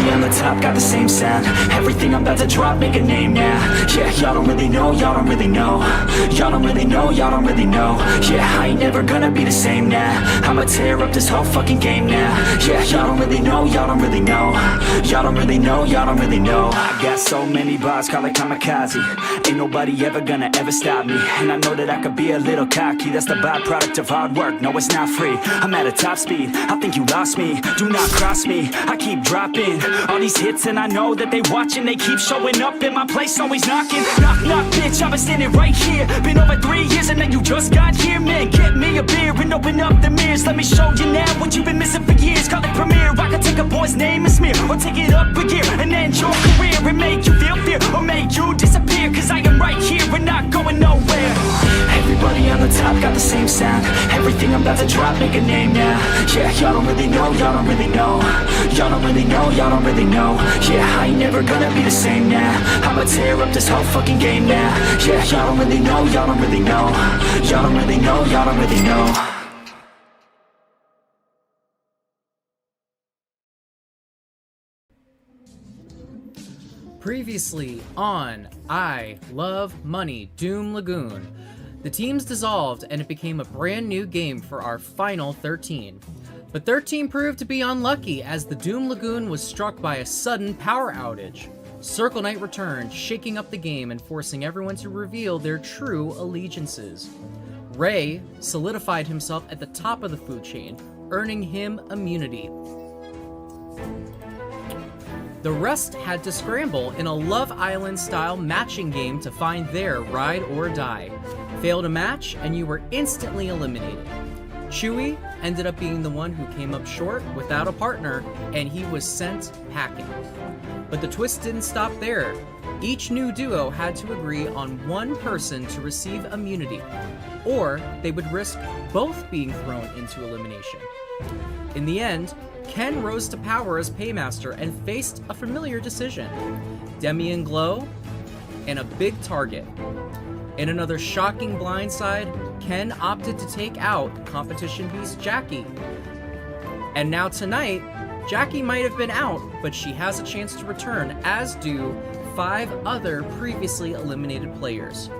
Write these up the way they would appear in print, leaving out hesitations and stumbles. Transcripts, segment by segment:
Everybody on the top got the same sound. Everything I'm about to drop, make a name now. Yeah, y'all don't really know, y'all don't really know. Y'all don't really know, y'all don't really know. Yeah, I ain't never gonna be the same now. I'ma tear up this whole fucking game now. Yeah, y'all don't really know, y'all don't really know. Y'all don't really know, y'all don't really know. I got so many bars, call it kamikaze. Ain't nobody ever gonna ever stop me. And I know that I could be a little cocky. That's the byproduct of hard work, no it's not free. I'm at a top speed, I think you lost me. Do not cross me, I keep dropping all these hits and I know that they watching. They keep showing up and my place always knocking. Knock, knock, bitch, I've been standing right here. Been over 3 years and then you just got here. Man, get me a beer and open up the mirrors. Let me show you now what you've been missing for years. Call it premiere, I could take a boy's name and smear, or take it up a gear and end your career and make you feel fear, or make you disappear. Cause I am right here and not going nowhere. Everybody on the top got the same sound. Everything I'm about to drop, make a name now. Yeah, y'all don't really know, y'all don't really know. Y'all don't really know, y'all don't really know. Yeah, I ain't never gonna be the same now. I'ma tear up this whole fucking game now. Yeah, y'all don't really know, y'all don't really know. Y'all don't really know, y'all don't really know. Previously on I Love Money Doom Lagoon, the teams dissolved and it became a brand new game for our final 13. But 13 proved to be unlucky as the Doom Lagoon was struck by a sudden power outage. Circle Knight returned, shaking up the game and forcing everyone to reveal their true allegiances. Ray solidified himself at the top of the food chain, earning him immunity. The rest had to scramble in a Love Island-style matching game to find their ride or die. Failed a match, and you were instantly eliminated. Chewy ended up being the one who came up short without a partner, and he was sent packing. But the twist didn't stop there. Each new duo had to agree on one person to receive immunity, or they would risk both being thrown into elimination. In the end, Ken rose to power as paymaster and faced a familiar decision: Demi and Glow and a big target. In another shocking blindside, Ken opted to take out competition beast Jackie. And now tonight, Jackie might have been out, but she has a chance to return, as do 5 other previously eliminated players.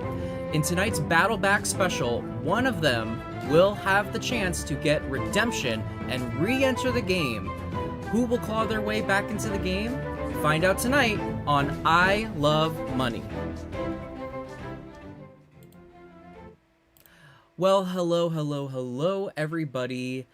In tonight's Battle Back special, one of them will have the chance to get redemption and re-enter the game. Who will claw their way back into the game? Find out tonight on I Love Money. Well, hello, everybody.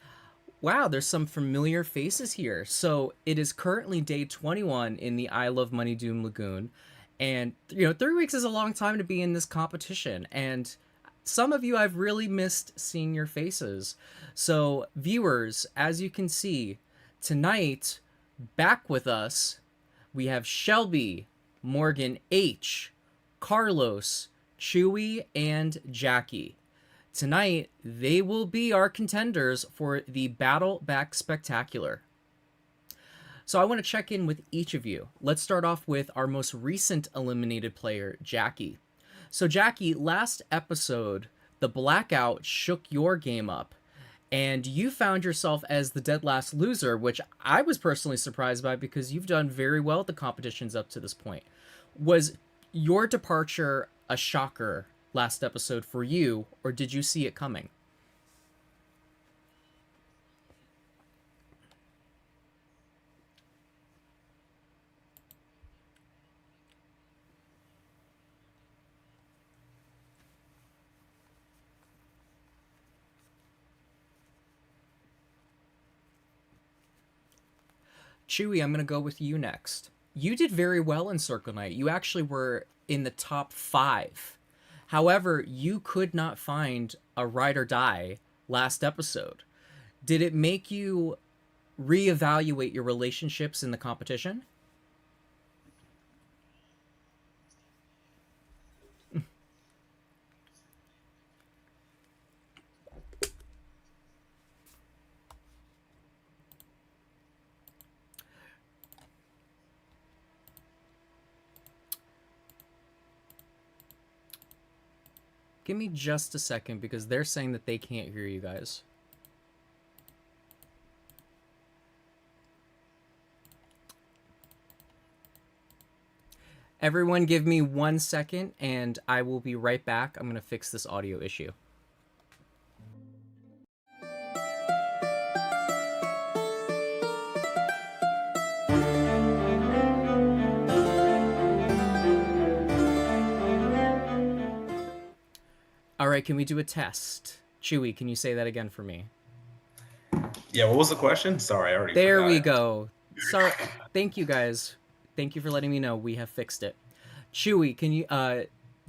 Wow, there's some familiar faces here. So it is currently day 21 in the I Love Money Doom Lagoon. And, 3 weeks is a long time to be in this competition. And some of you, I've really missed seeing your faces. So, viewers, as you can see, tonight, back with us, we have Shelby, Morgan H., Carlos, Chewy, and Jackie. Tonight, they will be our contenders for the Battle Back Spectacular. So I want to check in with each of you. Let's start off with our most recent eliminated player, Jackie. So Jackie, last episode, the blackout shook your game up, and you found yourself as the dead last loser, which I was personally surprised by because you've done very well at the competitions up to this point. Was your departure a shocker last episode for you, or did you see it coming? Chewy, I'm going to go with you next. You did very well in Circle Night. You actually were in the top 5. However, you could not find a ride or die last episode. Did it make you reevaluate your relationships in the competition? Give me just a second because they're saying that they can't hear you guys. Everyone, give me 1 second and I will be right back. I'm going to fix this audio issue. All right, can we do a test? Chewy, can you say that again for me? Yeah, what was the question? Sorry, I already There forgot we it. go. Sorry. Thank you guys. Thank you for letting me know. We have fixed it. Chewy, can you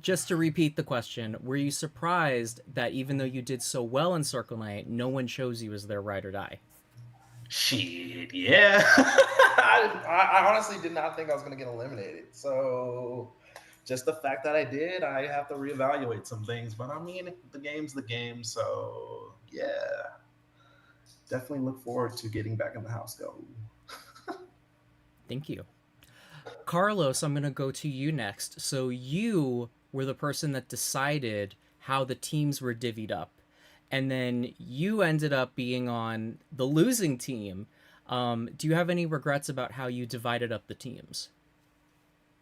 just to repeat the question, were you surprised that even though you did so well in Circle Night, no one chose you as their ride or die? Shit, yeah. I honestly did not think I was going to get eliminated. So just the fact that I did, I have to reevaluate some things. But I mean, the game's the game. So yeah, definitely look forward to getting back in the house. Go. Thank you. Carlos, I'm going to go to you next. So you were the person that decided how the teams were divvied up. And then you ended up being on the losing team. Do you have any regrets about how you divided up the teams?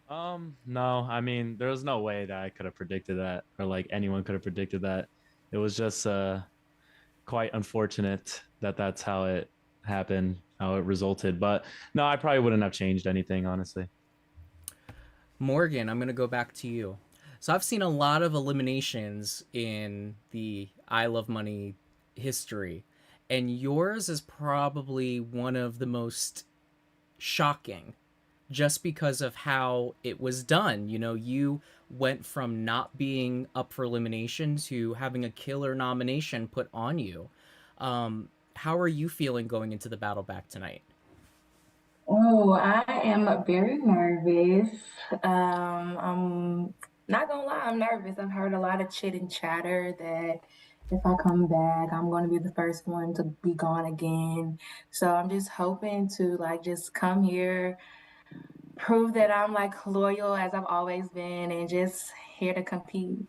No, I mean, there was no way that I could have predicted that, or like anyone could have predicted that. It was just quite unfortunate that that's how it happened, how it resulted. But no, I probably wouldn't have changed anything, honestly. Morgan, I'm going to go back to you. So I've seen a lot of eliminations in the I Love Money history, and yours is probably one of the most shocking just because of how it was done. You know, you went from not being up for elimination to having a killer nomination put on you. How are you feeling going into the battle back tonight? Oh, I am very nervous. I'm not gonna lie, I'm nervous. I've heard a lot of chit and chatter that if I come back, I'm gonna be the first one to be gone again. So I'm just hoping to like just come here, prove that I'm like loyal as I've always been, and just here to compete.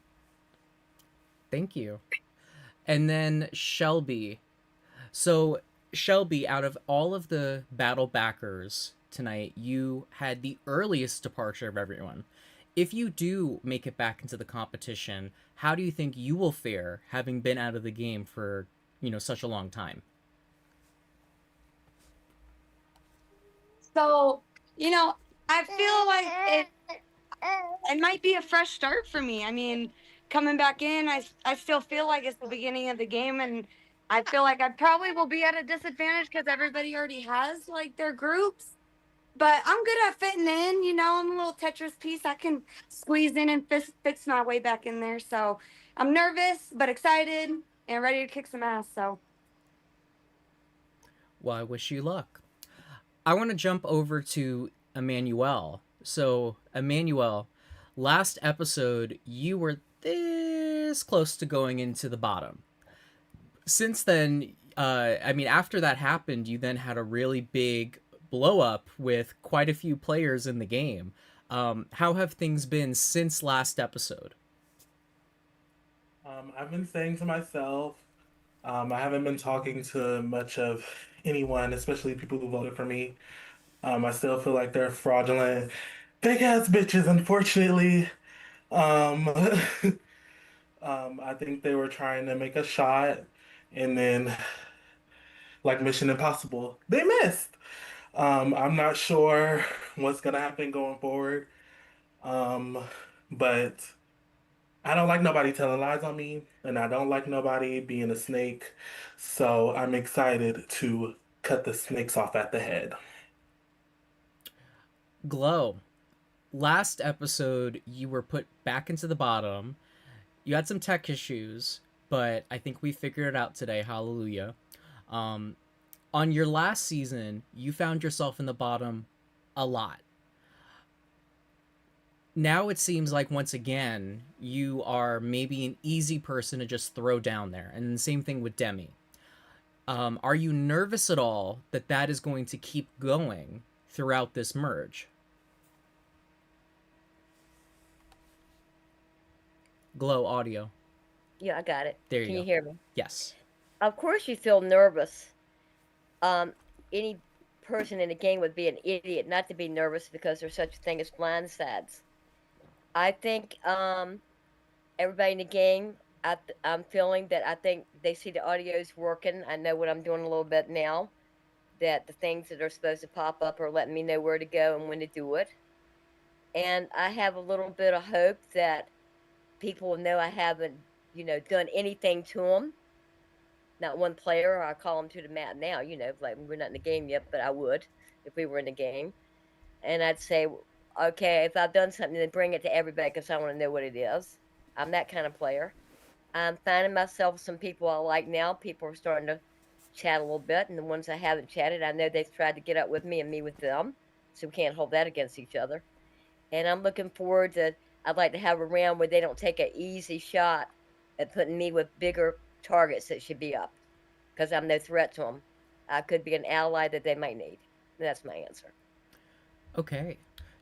Thank you. And then Shelby. So, Shelby, out of all of the battle backers tonight, you had the earliest departure of everyone. If you do make it back into the competition, how do you think you will fare having been out of the game for, such a long time? So, you know, I feel like it might be a fresh start for me. I mean, coming back in, I still feel like it's the beginning of the game, and I feel like I probably will be at a disadvantage because everybody already has like their groups. But I'm good at fitting in. I'm a little Tetris piece. I can squeeze in and fix my way back in there. So I'm nervous but excited and ready to kick some ass. So Well, I wish you luck. I want to jump over to Emmanuel. So, Emmanuel, last episode, you were this close to going into the bottom. Since then, I mean, after that happened, you then had a really big blow up with quite a few players in the game. How have things been since last episode? I've been saying to myself, I haven't been talking to much of anyone, especially people who voted for me. I still feel like they're fraudulent, fake ass bitches, unfortunately. Um, I think they were trying to make a shot, and then, like Mission Impossible, they missed. I'm not sure what's gonna happen going forward, um, but I don't like nobody telling lies on me, and I don't like nobody being a snake. So I'm excited to cut the snakes off at the head. Glow. Last episode, you were put back into the bottom. You had some tech issues, but I think we figured it out today. Hallelujah. Um, on your last season, you found yourself in the bottom a lot. Now it seems like once again you are maybe an easy person to just throw down there, and the same thing with Demi. Are you nervous at all that that is going to keep going throughout this merge? Glow audio. Yeah, I got it. There you Can go. you hear me? Yes. Of course you feel nervous. Any person in the game would be an idiot not to be nervous because there's such a thing as blind sides. I think everybody in the game. I'm feeling that I think they see the audio's working. I know what I'm doing a little bit now. That the things that are supposed to pop up are letting me know where to go and when to do it. And I have a little bit of hope that people know I haven't, done anything to them. Not one player. I call them to the mat now. Like we're not in the game yet, but I would if we were in the game. And I'd say, okay, if I've done something, then bring it to everybody because I want to know what it is. I'm that kind of player. I'm finding myself some people I like now. People are starting to chat a little bit, and the ones I haven't chatted, I know they've tried to get up with me and me with them, so we can't hold that against each other. And I'm looking forward to. I'd like to have a round where they don't take an easy shot at putting me with bigger targets that should be up, because I'm no threat to them. I could be an ally that they might need. That's my answer. Okay.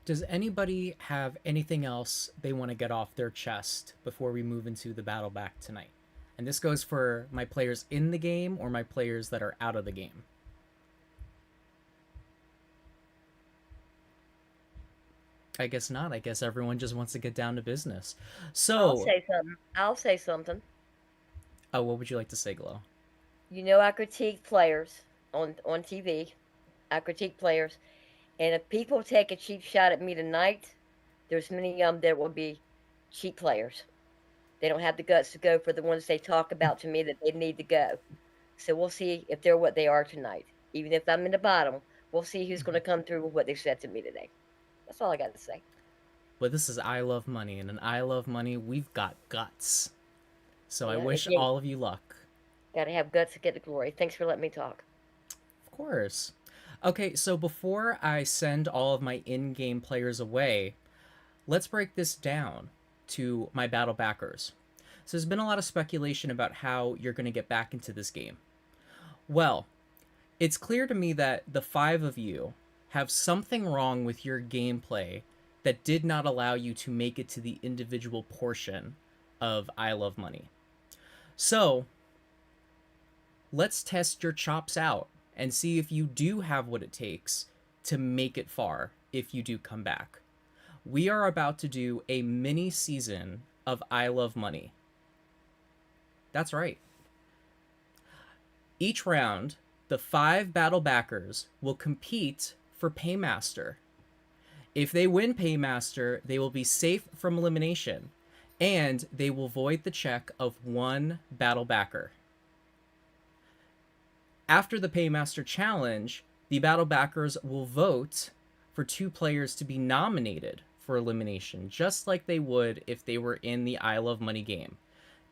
Does anybody have anything else they want to get off their chest before we move into the battle back tonight? And this goes for my players in the game or my players that are out of the game. I guess not. I guess everyone just wants to get down to business. I'll So, say something. I'll say something. oh, what would you like to say, Glow? I critique players on TV. I critique players, and if people take a cheap shot at me tonight, there's many of them that will be cheap players. They don't have the guts to go for the ones they talk about to me that they need to go. So we'll see if they're what they are tonight. Even if I'm in the bottom, we'll see who's going to come through with what they said to me today. That's all I got to say. But this is I Love Money, and in I Love Money, we've got guts. So I Yeah, wish again, all of you luck. got to have guts to get the glory. Thanks for letting me talk. Of course. Okay, so before I send all of my in-game players away, let's break this down to my battle backers. So there's been a lot of speculation about how you're going to get back into this game. Well, it's clear to me that the 5 of you have something wrong with your gameplay that did not allow you to make it to the individual portion of I Love Money. So, let's test your chops out and see if you do have what it takes to make it far if you do come back. We are about to do a mini season of I Love Money. That's right. Each round, the 5 battle backers will compete for Paymaster. If they win Paymaster, they will be safe from elimination, and they will void the check of 1 battle backer. After the Paymaster challenge, the battle backers will vote for 2 players to be nominated for elimination, just like they would if they were in the I Love Money game.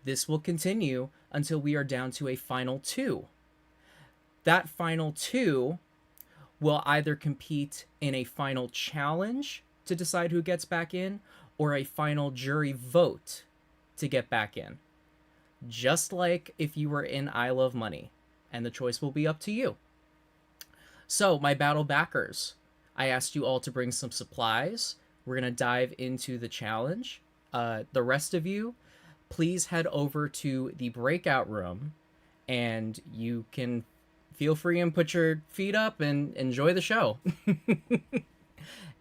This will continue until we are down to a final 2. That final 2 will either compete in a final challenge to decide who gets back in, or a final jury vote to get back in. Just like if you were in I Love Money, and the choice will be up to you. So, my battle backers, I asked you all to bring some supplies. We're going to dive into the challenge. The rest of you, please head over to the breakout room, and you can feel free and put your feet up and enjoy the show.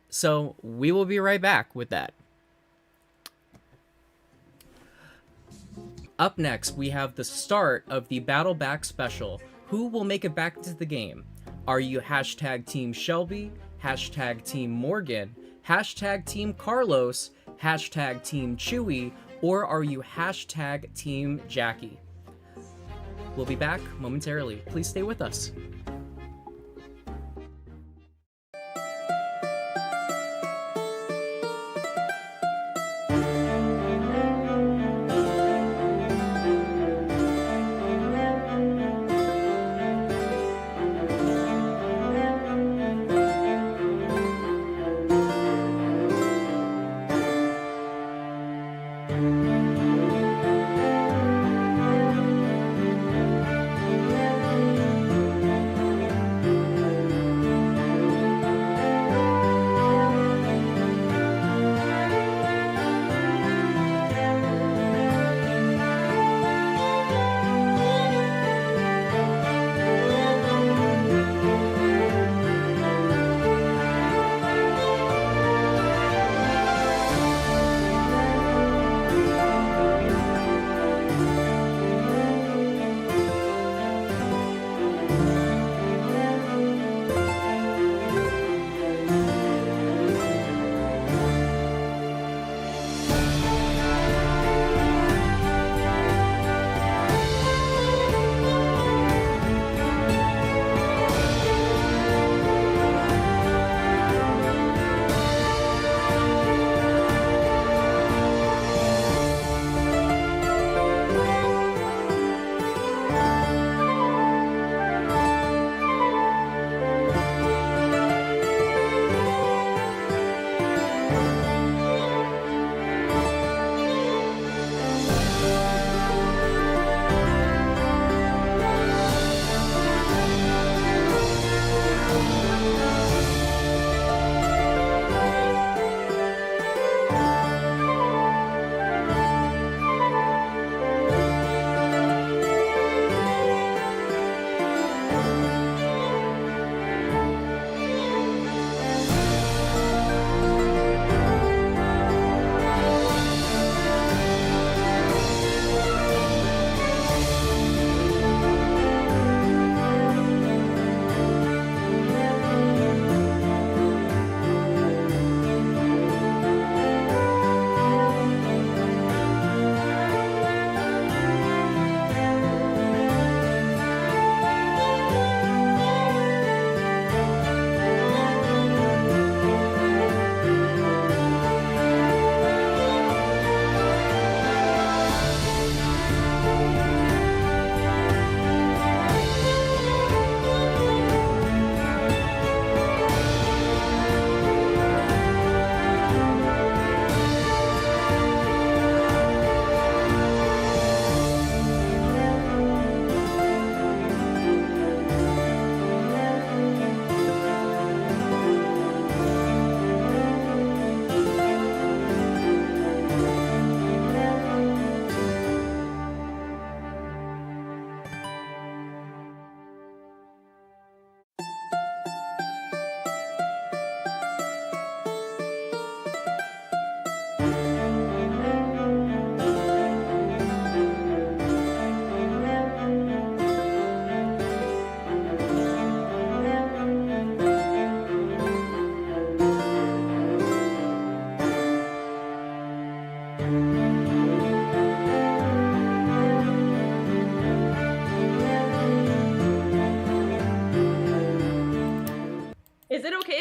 So, we will be right back with that. Up next, we have the start of the Battle Back special. Who will make it back to the game? Are you hashtag Team Shelby, hashtag Team Morgan, hashtag Team Carlos, hashtag Team Chewy, or are you hashtag Team Jackie? We'll be back momentarily. Please stay with us.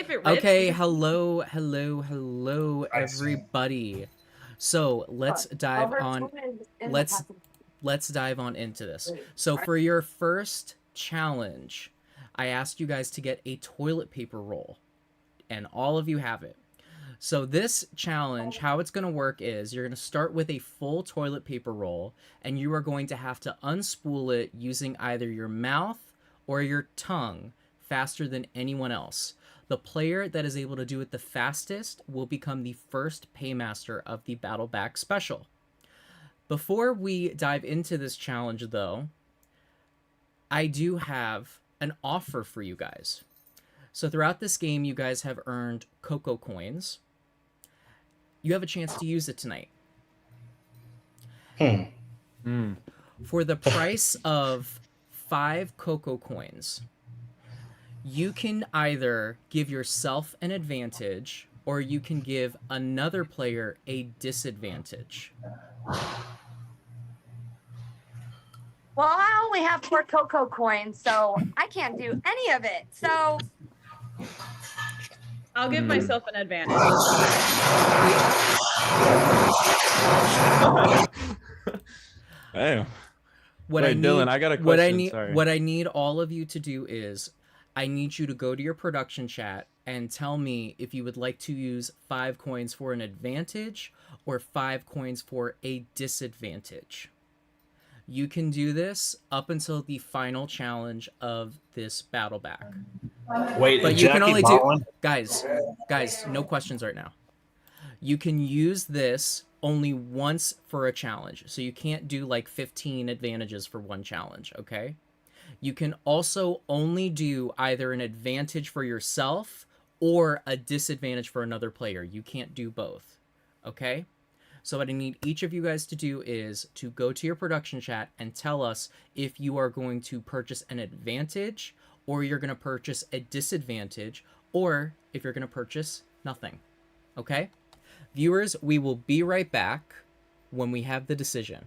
if it rips. Okay, you can- hello, I see. everybody. So let's dive Over on. 2 minutes in the Let's past- let's dive on into this. So for your first challenge, I asked you guys to get a toilet paper roll, and all of you have it. So this challenge, how it's going to work is you're going to start with a full toilet paper roll, and you are going to have to unspool it using either your mouth or your tongue faster than anyone else. The player that is able to do it the fastest will become the first paymaster of the Battle Back special. Before we dive into this challenge, though, I do have an offer for you guys. So throughout this game, you guys have earned Coco coins. You have a chance to use it tonight. For the price of 5 Coco coins, you can either give yourself an advantage or you can give another player a disadvantage. Well, I only have 4 Coco coins, so I can't do any of it. So I'll give myself an advantage. Damn. What Wait, I need, Dylan, I got a what I question, need, sorry. what I need all of you to do is, I need you to go to your production chat and tell me if you would like to use 5 coins for an advantage or 5 coins for a disadvantage. You can do this up until the final challenge of this battle back. Wait, But is you can Jackie only balling? do, guys, no questions right now. You can use this only once for a challenge. So you can't do like 15 advantages for one challenge, okay? You can also only do either an advantage for yourself or a disadvantage for another player. You can't do both, okay? So what I need each of you guys to do is to go to your production chat and tell us if you are going to purchase an advantage or you're going to purchase a disadvantage or if you're going to purchase nothing, okay? Viewers, we will be right back when we have the decision.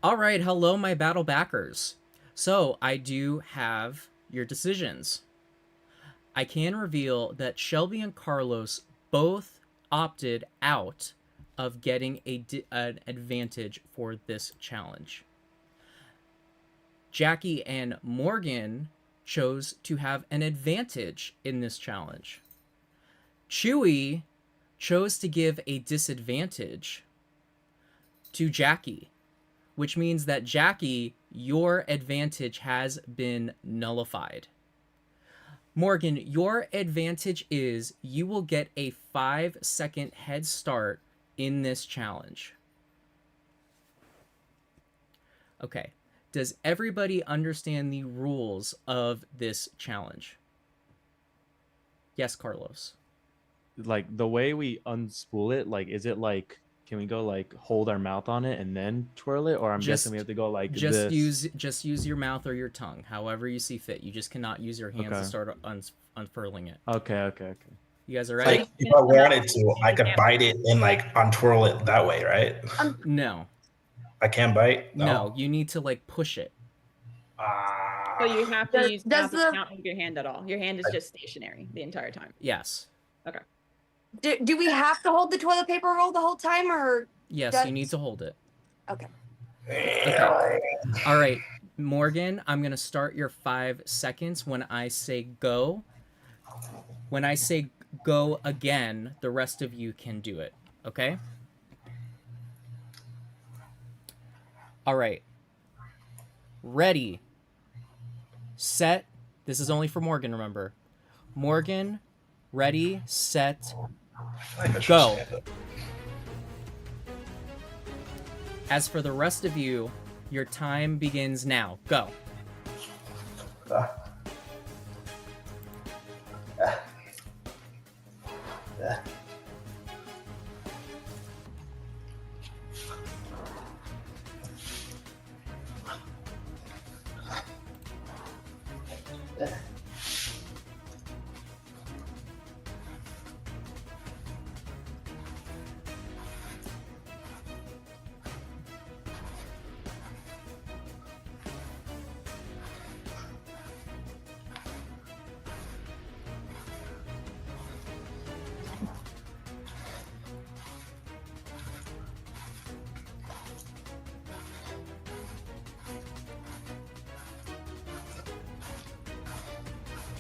All right, hello, my battle backers. So I do have your decisions. I can reveal that Shelby and Carlos both opted out of getting an advantage for this challenge. Jackie and Morgan chose to have an advantage in this challenge. Chewy chose to give a disadvantage to Jackie, which means that Jackie, your advantage has been nullified. Morgan, your advantage is you will get a 5-second head start in this challenge. Okay. Does everybody understand the rules of this challenge? Yes, Carlos. Like the way we unspool it, like is it like can we go like hold our mouth on it and then twirl it, or I'm guessing we have to go like just this? just use your mouth or your tongue, however you see fit. You just cannot use your hands to start unfurling it. Okay. You guys are ready? Like if I wanted to, I could bite it and like untwirl it that way, right? No. I can't bite. No, you need to like push it. So you have to use does not the- move your hand at all. Your hand is just stationary the entire time. Yes. Okay. Do we have to hold the toilet paper roll the whole time, or Yes, you need to hold it. okay? Okay. All right, Morgan, I'm going to start your 5 seconds when I say go. When I say go again, the rest of you can do it. Okay? All right. Ready. Set. This is only for Morgan, remember. Morgan, ready, set, go. As for the rest of you, your time begins now. Go.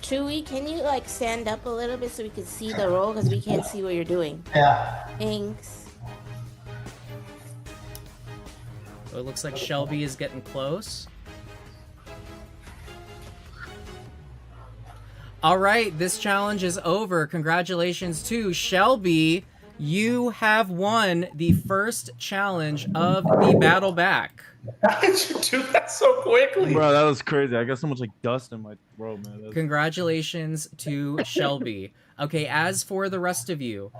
Chewy, can you like stand up a little bit so we can see the roll because we can't see what you're doing? Yeah. Thanks. So it looks like Shelby is getting close. All right, this challenge is over. Congratulations to Shelby. You have won the first challenge of the battle back. How did you do that so quickly? Bro, that was crazy. I got so much like dust in my throat, man. That's... Congratulations to Shelby. Okay, as for the rest of you,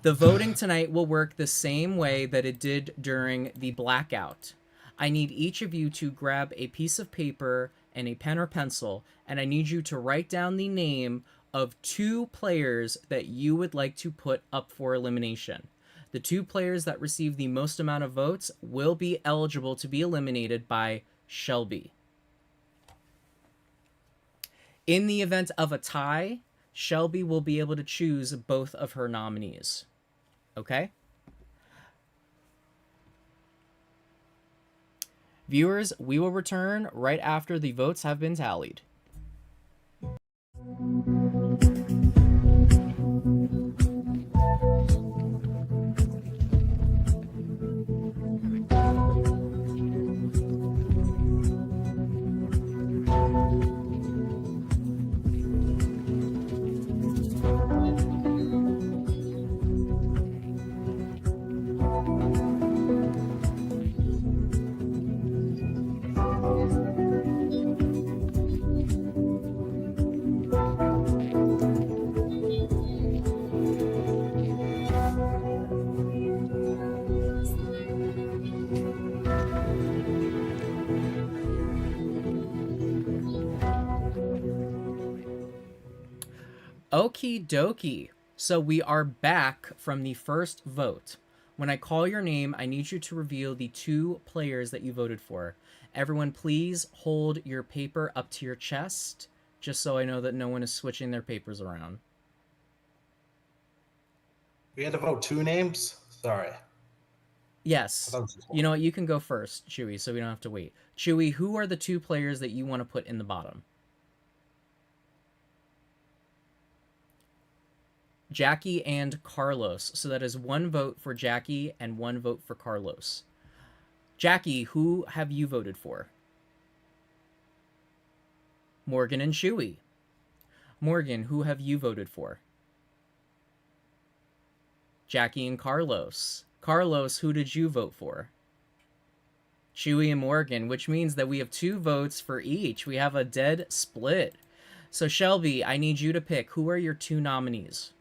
the voting tonight will work the same way that it did during the blackout. I need each of you to grab a piece of paper and a pen or pencil, and I need you to write down the name of 2 players that you would like to put up for elimination. The 2 players that receive the most amount of votes will be eligible to be eliminated by Shelby. In the event of a tie, Shelby will be able to choose both of her nominees. Okay? Viewers, we will return right after the votes have been tallied. Okie dokie. So we are back from the first vote. When I call your name, I need you to reveal the 2 players that you voted for. Everyone, please hold your paper up to your chest, just so I know that no one is switching their papers around. We had to vote 2 names? Sorry. Yes. You know what? You can go first, Chewy, so we don't have to wait. Chewy, who are the 2 players that you want to put in the bottom? Jackie and Carlos. So that is 1 vote for Jackie and 1 vote for Carlos. Jackie, who have you voted for? Morgan and Chewy. Morgan, who have you voted for? Jackie and Carlos. Carlos, who did you vote for? Chewy and Morgan, which means that we have 2 votes for each. We have a dead split. So Shelby, I need you to pick. Who are your 2 nominees?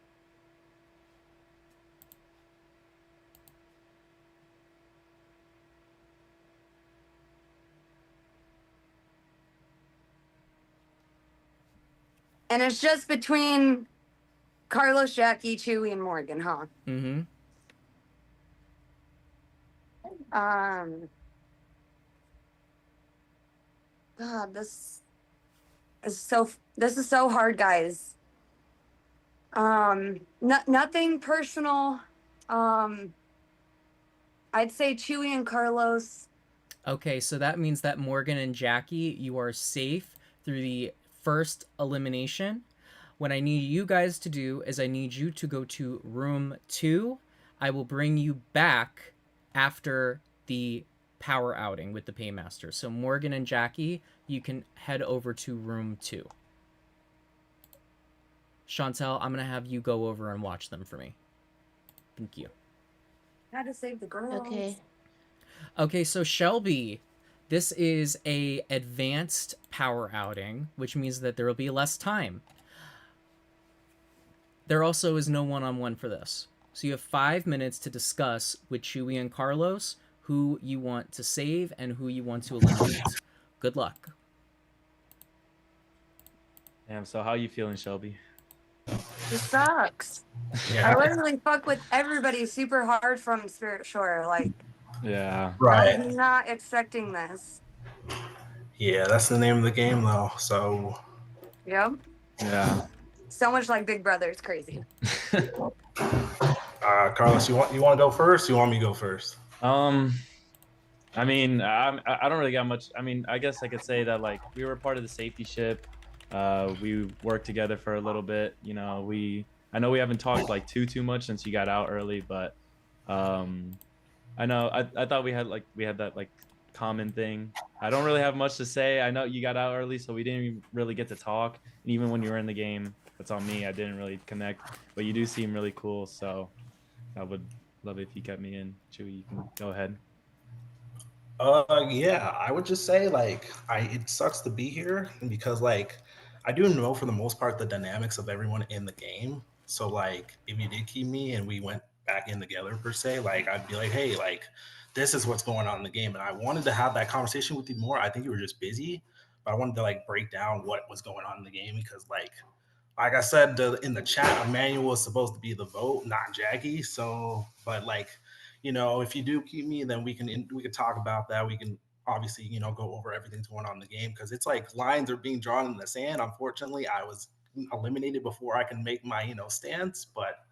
And it's just between Carlos, Jackie, Chewy, and Morgan, huh? Mm-hmm. God, this is so hard, guys. Nothing personal. I'd say Chewy and Carlos. Okay, so that means that Morgan and Jackie, you are safe through the first elimination. What I need you guys to do is I need you to go to room 2. I will bring you back after the power outing with the paymaster. So Morgan and Jackie, you can head over to room 2. Chantel, I'm going to have you go over and watch them for me. Thank you. How to save the girls. Okay. Okay, so Shelby, this is a advanced power outing, which means that there will be less time. There also is no one-on-one for this. So you have 5 minutes to discuss with Chewy and Carlos who you want to save and who you want to eliminate. Good luck. Damn. So how you feeling, Shelby? This sucks. Yeah. I literally fuck with everybody super hard from Spirit Shore. Like, Yeah. I Right. was not expecting this. Yeah, that's the name of the game, though. So. Yep. Yeah. So much like Big Brother. It's crazy. Carlos, you want to go first? You want me to go first? I mean, I don't really got much. I mean, I guess I could say that like we were part of the safety ship. We worked together for a little bit. You know, I know we haven't talked like too much since you got out early, but I know I thought we had that like common thing. I don't really have much to say. I know you got out early, so we didn't even really get to talk. And even when you were in the game, that's on me. I didn't really connect, but you do seem really cool. So I would love it if you kept me in. Chewy, you can go ahead. Yeah, I would just say like it sucks to be here because like I do know for the most part the dynamics of everyone in the game. So like if you did keep me and we went back in together per se, like I'd be like, hey, like this is what's going on in the game, and I wanted to have that conversation with you more. I think you were just busy, but I wanted to like break down what was going on in the game because like I said in the chat, Emmanuel was supposed to be the vote, not Jackie. So, but like, you know, if you do keep me, then we can talk about that. We can obviously, you know, go over everything's going on in the game because it's like lines are being drawn in the sand. Unfortunately, I was eliminated before I can make my, you know, stance, but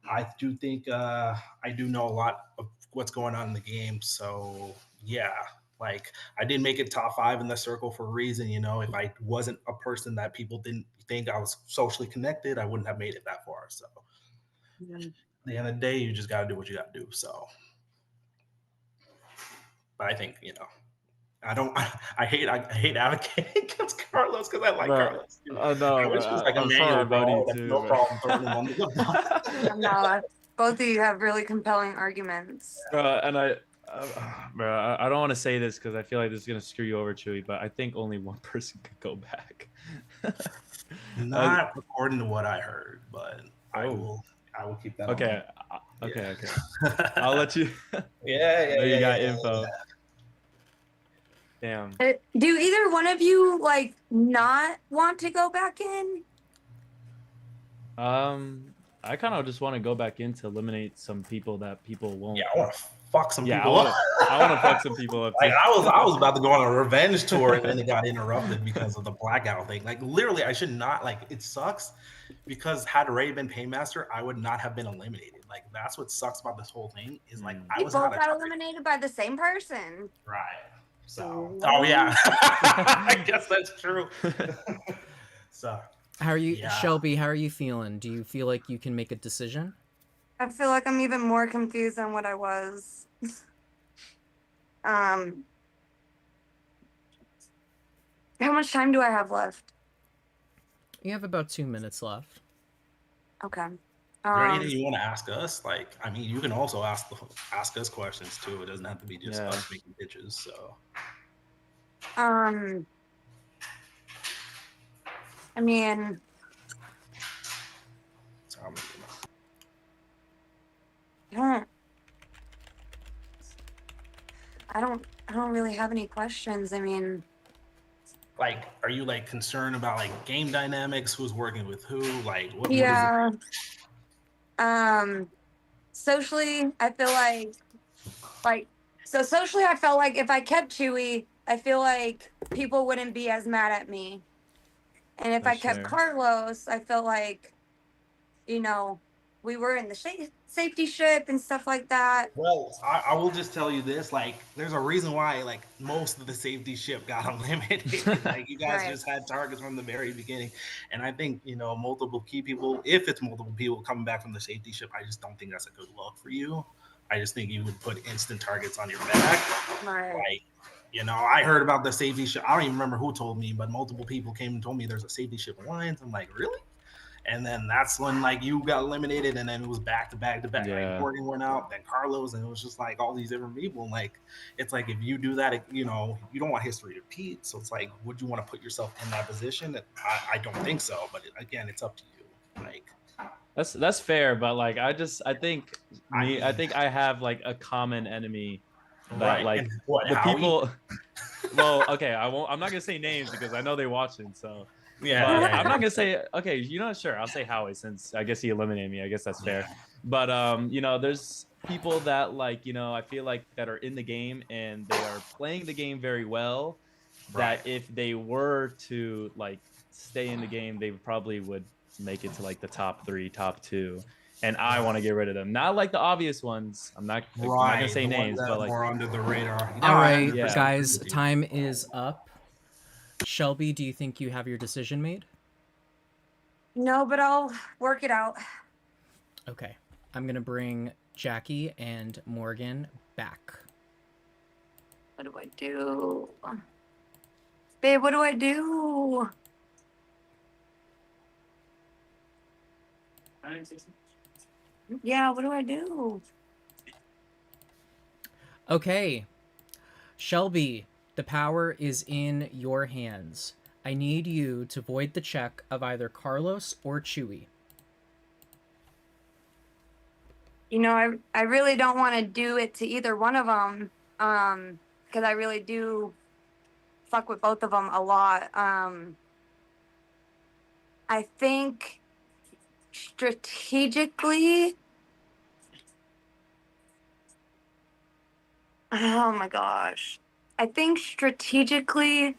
I do think I do know a lot of what's going on in the game. So yeah, like I didn't make it top 5 in the circle for a reason. You know, if I wasn't a person that people didn't think I was socially connected, I wouldn't have made it that far. So at the end of the day, you just got to do what you got to do. So, but I think, you know, I hate advocating against Carlos because I like Carlos. Too. No, I wish it was like I'm sorry about you too. No problem throwing him under the bus. No, both of you have really compelling arguments. And I don't want to say this because I feel like this is gonna screw you over, Chewy. But I think only one person could go back. Not according to what I heard, but I will keep that. Okay. Okay. I'll let you. Yeah. You got info. Damn. Do either one of you like not want to go back in? I kind of just want to go back in to eliminate some people that people won't. Yeah, I want to fuck some people. I want to fuck some people up. Like I was about to go on a revenge tour and then it got interrupted because of the blackout thing. Like literally, I should not. Like it sucks because had Ray been paymaster, I would not have been eliminated. Like that's what sucks about this whole thing is like I was both got eliminated by the same person. Right. So, oh yeah, I guess that's true. So, how are you, Shelby? How are you feeling? Do you feel like you can make a decision? I feel like I'm even more confused than what I was. How much time do I have left? You have about 2 minutes left. Okay. Is there anything you want to ask us? Like, I mean, you can also ask us questions too. It doesn't have to be just us making pitches. So, I mean, I don't really have any questions. I mean, like, are you like concerned about like game dynamics? Who's working with who? Like, what is it? Yeah. Socially, I feel so socially, I felt like if I kept Chewy, I feel like people wouldn't be as mad at me. And if I That's kept fair. Carlos, I felt like, you know, we were in the safety ship and stuff like that. Well, I will just tell you this: like, there's a reason why like most of the safety ship got eliminated. Like, you guys Right. just had targets from the very beginning, and I think multiple key people. If it's multiple people coming back from the safety ship, I just don't think that's a good look for you. I just think you would put instant targets on your back. Right. Like, I heard about the safety ship. I don't even remember who told me, but multiple people came and told me there's a safety ship alliance. I'm like, really? And then that's when like you got eliminated, and then it was back to back to back. Yeah. Like Morgan went out, then Carlos, and it was just like all these different people. And like, it's like if you do that, you don't want history to repeat. So it's like, would you want to put yourself in that position? I don't think so. But again, it's up to you. Like, That's fair, but like I think I have like a common enemy that right. like And what, the Howie? people. Well, okay, I'm not gonna say names because I know they're watching. So Yeah, but yeah, I'm not gonna say okay. Sure. I'll say Howie since I guess he eliminated me. I guess that's fair. But there's people that like I feel like that are in the game and they are playing the game very well. Right. That if they were to like stay in the game, they probably would make it to like the top 3, top 2. And I want to get rid of them. Not like the obvious ones. I'm not gonna say the names, ones that but are like more under the radar. All right, Yeah. guys, time is up. Shelby, do you think you have your decision made? No, but I'll work it out. Okay. I'm going to bring Jackie and Morgan back. What do I do? Babe, what do I do? Yeah, what do I do? Okay. Shelby, the power is in your hands. I need you to void the check of either Carlos or Chewy. I really don't want to do it to either one of them, because I really do fuck with both of them a lot. I think strategically, oh my gosh, I think strategically,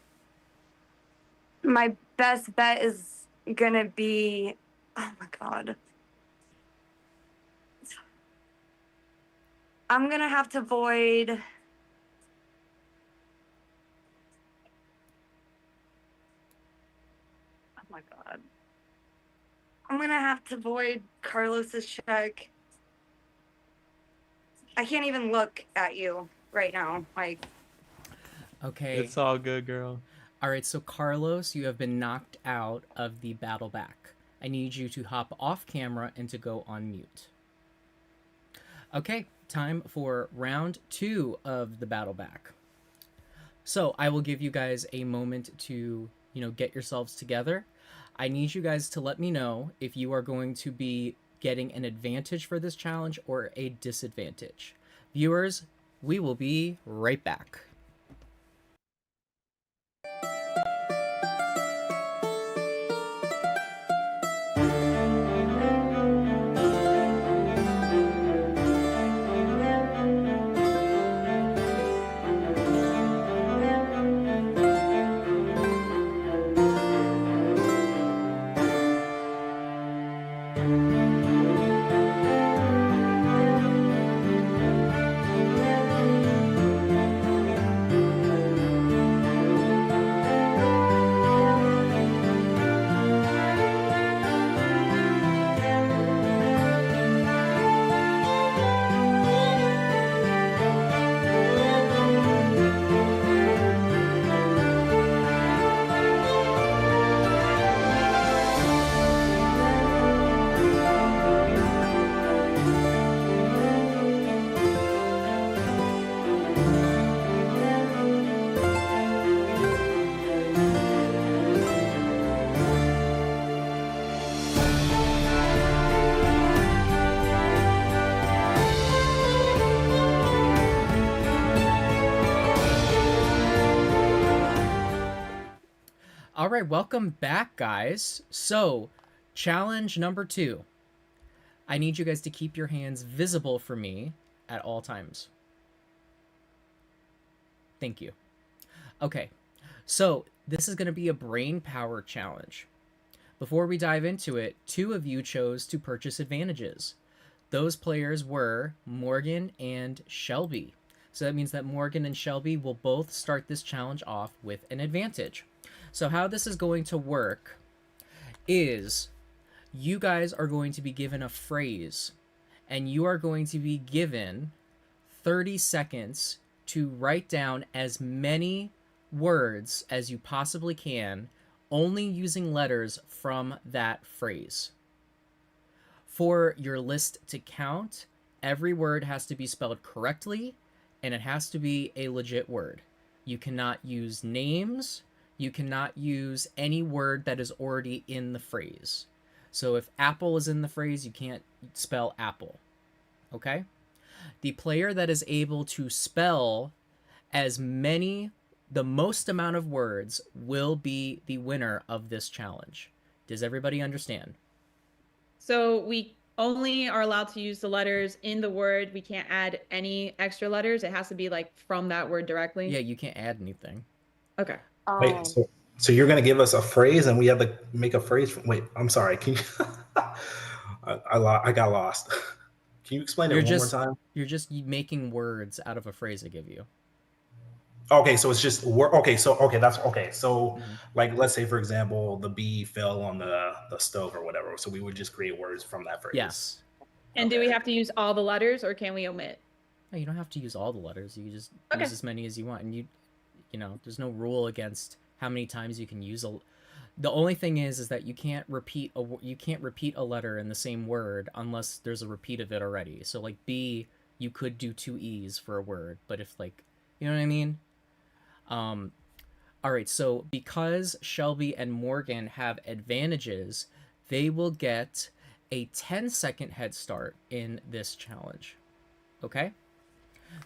my best bet is gonna be, oh my god. I'm gonna have to void. Oh my god. I'm gonna have to void Carlos's check. I can't even look at you right now. Like, Okay. It's all good, girl. All right, so Carlos, you have been knocked out of the battle back. I need you to hop off camera and to go on mute. Okay, time for round 2 of the battle back. So I will give you guys a moment to, get yourselves together. I need you guys to let me know if you are going to be getting an advantage for this challenge or a disadvantage. Viewers, we will be right back. All right, welcome back, guys. So, challenge number 2. I need you guys to keep your hands visible for me at all times. Thank you. Okay, so this is going to be a brain power challenge. Before we dive into it, 2 of you chose to purchase advantages. Those players were Morgan and Shelby. So that means that Morgan and Shelby will both start this challenge off with an advantage. So how this is going to work is you guys are going to be given a phrase, and you are going to be given 30 seconds to write down as many words as you possibly can, only using letters from that phrase. For your list to count, every word has to be spelled correctly, and it has to be a legit word. You cannot use names. You cannot use any word that is already in the phrase. So if apple is in the phrase, you can't spell apple. Okay? The player that is able to spell the most amount of words will be the winner of this challenge. Does everybody understand? So we only are allowed to use the letters in the word. We can't add any extra letters. It has to be like from that word directly. Yeah, you can't add anything. Okay. Wait, so you're gonna give us a phrase, and we have to make a phrase. Wait, I'm sorry. Can you? I got lost. Can you explain it one more time? You're just making words out of a phrase I give you. Okay, so it's just word. Okay, that's okay. So, like, let's say for example, the bee fell on the stove or whatever. So we would just create words from that phrase. Yes. And do we have to use all the letters, or can we omit? No, you don't have to use all the letters. You just use as many as you want, and you know, there's no rule against how many times you can use a. The only thing is that you can't repeat a letter in the same word unless there's a repeat of it already. So like B, you could do 2 E's for a word, but if like, you know what I mean? All right, so because Shelby and Morgan have advantages, they will get a 10-second head start in this challenge. Okay?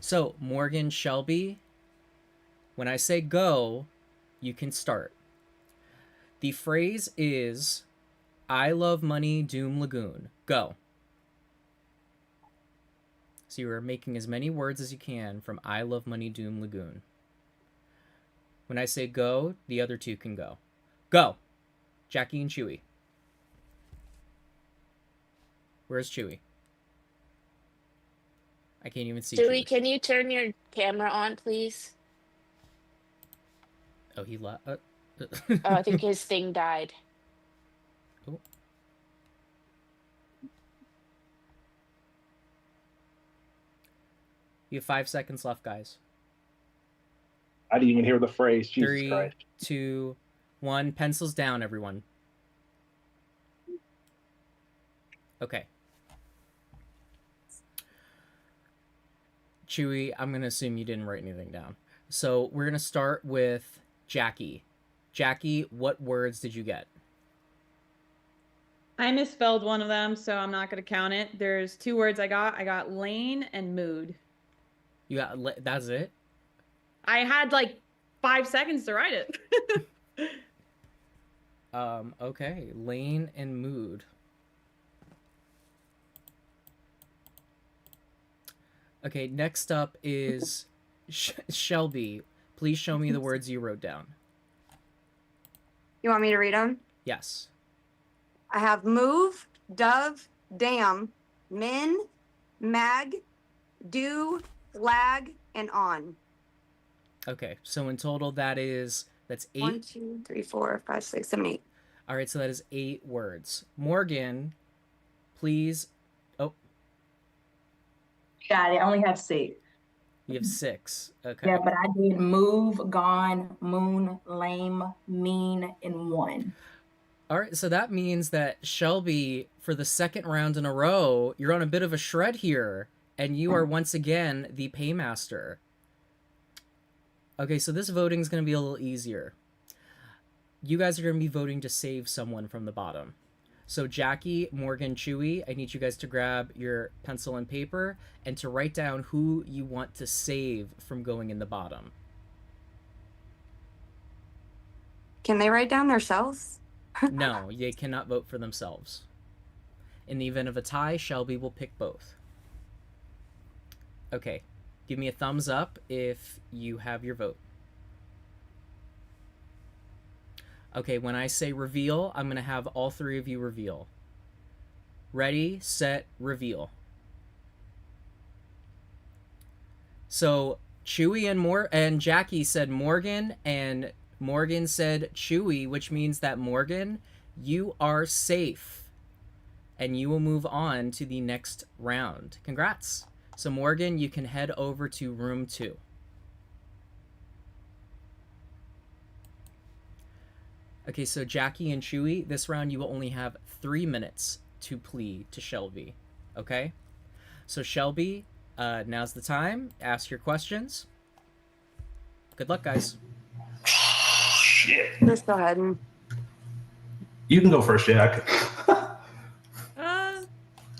So, Morgan, Shelby, when I say go, you can start. The phrase is, I love money, Doom Lagoon. Go. So you are making as many words as you can from I love money, Doom Lagoon. When I say go, the other 2 can go. Go! Jackie and Chewy. Where's Chewy? I can't even see Chewy, Chewy. can you turn your camera on, please? Oh, he left. I think his thing died. Oh. You have 5 seconds left, guys. I didn't even hear the phrase. Jesus 3, Christ. 2, 1. Pencils down, everyone. Okay. Chewy, I'm going to assume you didn't write anything down. So we're going to start with Jackie. Jackie, what words did you get? I misspelled one of them, so I'm not going to count it. There's 2 words I got. I got lane and mood. You got, that's it? I had like 5 seconds to write it. Okay. Lane and mood. Okay, next up is Shelby. Please show me the words you wrote down. You want me to read them? Yes. I have move, dove, damn, min, mag, do, lag, and on. Okay, so in total that's 8. 1, 2, 3, 4, 5, 6, 7, 8. All right, so that is 8 words. Morgan, please. Oh, Got it. I only have 6. you have 6. Okay. Yeah, but I did move, gone, moon, lame, mean, and 1. All right, so that means that Shelby, for the 2nd round in a row, you're on a bit of a shred here, and you are once again the paymaster. Okay, so this voting is going to be a little easier. You guys are going to be voting to save someone from the bottom. So Jackie, Morgan, Chewy, I need you guys to grab your pencil and paper and to write down who you want to save from going in the bottom. Can they write down their cells? No, they cannot vote for themselves. In the event of a tie, Shelby will pick both. Okay, give me a thumbs up if you have your vote. Okay, when I say reveal, I'm going to have all three of you reveal. Ready, set, reveal. So Chewy and Jackie said Morgan, and Morgan said Chewy, which means that Morgan, you are safe. And you will move on to the next round. Congrats. So Morgan, you can head over to room 2. Okay, so Jackie and Chewy, this round you will only have 3 minutes to plead to Shelby. Okay? So Shelby, now's the time. Ask your questions. Good luck, guys. Shit. Just go ahead. You can go first, Jack.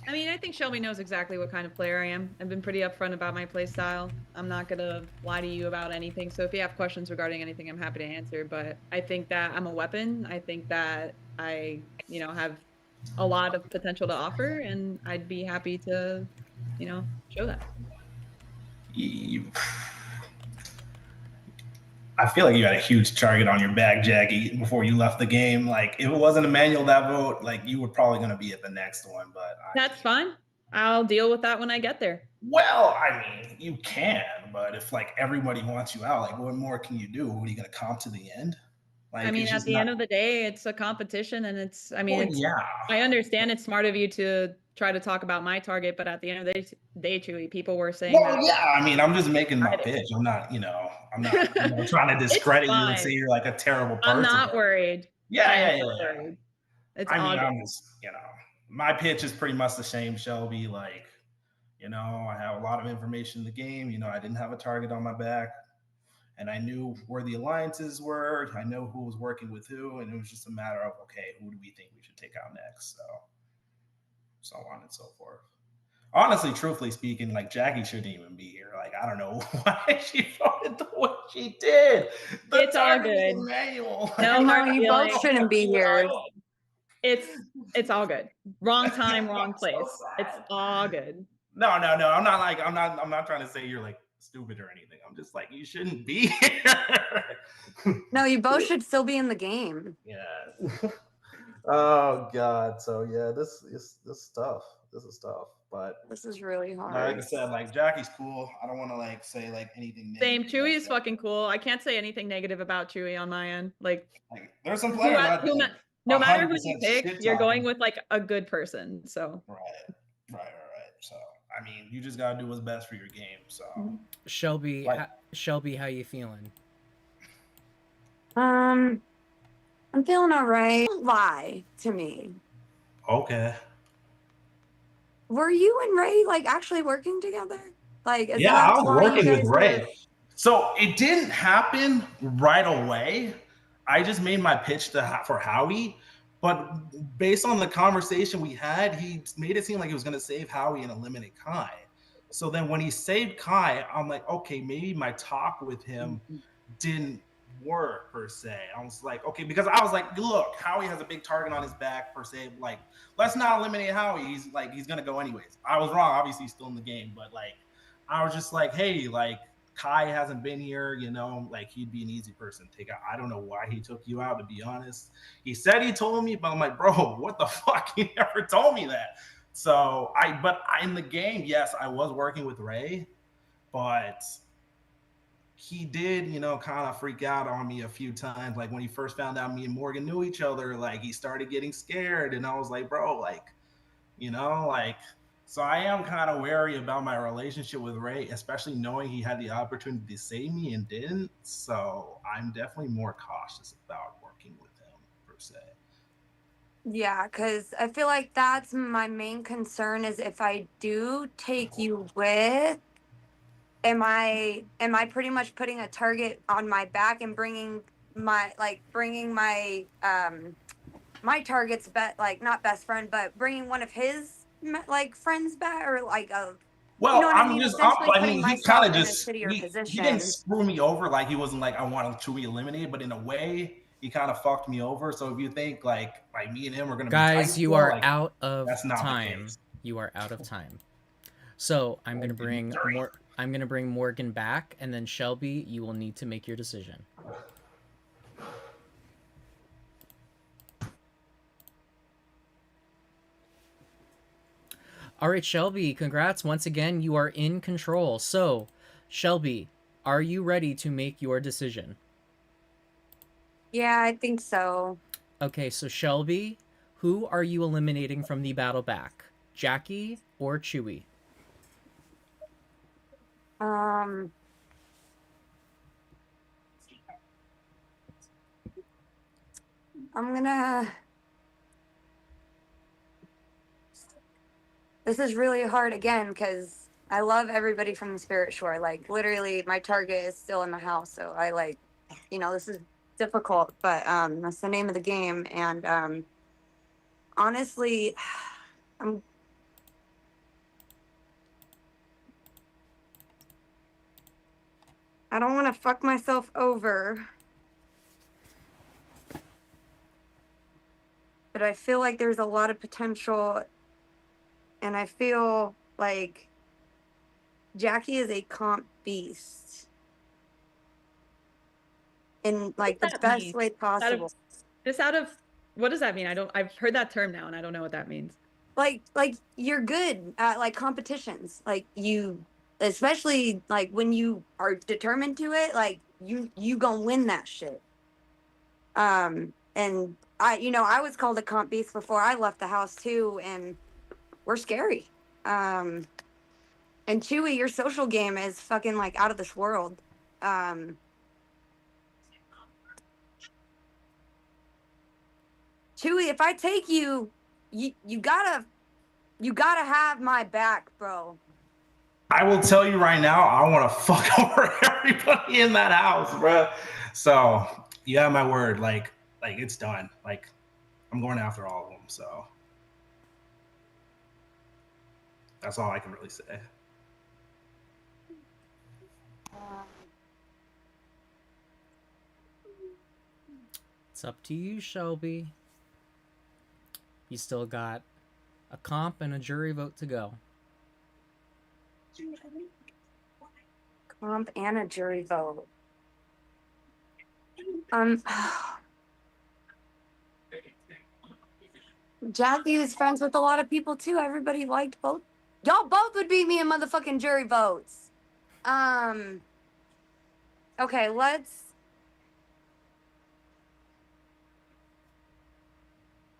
I mean, I think Shelby knows exactly what kind of player I am. I've been pretty upfront about my play style. I'm not gonna lie to you about anything. So if you have questions regarding anything, I'm happy to answer. But I think that I'm a weapon. I think that I, have a lot of potential to offer, and I'd be happy to, show that. I feel like you had a huge target on your back, Jackie, before you left the game. Like, if it wasn't Emmanuel that vote, like, you were probably going to be at the next one. But that's fine. I'll deal with that when I get there. Well, I mean, you can, but if like everybody wants you out, like, what more can you do? What are you going to comp to the end? Like, I mean, at the end of the day, it's a competition, and I understand it's smart of you to try to talk about my target, but at the end of the day, Chewy, people were saying I mean, I'm just making my pitch. I'm not, I'm not trying to discredit you and say you're like a terrible person. I'm not worried. Yeah. It's I'm just, my pitch is pretty much the same, Shelby. Like, I have a lot of information in the game. I didn't have a target on my back, and I knew where the alliances were. I know who was working with who, and it was just a matter of, okay, who do we think we should take out next? So on and so forth. Honestly, truthfully speaking, like, Jackie shouldn't even be here. Like, I don't know why she voted the way she did. It's all good. Emmanuel. No, you both shouldn't be here. It's all good. Wrong time, wrong place. It's all good. No. I'm not trying to say you're like stupid or anything. I'm just like, you shouldn't be here. No, you both should still be in the game. Yeah. Oh God. So yeah, this is tough. This is tough. But this is really hard. Like I said, like, Jackie's cool. I don't want to like say like anything negative. Same. Chewy is fucking cool. I can't say anything negative about Chewy on my end. Like there's some players no matter who you pick, you're going with like a good person. So right. So I mean, you just gotta do what's best for your game. So Shelby, how you feeling? I'm feeling all right. Lie to me. Okay. Were you and Ray like actually working together? Like, yeah, I was working with Ray. So it didn't happen right away. I just made my pitch for Howie, but based on the conversation we had, he made it seem like he was going to save Howie and eliminate Kai. So then when he saved Kai, I'm like, okay, maybe my talk with him didn't work per se. I was like, okay, because I was like, look, Howie has a big target on his back per se. Like, let's not eliminate Howie. He's going to go anyways. I was wrong. Obviously, he's still in the game, but like, I was just like, hey, like, Kai hasn't been here, like, he'd be an easy person to take out. I don't know why he took you out, to be honest. He said he told me, but I'm like, bro, what the fuck? He never told me that. So in the game, yes, I was working with Ray, but he did, kind of freak out on me a few times. Like, when he first found out me and Morgan knew each other, like, he started getting scared, and I was like, bro, like, so I am kind of wary about my relationship with Ray, especially knowing he had the opportunity to save me and didn't. So I'm definitely more cautious about working with him per se. Yeah, because I feel like that's my main concern is if I do take you with, am I pretty much putting a target on my back and bringing my my target's not best friend, but bringing one of his like friends back, or like a well, he kind of just he didn't screw me over. Like, he wasn't like, I wanted to be eliminated, but in a way he kind of fucked me over. So if you think like me and him are gonna Guys, be tight, you are like, out of that's not the time. case. You are out of time. So I'm gonna bring Morgan back, and then Shelby, you will need to make your decision. All right, Shelby, congrats once again. You are in control. So, Shelby, are you ready to make your decision? Yeah, I think so. Okay, so Shelby, who are you eliminating from the battle back? Jackie or Chewy? This is really hard again because I love everybody from the Spirit Shore. Like literally, my target is still in the house, so I like, this is difficult, but that's the name of the game. And honestly, I don't want to fuck myself over, but I feel like there's a lot of potential, and I feel like Jackie is a comp beast in like the best way possible. What does that mean? I've heard that term now and I don't know what that means. Like you're good at like competitions. Like you, especially like when you are determined to it, like you gonna win that shit. And I was called a comp beast before I left the house too, and we're scary. And Chewy, your social game is fucking like out of this world. Chewy, if I take you, you gotta have my back, bro. I will tell you right now, I want to fuck over everybody in that house, bro. So you have my word. Like it's done. Like I'm going after all of them. So that's all I can really say. It's up to you, Shelby. You still got a comp and a jury vote to go. Comp and a jury vote. Jackie was friends with a lot of people too. Everybody liked both. Y'all both would beat me in motherfucking jury votes. Okay,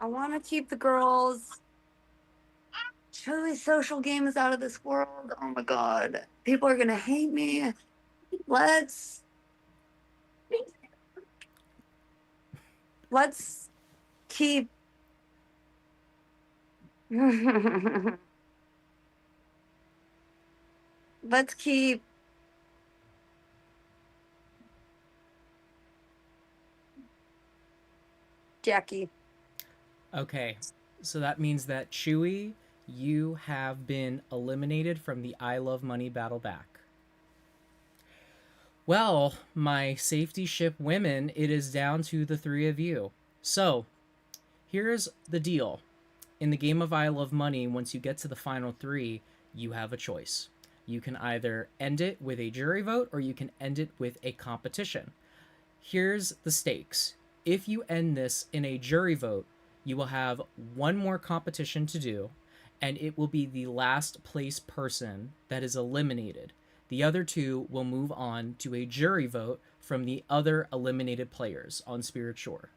I want to keep the girls. Chewy's social game is out of this world. Oh my god. People are gonna hate me. Let's keep let's keep Jackie. Okay, so that means that Chewy, you have been eliminated from the I Love Money battle back. Well, my safety ship women, it is down to the three of you. So, here's the deal. In the game of I Love Money, once you get to the final three, you have a choice. You can either end it with a jury vote or you can end it with a competition. Here's the stakes. If you end this in a jury vote, you will have one more competition to do, and it will be the last place person that is eliminated. The other two will move on to a jury vote from the other eliminated players on Spirit Shore.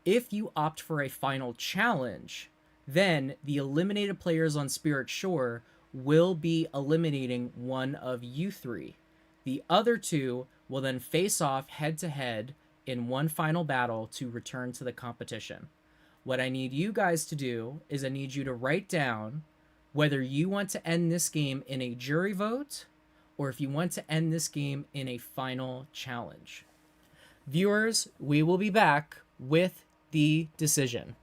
If you opt for a final challenge, then the eliminated players on Spirit Shore will be eliminating one of you three. The other two will then face off head-to-head in one final battle to return to the competition. What I need you guys to do is I need you to write down whether you want to end this game in a jury vote or if you want to end this game in a final challenge. Viewers, we will be back with the decision.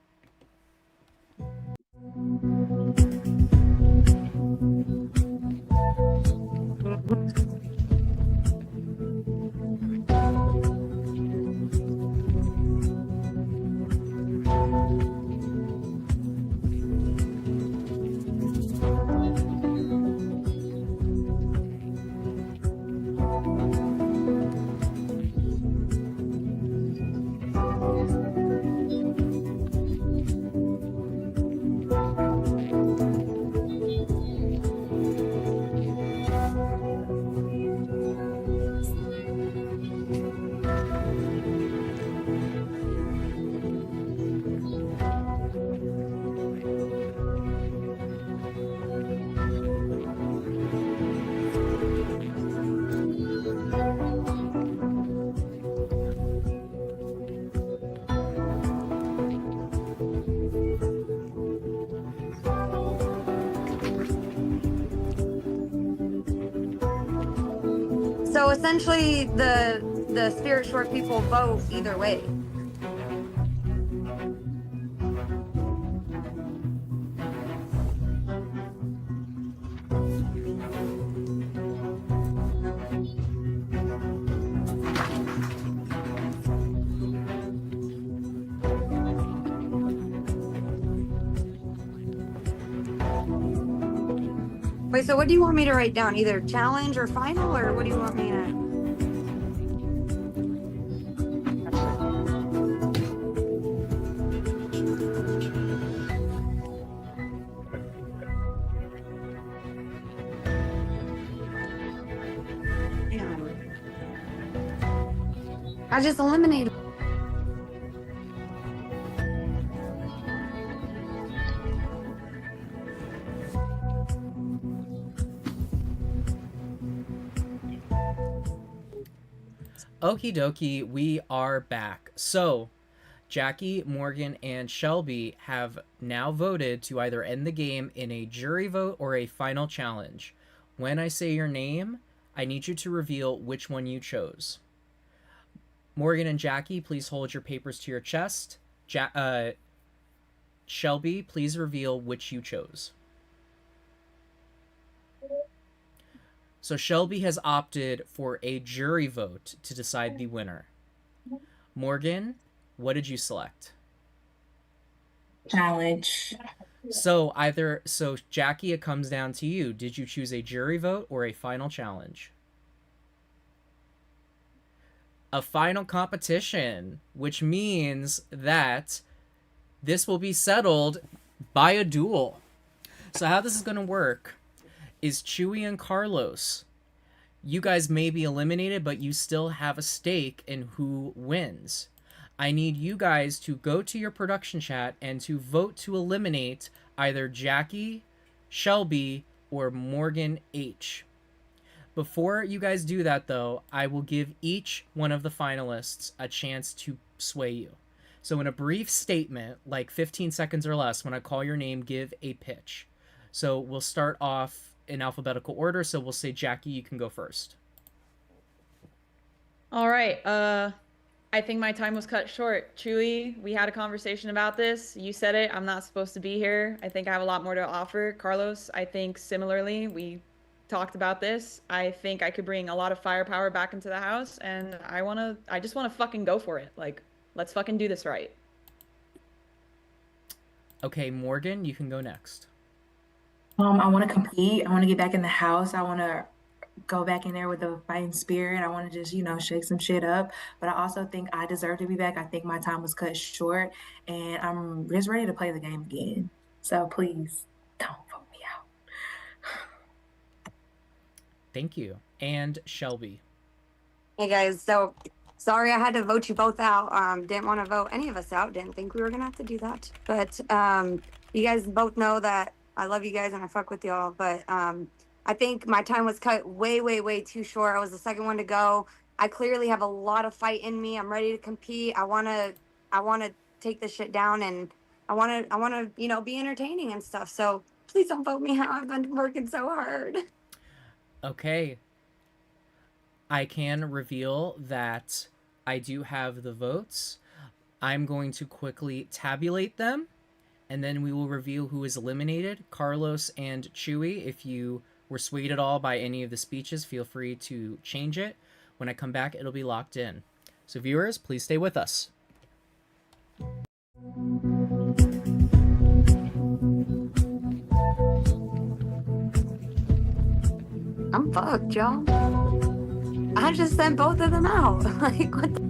So essentially, the spirit short people vote either way. Wait, so what do you want me to write down? Either challenge or final, or what do you want me to? I just eliminated. Okie dokie, we are back. So, Jackie, Morgan, and Shelby have now voted to either end the game in a jury vote or a final challenge. When I say your name, I need you to reveal which one you chose. Morgan and Jackie, please hold your papers to your chest. Shelby, please reveal which you chose. So Shelby has opted for a jury vote to decide the winner. Morgan, what did you select? Challenge. So Jackie, it comes down to you. Did you choose a jury vote or a final challenge? A final competition, which means that this will be settled by a duel. So how this is going to work is Chewy and Carlos, you guys may be eliminated, but you still have a stake in who wins. I need you guys to go to your production chat and to vote to eliminate either Jackie, Shelby, or Morgan H. Before you guys do that, though, I will give each one of the finalists a chance to sway you. So in a brief statement, like 15 seconds or less, when I call your name, give a pitch. So we'll start off in alphabetical order, so we'll say Jackie, you can go first. All right. I think my time was cut short. Chewy, we had a conversation about this. You said it. I'm not supposed to be here. I think I have a lot more to offer. Carlos, I think similarly. We talked about this. I think I could bring a lot of firepower back into the house, and I just wanna fucking go for it. Like, let's fucking do this right. Okay, Morgan, you can go next. I want to compete. I want to get back in the house. I want to go back in there with a fighting spirit. I want to just, shake some shit up. But I also think I deserve to be back. I think my time was cut short, and I'm just ready to play the game again. So please don't vote me out. Thank you. And Shelby. Hey guys, so sorry I had to vote you both out. Didn't want to vote any of us out. Didn't think we were gonna have to do that. But you guys both know that I love you guys and I fuck with y'all. But I think my time was cut way, way, way too short. I was the second one to go. I clearly have a lot of fight in me. I'm ready to compete. I wanna take this shit down, and I wanna be entertaining and stuff. So please don't vote me out. I've been working so hard. Okay. I can reveal that I do have the votes. I'm going to quickly tabulate them, and then we will reveal who is eliminated. Carlos and Chewy, if you were swayed at all by any of the speeches, feel free to change it. When I come back, it'll be locked in. So viewers, please stay with us. I'm fucked, y'all. I just sent both of them out. Like, what the?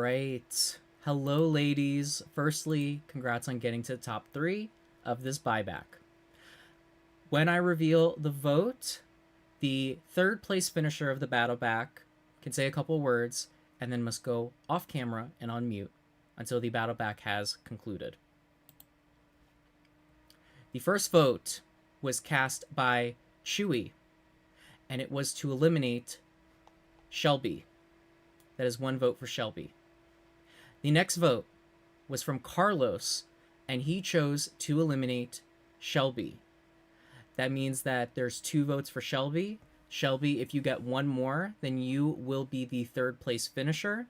right. Hello, ladies. Firstly, congrats on getting to the top 3 of this buyback. When I reveal the vote, the third place finisher of the battle back can say a couple words and then must go off camera and on mute until the battle back has concluded. The first vote was cast by Chewy, and it was to eliminate Shelby. That is 1 vote for Shelby. The next vote was from Carlos, and he chose to eliminate Shelby. That means that there's 2 votes for Shelby. Shelby, if you get 1 more, then you will be the third place finisher.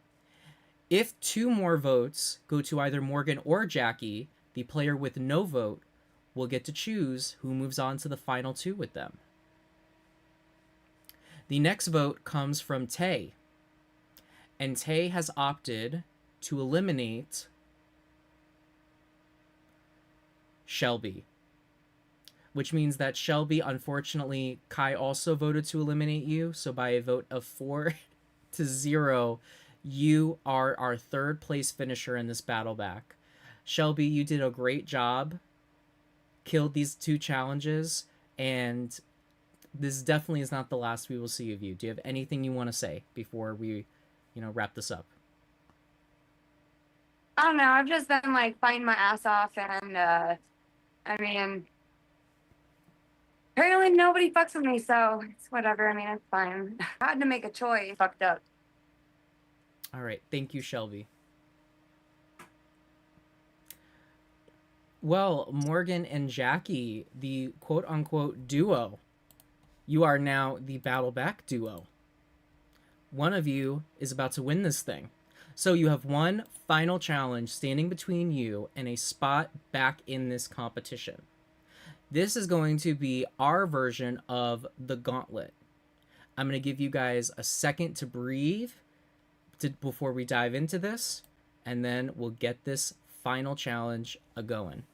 If 2 more votes go to either Morgan or Jackie, the player with no vote will get to choose who moves on to the final 2 with them. The next vote comes from Tay, and Tay has opted to eliminate Shelby, which means that Shelby, unfortunately, Kai also voted to eliminate you. So by a vote of 4-0, you are our third place finisher in this battle back. Shelby, you did a great job, killed these 2 challenges, and this definitely is not the last we will see of you. Do you have anything you want to say before we, wrap this up? I don't know. I've just been like fighting my ass off, and I mean, apparently nobody fucks with me, so it's whatever. I mean, it's fine. I had to make a choice. Fucked up. All right. Thank you, Shelby. Well, Morgan and Jackie, the quote-unquote duo, you are now the battle back duo. One of you is about to win this thing. So you have one final challenge standing between you and a spot back in this competition. This is going to be our version of the gauntlet. I'm going to give you guys a second to breathe before we dive into this, and then we'll get this final challenge a-going.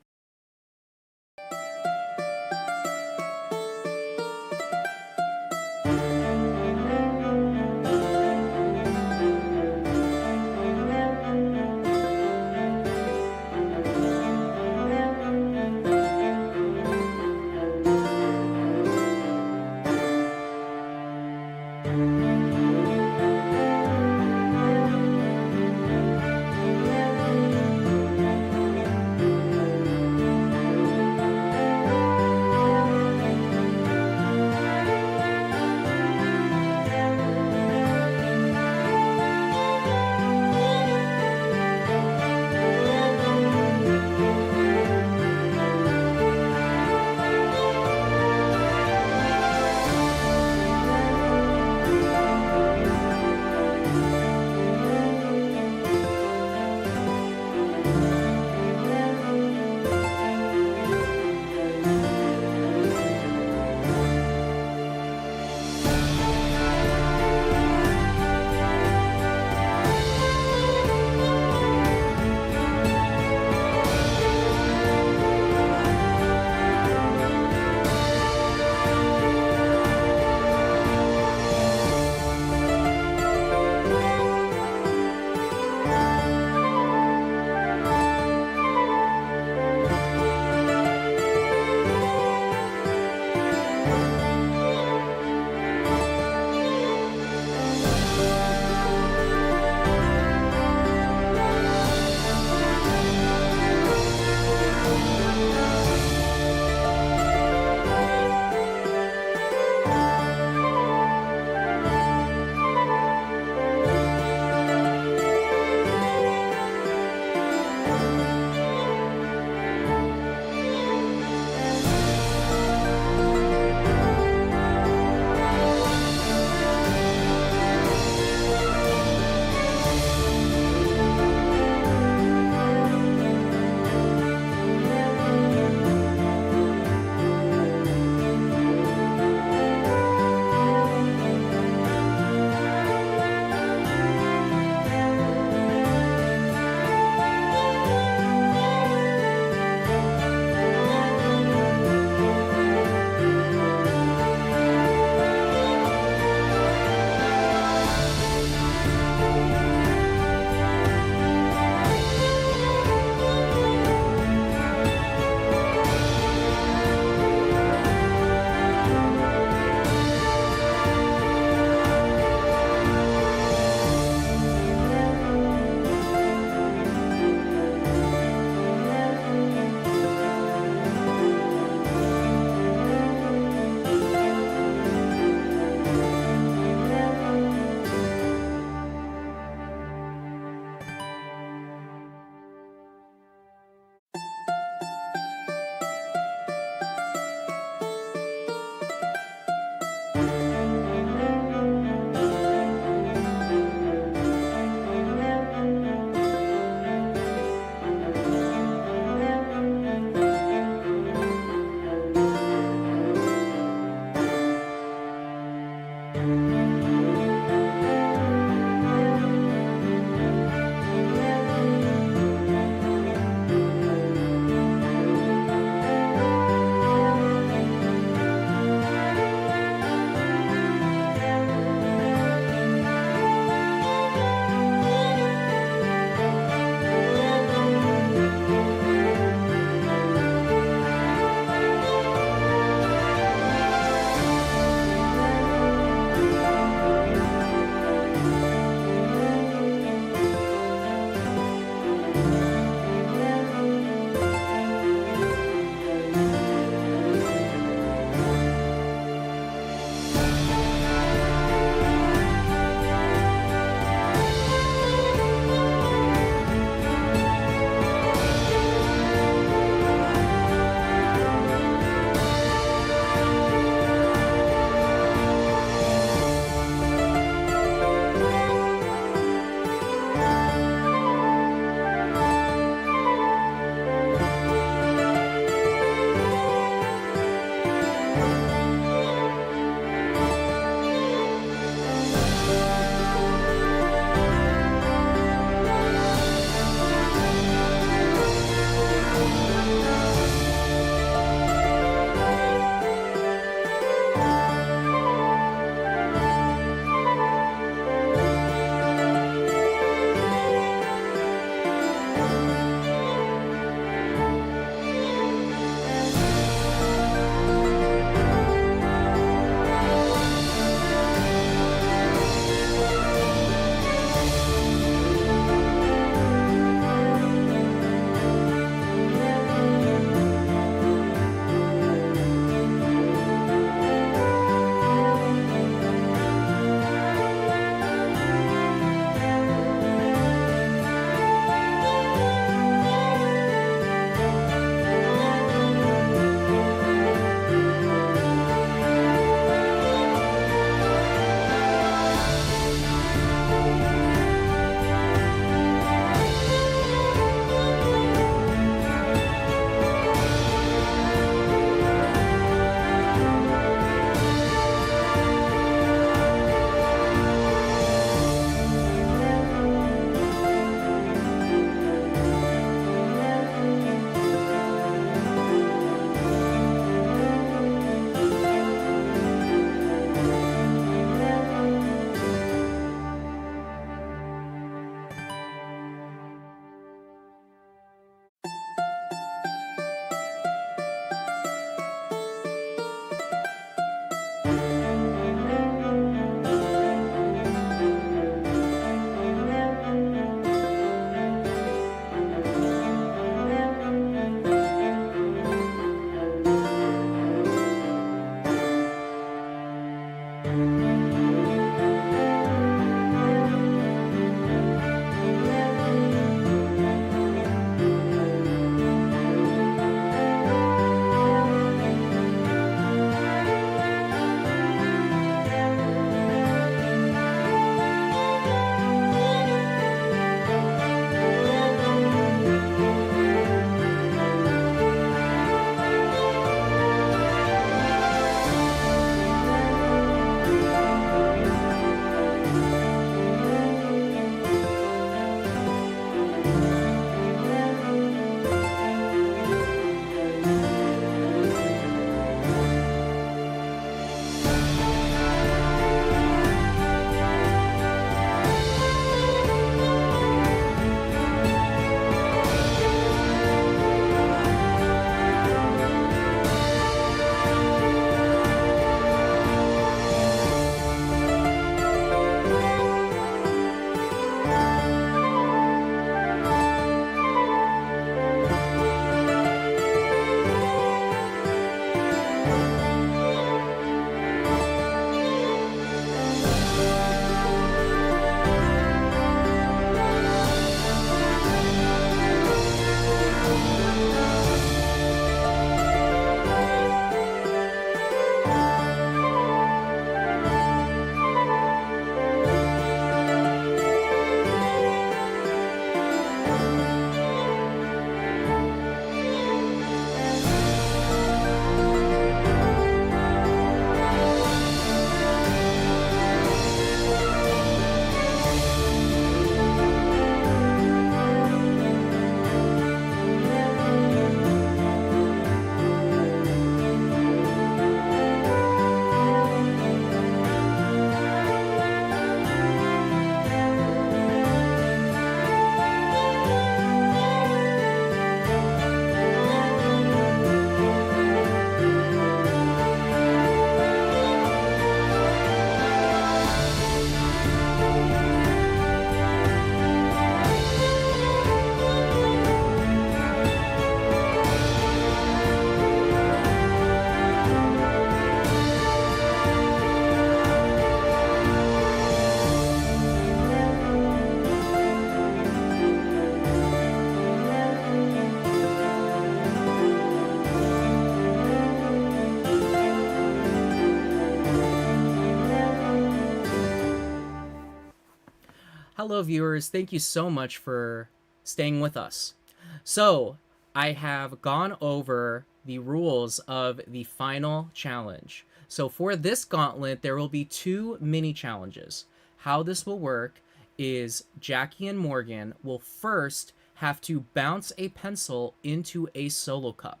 Hello, viewers. Thank you so much for staying with us. So, I have gone over the rules of the final challenge. So, for this gauntlet, there will be 2 mini challenges. How this will work is Jackie and Morgan will first have to bounce a pencil into a solo cup.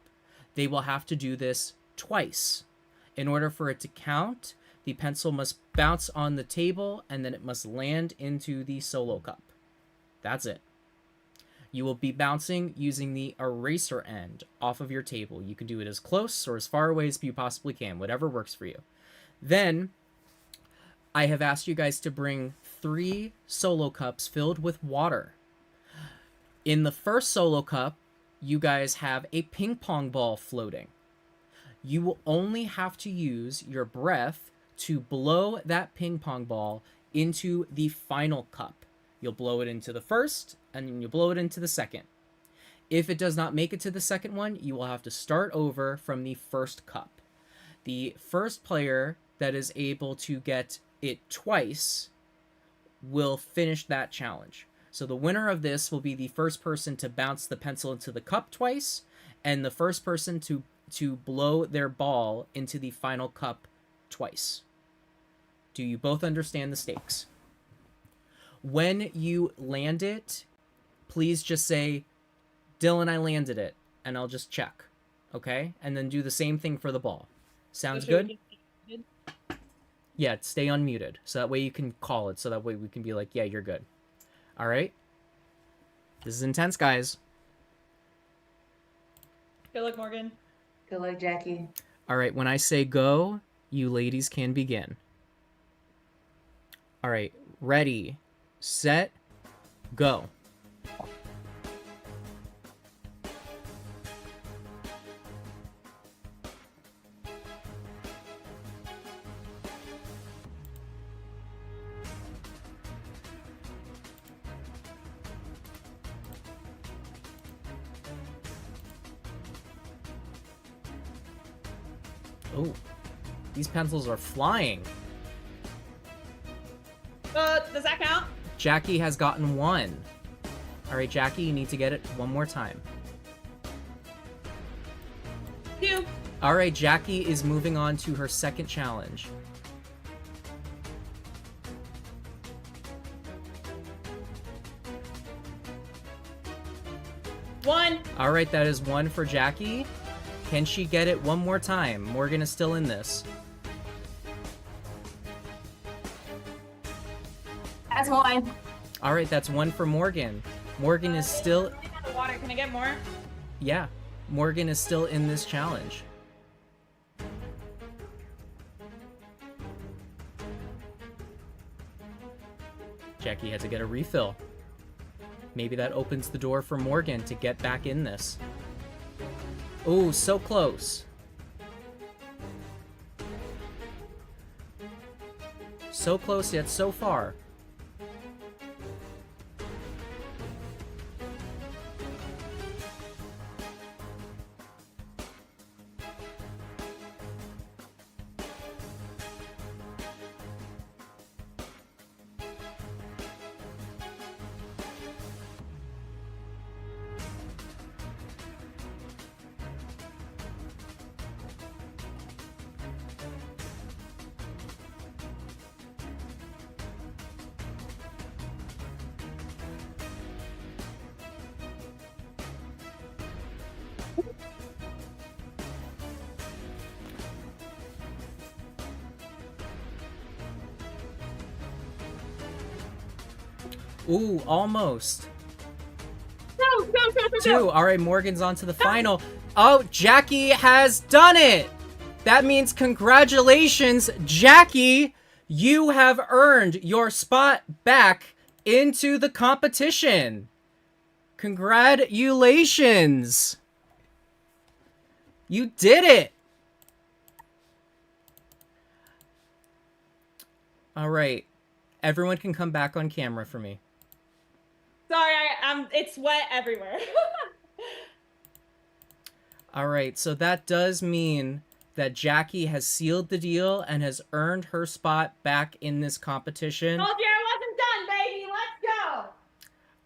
They will have to do this twice. In order for it to count, the pencil must bounce on the table and then it must land into the solo cup. That's it. You will be bouncing using the eraser end off of your table. You can do it as close or as far away as you possibly can, whatever works for you. Then, I have asked you guys to bring 3 solo cups filled with water. In the first solo cup, you guys have a ping pong ball floating. You will only have to use your breath to blow that ping pong ball into the final cup. You'll blow it into the first, and then you'll blow it into the second. If it does not make it to the second one, you will have to start over from the first cup. The first player that is able to get it twice will finish that challenge. So the winner of this will be the first person to bounce the pencil into the cup twice, and the first person to blow their ball into the final cup twice. Do you both understand the stakes? When you land it, please just say, Dylan, I landed it, and I'll just check. Okay? And then do the same thing for the ball. Sounds good? Yeah, stay unmuted. So that way you can call it. So that way we can be like, yeah, you're good. All right? This is intense, guys. Good luck, Morgan. Good luck, Jackie. All right, when I say go, You ladies can begin. All right, ready, set, go. Oh, these pencils are flying. Does that count? Jackie has gotten 1. All right, Jackie, you need to get it one more time. 2. All right, Jackie is moving on to her second challenge. One. All right, that is 1 for Jackie. Can she get it one more time? Morgan is still in this. That's 1. All right, that's 1 for Morgan. Morgan is still... Water. Can I get more? Yeah, Morgan is still in this challenge. Jackie had to get a refill. Maybe that opens the door for Morgan to get back in this. Oh, so close. So close yet so far. Ooh, almost. No. 2. All right, Morgan's on to the final. Oh, Jackie has done it. That means congratulations, Jackie. You have earned your spot back into the competition. Congratulations. You did it. All right. Everyone can come back on camera for me. Sorry, it's wet everywhere. All right, so that does mean that Jackie has sealed the deal and has earned her spot back in this competition. Told you I wasn't done, baby. Let's go.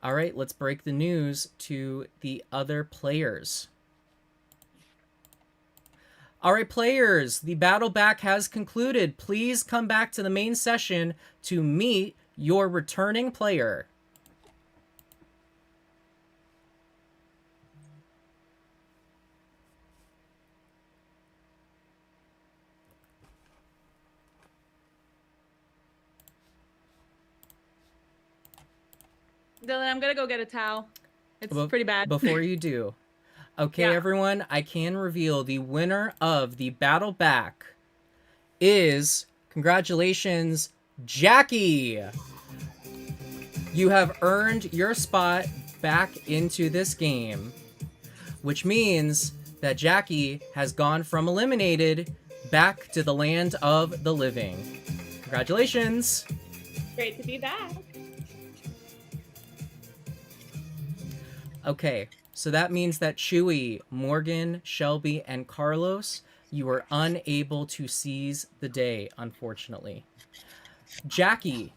All right, let's break the news to the other players. All right, players, the battle back has concluded. Please come back to the main session to meet your returning player. Dylan, I'm gonna go get a towel. It's pretty bad. Before you do, okay, Yeah. everyone, I can reveal the winner of the battle back is, congratulations, Jackie. You have earned your spot back into this game, which means that Jackie has gone from eliminated back to the land of the living. Congratulations. Great to be back. Okay, so that means that Chewy, Morgan, Shelby, and Carlos, you were unable to seize the day, unfortunately. Jackie,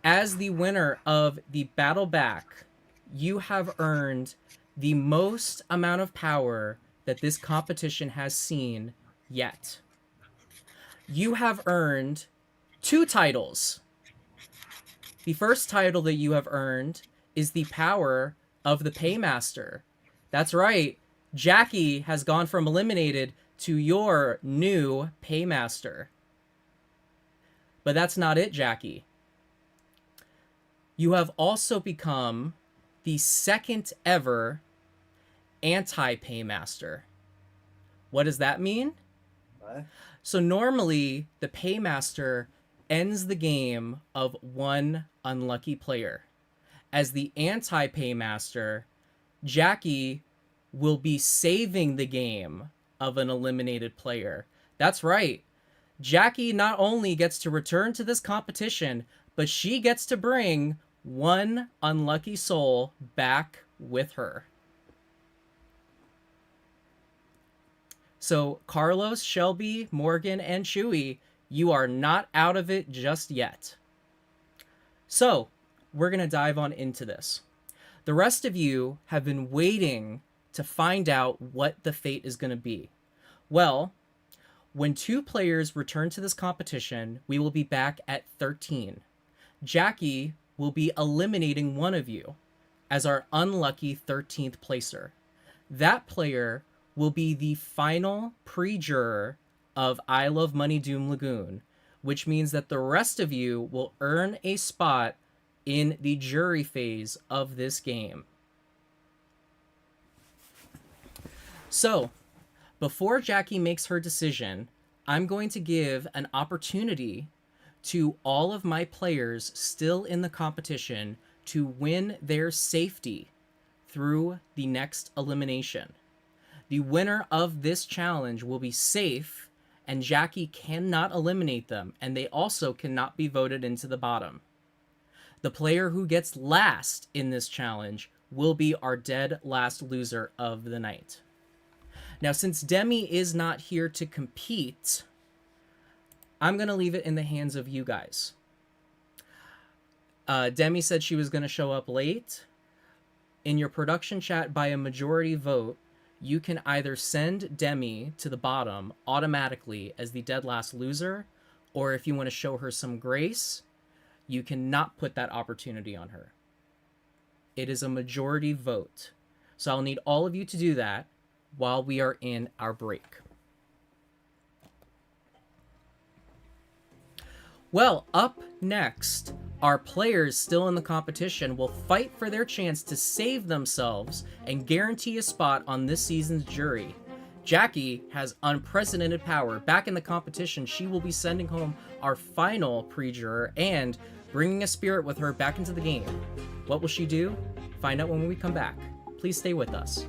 as the winner of the battle back, you have earned the most amount of power that this competition has seen yet. You have earned 2 titles. The first title that you have earned is the power of the Paymaster. That's right. Jackie has gone from eliminated to your new Paymaster. But that's not it, Jackie. You have also become the second ever anti-Paymaster. What does that mean? So normally the paymaster ends the game of one unlucky player. As the anti-paymaster, Jackie will be saving the game of an eliminated player. That's right. Jackie not only gets to return to this competition, but she gets to bring one unlucky soul back with her. So Carlos, Shelby, Morgan, and Chewy, you are not out of it just yet. So we're going to dive on into this. The rest of you have been waiting to find out what the fate is going to be. Well, when 2 players return to this competition, we will be back at 13. Jackie will be eliminating one of you as our unlucky 13th placer. That player will be the final pre-juror of I Love Money Doom Lagoon, which means that the rest of you will earn a spot in the jury phase of this game. So, before Jackie makes her decision, I'm going to give an opportunity to all of my players still in the competition to win their safety through the next elimination. The winner of this challenge will be safe, and Jackie cannot eliminate them, and they also cannot be voted into the bottom. The player who gets last in this challenge will be our dead last loser of the night. Now, since Demi is not here to compete, I'm going to leave it in the hands of you guys. Demi said she was going to show up late. In your production chat, by a majority vote, you can either send Demi to the bottom automatically as the dead last loser, or if you want to show her some grace, you cannot put that opportunity on her. It is a majority vote. So I'll need all of you to do that while we are in our break. Well, up next, our players still in the competition will fight for their chance to save themselves and guarantee a spot on this season's jury. Jackie has unprecedented power. Back in the competition, she will be sending home our final pre-juror and bringing a spirit with her back into the game. What will she do? Find out when we come back. Please stay with us.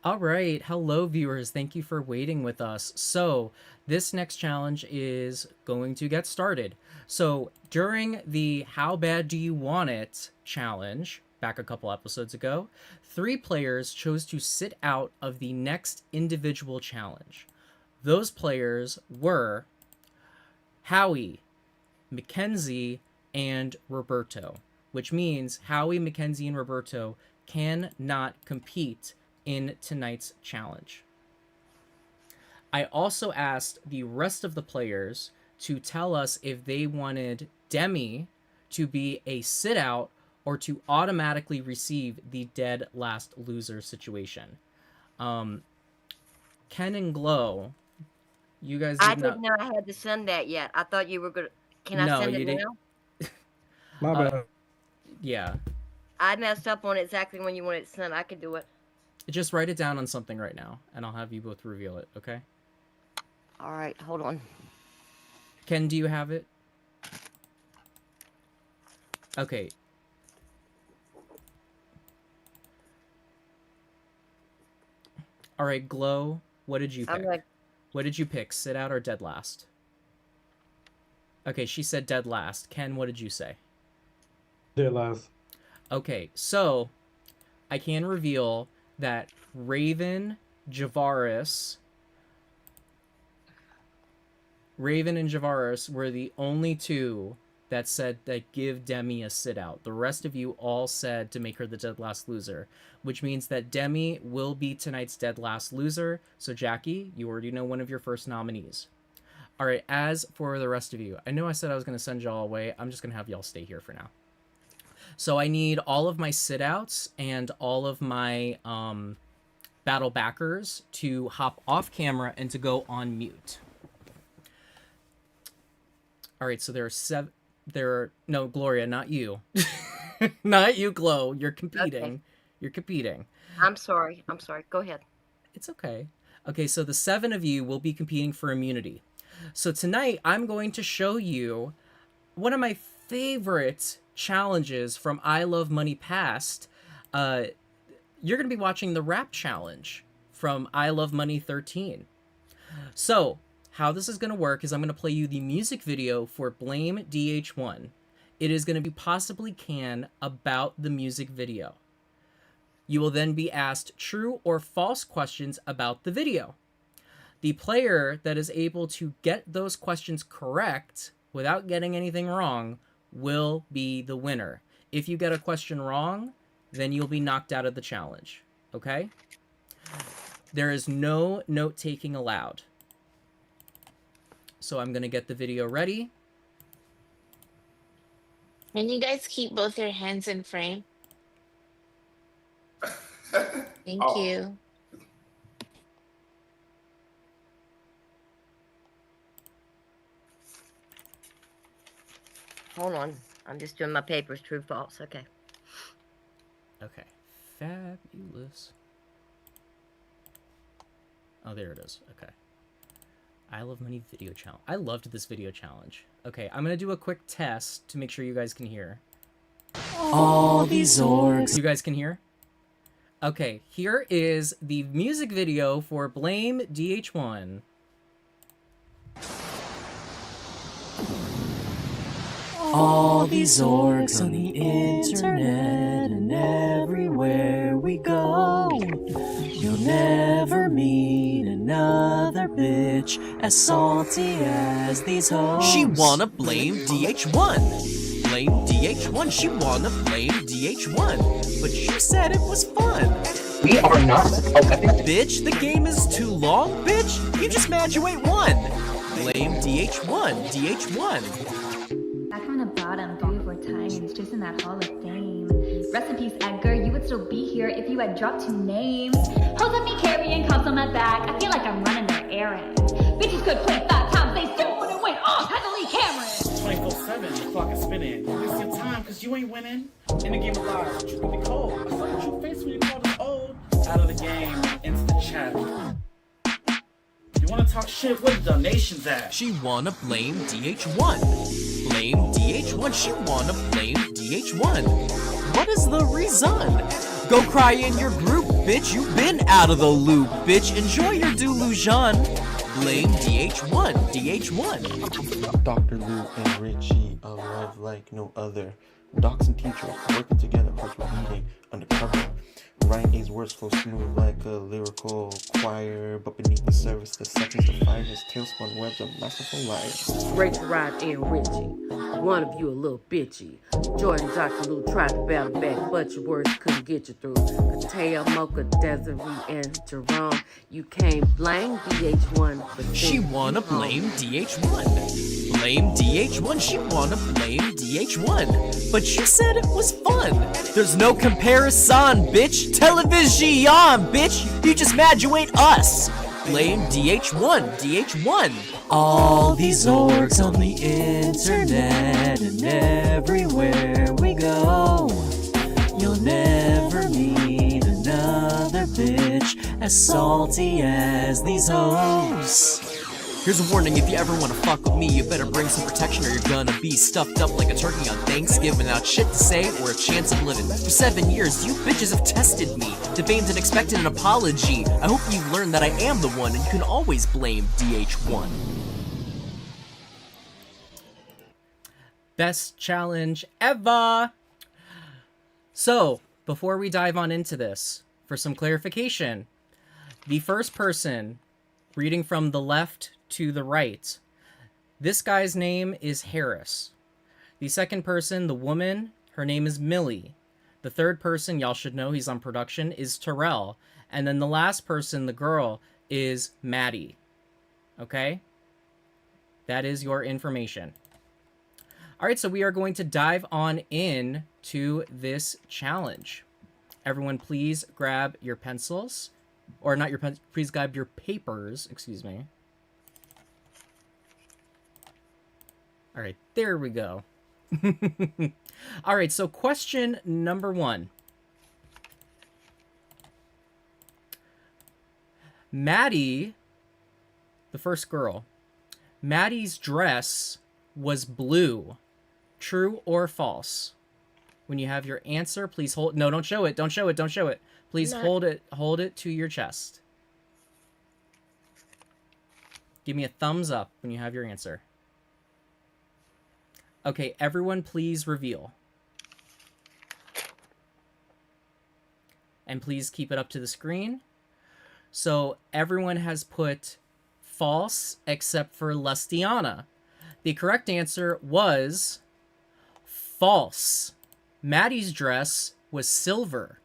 All right. Hello, viewers. Thank you for waiting with us. So, this next challenge is going to get started. So, during the How Bad Do You Want It challenge, back a couple episodes ago, 3 players chose to sit out of the next individual challenge. Those players were Howie, Mackenzie, and Roberto, which means Howie, Mackenzie, and Roberto cannot compete in tonight's challenge. I also asked the rest of the players to tell us if they wanted Demi to be a sit out or to automatically receive the dead last loser situation. Ken and Glow, you guys I didn't know I had to send that yet. I thought you were gonna. Can I send it now? My bad. Yeah. I messed up on exactly when you wanted it sent. I could do it. Just write it down on something right now, and I'll have you both reveal it, okay? All right, hold on. Ken, do you have it? Okay. All right, Glow, what did you pick? What did you pick, sit out or dead last? Okay, she said dead last. Ken, what did you say? Dead last. Okay, so I can reveal that Raven, Javaris, and Javaris were the only 2 that said that give Demi a sit out. The rest of you all said to make her the dead last loser, which means that Demi will be tonight's dead last loser. So Jackie, you already know one of your first nominees. All right, as for the rest of you, I know I said I was going to send y'all away. I'm just going to have y'all stay here for now. So I need all of my sit-outs and all of my battle backers to hop off camera and to go on mute. All right, so there are 7. No, Gloria, not you. Not you, Glow. You're competing. Okay. You're competing. I'm sorry. Go ahead. It's okay. Okay, so the 7 of you will be competing for immunity. So tonight, I'm going to show you one of my favorite challenges from I Love Money Past. You're going to be watching the rap challenge from I Love Money 13. So how this is going to work is I'm going to play you the music video for Blame DH1. It is going to be possibly can about the music video. You will then be asked true or false questions about the video. The player that is able to get those questions correct without getting anything wrong will be the winner. If you get a question wrong, then you'll be knocked out of the challenge. Okay? There is no note-taking allowed. So I'm going to get the video ready. Can you guys keep both your hands in frame? Thank you. Hold on. I'm just doing my papers, true, false. Okay. Okay. Fabulous. Oh, there it is. Okay. I Love Money video challenge. I loved this video challenge. Okay, I'm going to do a quick test to make sure you guys can hear. All these orgs. You guys can hear? Okay, here is the music video for Blame DH1. All these orgs on the internet and everywhere we go. You'll never meet another bitch as salty as these hoes. She wanna blame DH1. Blame DH1. She wanna blame DH1. But you said it was fun. We are not. Bitch, the game is too long, bitch. You just graduate 1. Blame DH1. DH1. Back on the bottom 3 or 4 times, just in that hall of fame. Rest in peace, Edgar. You would still be here if you had dropped 2 names. Hoes let me carrying cops on my back. I feel like I'm running their errands. Bitches could play 5 times. They still wouldn't win. Oh, Heatherly Cameron. 24/7, the clock is spinning. Waste your time, cause you ain't winning. In the game of life, you can be cold. I saw your true face when you called us old. Out of the game, into the chat. You wanna talk shit? Where the donations at? She wanna blame DH1. Blame DH1. She wanna blame DH1. What is the reason? Go cry in your group, bitch. You've been out of the loop, bitch. Enjoy your delusion. Blame DH1, DH1. Dr. Lou and Richie, a love like no other. Docs and teachers working together, hearts were beating undercover. Writing A's words flow smooth like a lyrical choir, but beneath the surface, the seconds to fire his tailspun webs of masterful life. Rachel, Rod, and Richie, one of you a little bitchy. Jordan, Dr. Lou tried to battle back, but your words couldn't get you through. Kateo, Mocha, Desiree, and Jerome, you can't blame DH1 for She wanna blame DH1. Blame DH1, she wanna blame DH1. But you said it was fun. There's no comparison, bitch. Television, bitch. You just mad you ain't us. Blame DH1, DH1. All these orcs on the internet and everywhere we go. You'll never meet another bitch as salty as these hoes. Here's a warning, if you ever wanna fuck with me, you better bring some protection or you're gonna be stuffed up like a turkey on Thanksgiving without shit to say or a chance of living. For 7 years, you bitches have tested me, defamed and expected an apology. I hope you've learned that I am the one and you can always blame DH1. Best challenge ever! So, before we dive on into this, for some clarification, the first person reading from the left to the right, this guy's name is Harris. The second person, the woman, her name is Millie. The third person, y'all should know he's on production, is Terrell. And then the last person, the girl, is Maddie. Okay? That is your information. Alright, so we are going to dive on in to this challenge. Everyone, please grab your pencils. Or not your pencils, please grab your papers, excuse me. Alright, there we go. Alright, so question number 1. Maddie, the first girl, Maddie's dress was blue. True or false? When you have your answer, please hold... No, don't show it. Don't show it. Don't show it. Please hold it to your chest. Give me a thumbs up when you have your answer. Okay, everyone please reveal. And please keep it up to the screen. So everyone has put false except for Lustiana. The correct answer was false. Maddie's dress was silver.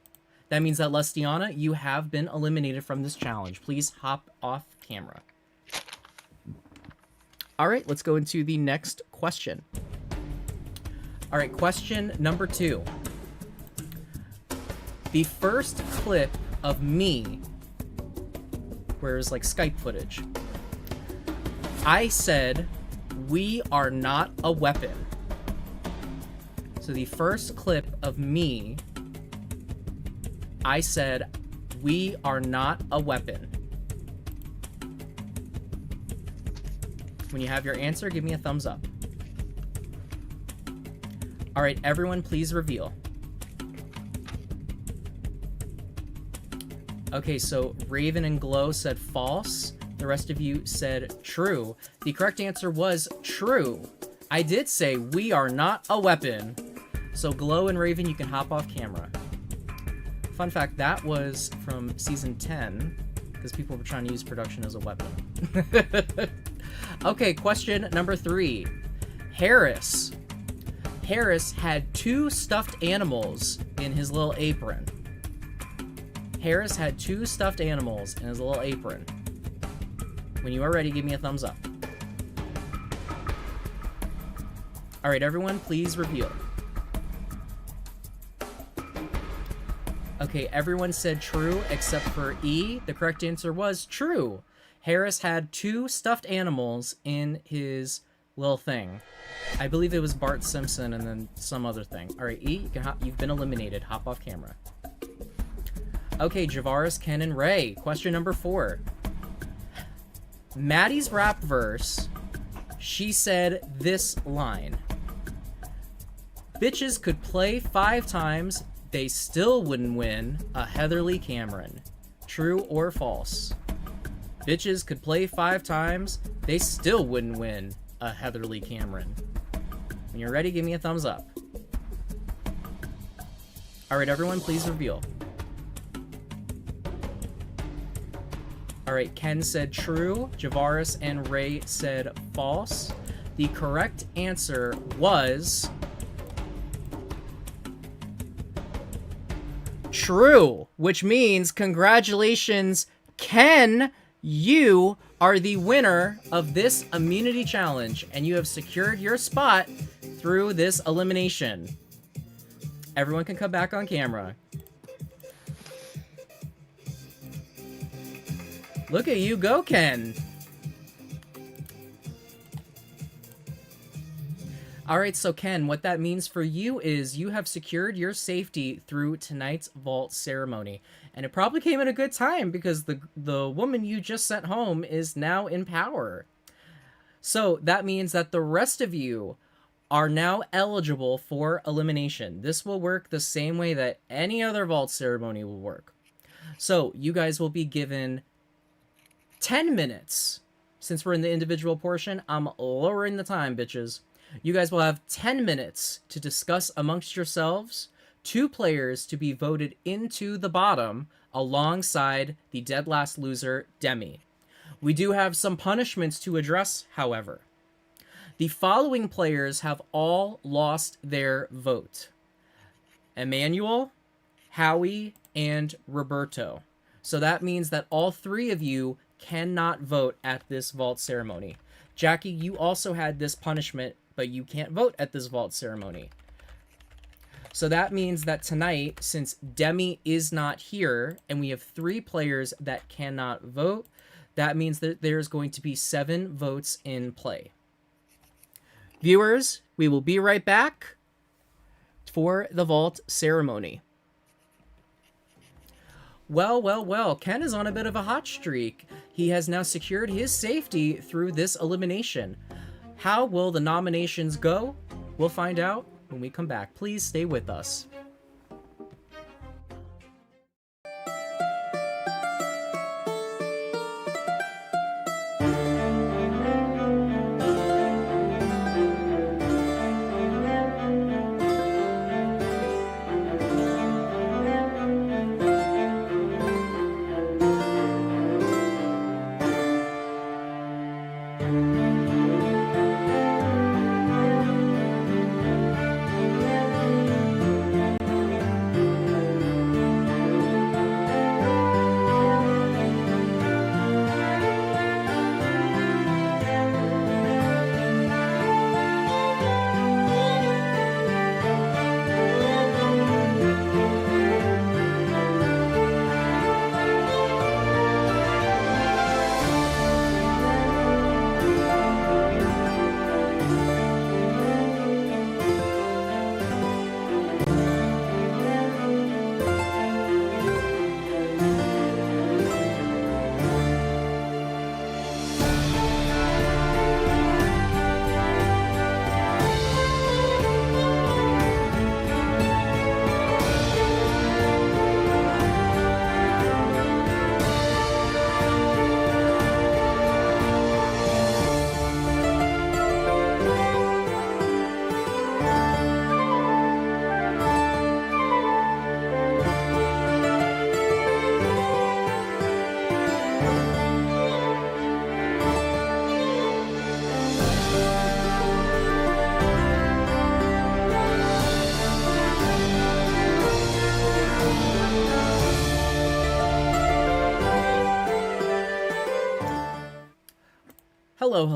That means that Lustiana, you have been eliminated from this challenge. Please hop off camera. All right, let's go into the next question. All right, question number 2. The first clip of me, where it's like Skype footage, I said, "We are not a weapon." So the first clip of me, I said, "We are not a weapon." When you have your answer, give me a thumbs up. All right, everyone, please reveal. Okay, so Raven and Glow said false. The rest of you said true. The correct answer was true. I did say we are not a weapon. So Glow and Raven, you can hop off camera. Fun fact, that was from season 10, because people were trying to use production as a weapon. Okay, question number 3. Harris had 2 stuffed animals in his little apron. Harris had 2 stuffed animals in his little apron. When you are ready, give me a thumbs up. All right, everyone, please reveal. Okay, everyone said true except for E. The correct answer was true. Harris had 2 stuffed animals in his little thing. I believe it was Bart Simpson and then some other thing. All right, E, you've been eliminated. Hop off camera. Okay, Javaris, Ken, and Ray. Question number 4. Maddie's rap verse, she said this line. Bitches could play 5 times, they still wouldn't win a Heatherly Cameron. True or false? Bitches could play 5 times, they still wouldn't win a Heatherly Cameron. When you're ready, give me a thumbs up. Alright, everyone, please reveal. Alright, Ken said true, Javaris and Ray said false. The correct answer was... true, which means congratulations, Ken, you are the winner of this immunity challenge, and you have secured your spot through this elimination. Everyone can come back on camera. Look at you go, Ken. Alright, so Ken, what that means for you is you have secured your safety through tonight's vault ceremony. And it probably came at a good time because the woman you just sent home is now in power. So that means that the rest of you are now eligible for elimination. This will work the same way that any other vault ceremony will work. So you guys will be given 10 minutes. Since we're in the individual portion, I'm lowering the time, bitches. You guys will have 10 minutes to discuss amongst yourselves 2 players to be voted into the bottom alongside the dead last loser, Demi. We do have some punishments to address, however. The following players have all lost their vote: Emmanuel, Howie, and Roberto. So that means that all 3 of you cannot vote at this vault ceremony. Jackie, you also had this punishment, but you can't vote at this vault ceremony. So that means that tonight, since Demi is not here, and we have 3 players that cannot vote, that means that there's going to be 7 votes in play. Viewers, we will be right back for the vault ceremony. Well, Ken is on a bit of a hot streak. He has now secured his safety through this elimination. How will the nominations go? We'll find out when we come back. Please stay with us.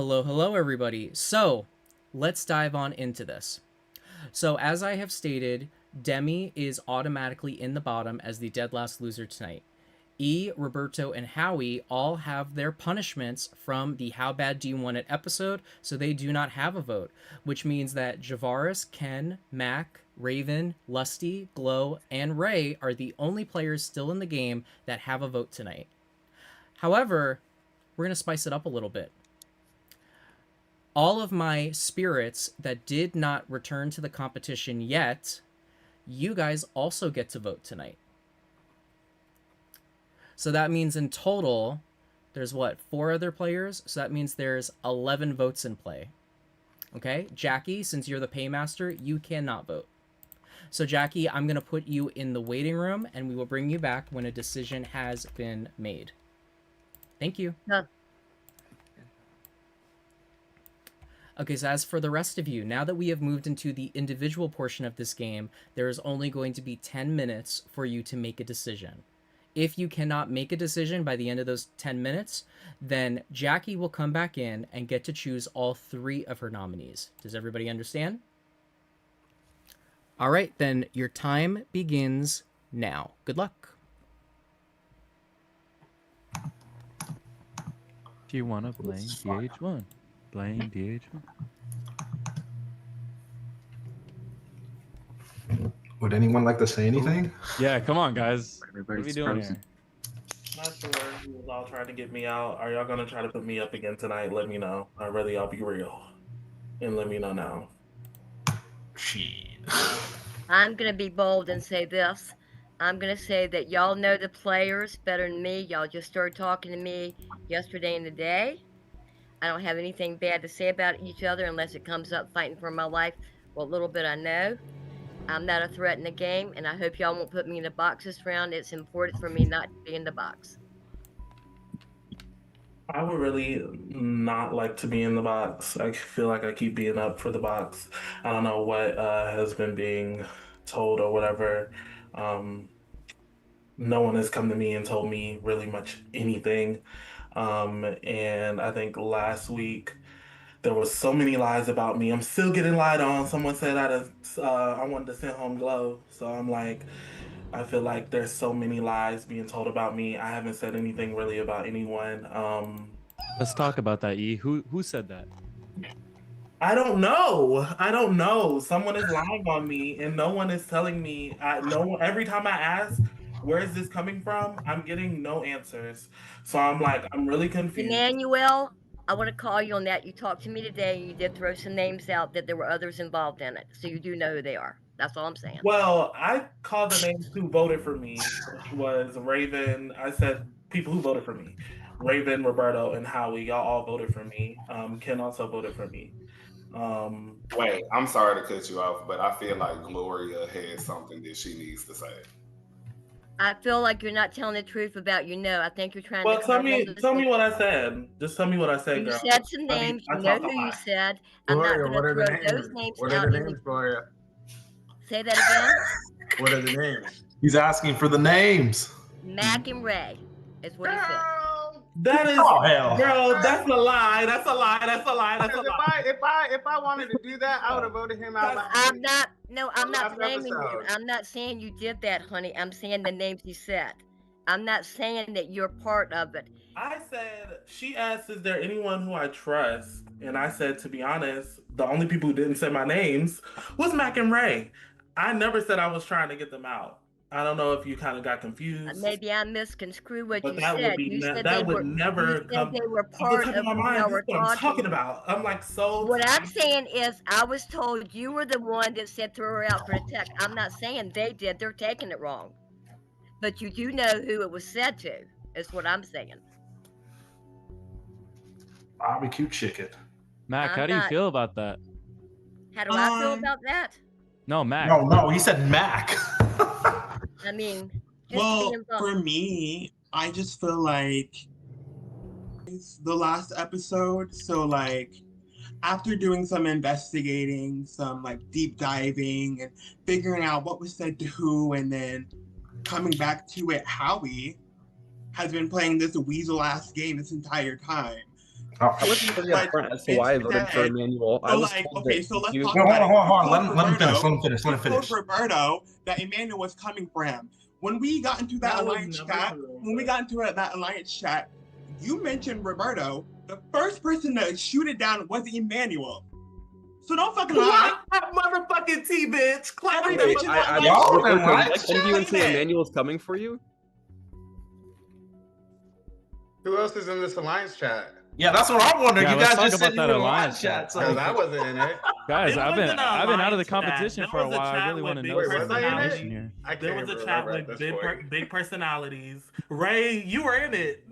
Hello, everybody. So, let's dive on into this. So, as I have stated, Demi is automatically in the bottom as the dead last loser tonight. E, Roberto, and Howie all have their punishments from the How Bad Do You Want It episode, so they do not have a vote, which means that Javaris, Ken, Mac, Raven, Lusty, Glow, and Ray are the only players still in the game that have a vote tonight. However, we're going to spice it up a little bit. All of my spirits that did not return to the competition yet you guys also get to vote tonight. So that means in total, there's what, 4 other players? So that means there's 11 votes in play. Okay, Jackie, since you're the paymaster, you cannot vote. So Jackie, I'm going to put you in the waiting room, and we will bring you back when a decision has been made. Thank you. No. Okay, so as for the rest of you, now that we have moved into the individual portion of this game, there is only going to be 10 minutes for you to make a decision. If you cannot make a decision by the end of those 10 minutes, then Jackie will come back in and get to choose all 3 of her nominees. Does everybody understand? All right, then your time begins now. Good luck. Do you want to blame DH1? Blame DH1. Would anyone like to say anything? Yeah, come on, guys. Everybody's what are we doing frozen. here? Not sure who was all trying to get me out. Are y'all gonna try to put me up again tonight? Let me know. I'd rather y'all be real. And let me know now. Shit. I'm gonna be bold and say this. I'm gonna say that y'all know the players better than me. Y'all just started talking to me yesterday and today. I don't have anything bad to say about each other unless it comes up fighting for my life. What little bit I know. I'm not a threat in the game, and I hope y'all won't put me in the box this round. It's important for me not to be in the box. I would really not like to be in the box. I feel like I keep being up for the box. I don't know what has been being told or whatever. No one has come to me and told me really much anything. And I think last week there was so many lies about me. I'm still getting lied on. Someone said I wanted to send home glow. So I'm like, I feel like there's so many lies being told about me. I haven't said anything really about anyone. Let's talk about that, E. Who said that? I don't know. I don't know. Someone is lying on me, and no one is telling me. Every time I ask, where is this coming from? I'm getting no answers. So I'm like, I'm really confused. Emmanuel, I want to call you on that. You talked to me today, and you did throw some names out that there were others involved in it. So you do know who they are. That's all I'm saying. Well, I called the names who voted for me, which was Raven. I said people who voted for me. Raven, Roberto, and Howie. Y'all all voted for me. Ken also voted for me. Wait, I'm sorry to cut you off, but I feel like Gloria has something that she needs to say. I feel like you're not telling the truth about I think you're trying Well, to tell me what I said. Just tell me what I said, You girl. said some names. You know who you said. I'm not going to throw those names What out. are the names, Gloria? Say that again. What are the names? He's asking for the names. Mac and Ray is what he said. That is, oh hell, bro. That's a lie. That's a lie. That's a lie. That's a lie. If I wanted to do that, I would have voted him out. I'm not. No, I'm not blaming you. episode. I'm not saying you did that, honey. I'm saying the names you said. I'm not saying that you're part of it. I said, she asked, is there anyone who I trust? And I said, to be honest, the only people who didn't say my names was Mac and Ray. I never said I was trying to get them out. I don't know if you kind of got confused. Maybe I misconstrued what But you that said. would be You said that they would were, never you come. said they were Off the part top of my what mind, y'all this were is what I'm talking talking. about. I'm like so. What I'm saying is, I was told you were the one that said throw her out for the tech. I'm not saying they did. They're taking it wrong. But you do know who it was said to, is what I'm saying. Barbecue chicken. Mac, I'm how do you not- feel about that? How do I feel about that? No, Mac. No, he said Mac. I mean, just Well, being the- for me, I just feel like it's the last episode. So, like, after doing some investigating, some like deep diving, and figuring out what was said to who, and then coming back to it, Howie has been playing this weasel ass game this entire time. I wasn't pretty upfront as to why I voted for Emmanuel. I So, was like, told okay, that so let's he was- talk about it. Hold on. He Let him finish. told Roberto that Emmanuel was coming for him. When we got into that alliance chat, you mentioned Roberto. The first person to shoot it down was Emmanuel. So don't fucking lie. Motherfucking T, bitch. And you into Emmanuel's coming for you? Who else is in this alliance chat? Yeah, that's what I'm wondering. Yeah, you let's guys talk just about said you that were in live alliance chat, so Because I wasn't in it. Guys, It I've been wasn't an out of the alliance chat. competition There for a was a while. I chat really want to with know big some was I in it? information here. There was a even chat remember at with this point. big personalities. Ray, you were in it.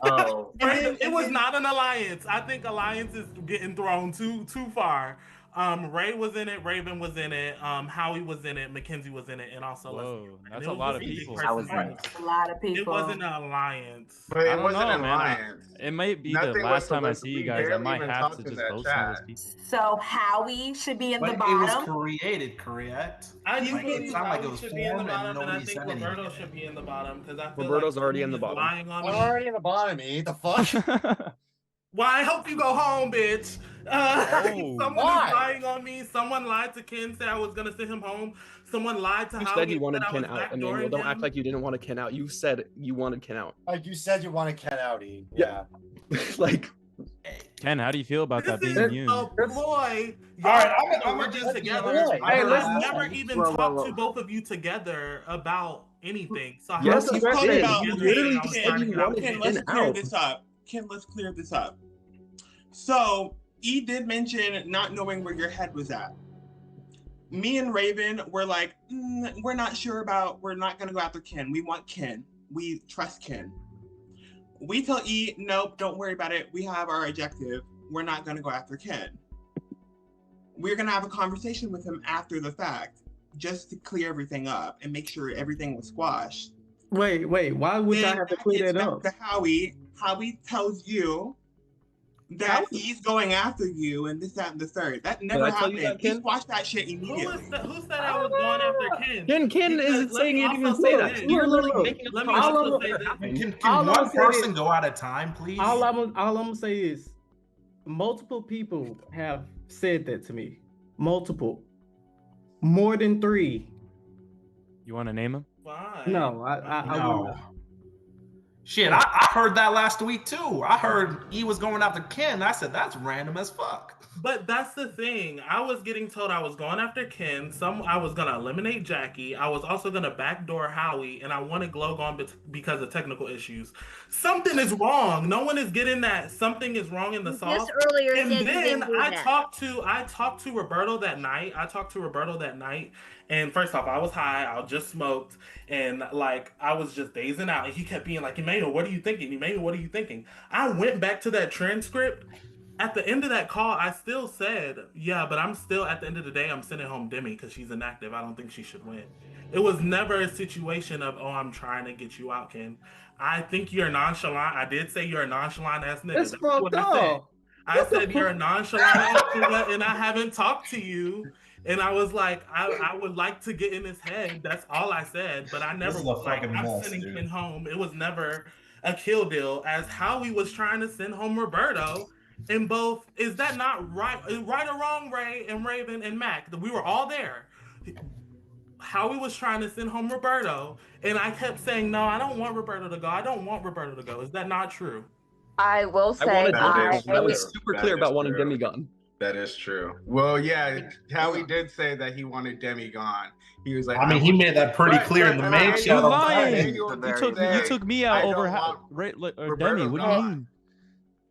Oh. It was not an alliance. I think alliance is getting thrown too far. Ray was in it. Raven was in it. Howie was in it. Mackenzie was in it, and also Whoa, that's it a was lot of just big people. personalities. A lot of people. It wasn't an alliance. But I it don't wasn't know, an man. alliance. It might be Nothing the was last time I solicited. see you We guys. I barely might even have talked to in just that vote some of those chat. people. So Howie should be in But the it was bottom. created, correct? I Like, think it sounded like it was should be in the formed and bottom, and I nobody think said Roberto anything. should be in the bottom because I feel Roberto's like already in the he's bottom. lying on me. I'm already in the bottom, E. The fuck? Well, I hope you go home, bitch. Someone Why? is lying on me. Someone lied to Ken, said I was gonna send him home. Someone lied to You Howie, said you wanted I Ken was out. backdooring Emmanuel, don't act him. like you didn't want Ken out. You said you wanted Ken out. Like you said, you wanted Ken out, E. Yeah. Like, Ken, how do you feel about that being This is immune? a ploy. All right, I'm I'm just just together. hey, I've listen. never even Whoa, whoa, talked whoa. to both of you together about anything. So Yes, how you come did. together You literally and I was said trying to you get out wanted Ken? Ken, let's Ken clear out. this up. Ken, let's clear this up. So, E did mention not knowing where your head was at. Me and Raven were like, we're not sure about, we're not going to go after Ken. We want Ken. We trust Ken. We tell E, nope, don't worry about it. We have our objective. We're not going to go after Ken. We're going to have a conversation with him after the fact, just to clear everything up and make sure everything was squashed. Wait, why would y'all have to clear that up? To Howie tells you that he's going after you and this, that, and the third. That never I tell happened. you that, He Ken? squashed that shit immediately. Who said I was going after Ken? Ken Because is let saying me you didn't even also say say that. this. You're literally making Let up me comments. also say this. Can one person go at a time, please? All I'm gonna say is, multiple people have said that to me. Multiple, more than 3. You want to name him? Why? No, I No. Shit, I heard that last week too. I heard he was going after Ken. I said that's random as fuck. But that's the thing. I was getting told I was going after Ken. I was gonna eliminate Jackie. I was also gonna backdoor Howie, and I wanted Glow gone because of technical issues. Something is wrong. No one is getting that. Something is wrong in the sauce. Just earlier And said you then didn't do I that. talked to Roberto that night. And first off, I was high. I just smoked, and like I was just dazing out. And he kept being like, "Emmanuel, what are you thinking? Emmanuel, what are you thinking?" I went back to that transcript. At the end of that call, I still said, yeah, but I'm still, at the end of the day, I'm sending home Demi because she's inactive. I don't think she should win. It was never a situation of, oh, I'm trying to get you out, Ken. I think you're nonchalant. I did say you're a nonchalant ass nigga. That's fucked up. I said you're a nonchalant ass nigga, and I haven't talked to you. And I was like, I would like to get in his head. That's all I said. But I never was like, I'm sending Ken home. It was never a kill deal. As Howie was trying to send home Roberto. And both, is that not right or wrong, Ray and Raven and Mac? We were all there. Howie was trying to send home Roberto, and I kept saying, no, I don't want Roberto to go. I don't want Roberto to go. Is that not true? I will say I was super clear about wanting Demi gone. That is true. Well, yeah, Howie did say that he wanted Demi gone. He was like, I mean, he made that pretty clear in the main You're show. lying. You took me out over Demi. What do you mean?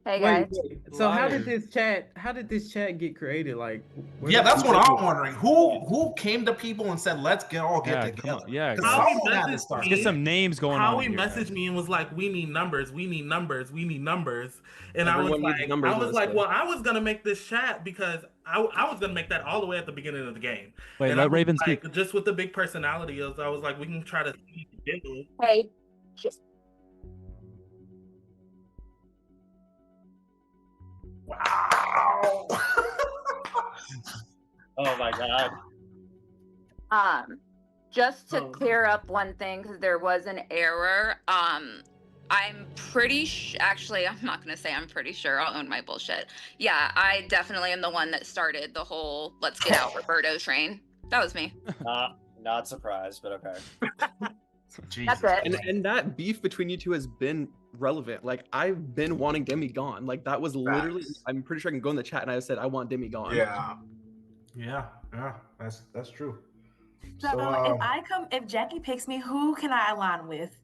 Hey Wait, guys. so how did this chat get created? Like, Yeah, that's what I'm wondering. Who came to people and said, "Let's all get together"? Yeah, 'Cause Howie someone had to messaged start. me. Get some names going on. Howie here, messaged me and was like, "We need numbers. We need numbers. We need numbers." And Everyone I needs numbers in was this like, game. well, I was gonna make this chat because I was gonna make that all the way at the beginning of the game. Wait, and let I was Raven like, speak. just with the big personality, I was like, we can try to see it. Hey. Wow. Oh my god. Just to clear up one thing, because there was an error. I'm pretty actually, I'm not gonna say I'm pretty sure. I'll own my bullshit. Yeah, I definitely am the one that started the whole "let's get out Roberto" train. That was me. Not surprised, but okay. That's it. And that beef between you two has been relevant. Like, I've been wanting Demi gone. Like, that was literally, I'm pretty sure I can go in the chat and I said I want Demi gone. Yeah, that's true. So, if Jackie picks me, who can I align with?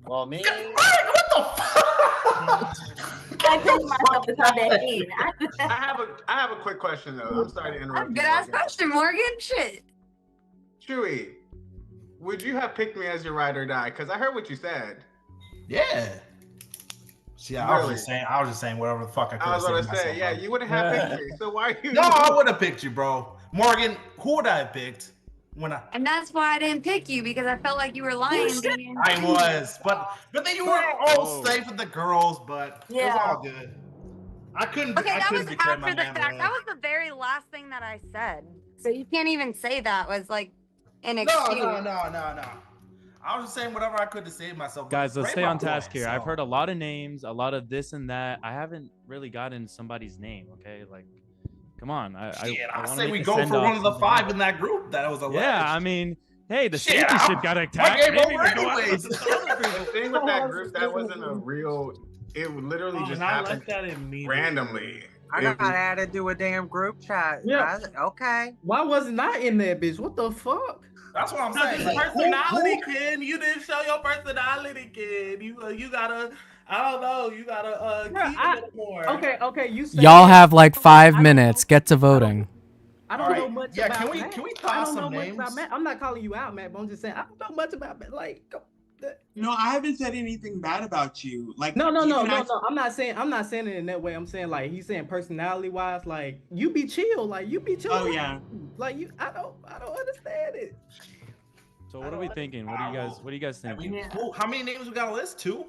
Well, me. What the fuck? can't pay myself to come back in. I have a quick question though. I'm sorry to interrupt. Good ass question, Morgan. Shit. Chewy, would you have picked me as your ride or die? Because I heard what you said. Yeah. See, I was just saying whatever the fuck I could I have was said. gonna say, yeah, you wouldn't have picked me. So why you? No, I would have picked you, bro. Morgan, who would I have picked? And that's why I didn't pick you because I felt like you were lying. I was, but then you were all safe with the girls, but it was all good. I couldn't. Okay, I that couldn't was betray after my the man, fact. man. That was the very last thing that I said. So you can't even say that was like an No. excuse. I was just saying whatever I could to save myself. Guys, let's Ray stay on my boy, task here. I've so- heard a lot of names, a lot of this and that. I haven't really gotten somebody's name. Okay, like, come on. I I wanna say make we a go for send-off, one of the something. 5 in that group that was alleged. Yeah, I mean, hey, the Shit, safety ship got I attacked. gave Maybe over we go out anyways. with some other people. The thing with that group, that wasn't a real. It literally just and I happened like that immediately. randomly. I got added to a damn group chat. Yeah. Okay. Why wasn't I in that bitch? What the fuck? That's what I'm Because saying. it's Like, personality, kid. You didn't show your personality, kid. You gotta. I don't know. You gotta keep a little more. Okay. You said Y'all have like 5 minutes. Get to voting. I don't know much Yeah, about can we Matt. can we I toss don't know some much names? about Matt. I'm not calling you out, Matt, but I'm just saying I don't know much about Matt. Like, No, I haven't said anything bad about you. Like, no. you can I'm not saying it in that way. I'm saying like he's saying personality wise, like you be chill, like you be chill. Oh, yeah. Like you, I don't understand it. So what are we thinking? What do you guys thinking? How many names we got on the list? 2?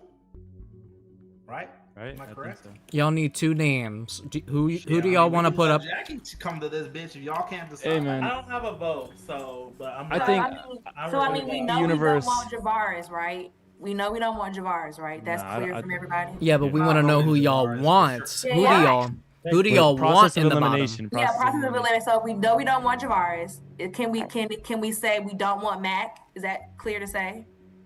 Right? Right? Am I I correct? think so. Y'all need 2 names. Who do y'all want to put up? Jackie to come to this bitch if y'all can't decide. Hey, man. I don't have a vote, so but I'm. I think- we know Universe- we don't want Javaris, right? We know we don't want Javaris, right? That's Nah, clear from everybody. Yeah, but we want to know who y'all want. Yeah, Who yeah. do y'all Process want of in the bottom? elimination. Yeah, process of elimination. So we know we don't want Javaris. Can we say we don't want Mac? Is that clear to say?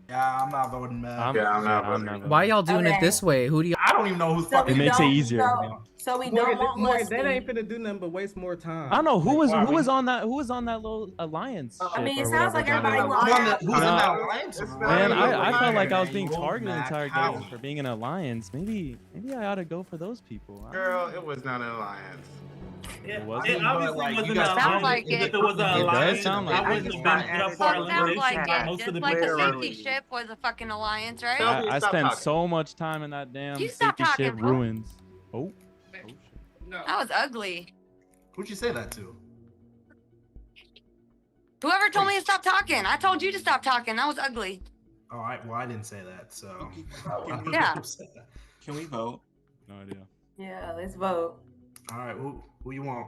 Yeah, I'm not voting Matt. I'm not voting. Why y'all doing it Okay. this way? Who do you? I don't even know who's So fucking. we It makes it don't- easier. So we Morgan, don't want Morgan, Musty. that ain't finna do nothing but waste more time. I don't know who was Why, who we- was on that little alliance. I mean, ship it or sounds whatever like that everybody is. wants Who's in that alliance? Man, I felt like I was being Mac, targeted the entire Howie. game for being in an alliance. Maybe I ought to go for those people. I don't Girl, it was not an alliance. It wasn't? obviously Like, you wasn't guys an sound alliance. like If it. it was an It does alliance, sound like I it. wouldn't have been up for That sounds elimination like by it. most of Just the like the people. safety ship was a fucking alliance, right? Shelby, I stop spent talking. so much time in that damn You stop safety ship talking, bro. ruins. Oh. That was ugly. Who'd you say that to? Whoever told me to stop talking, I told you to stop talking. That was ugly. All right. Well, I didn't say that. So. Yeah. Can we vote? No idea. Yeah, let's vote. All right. Who you want?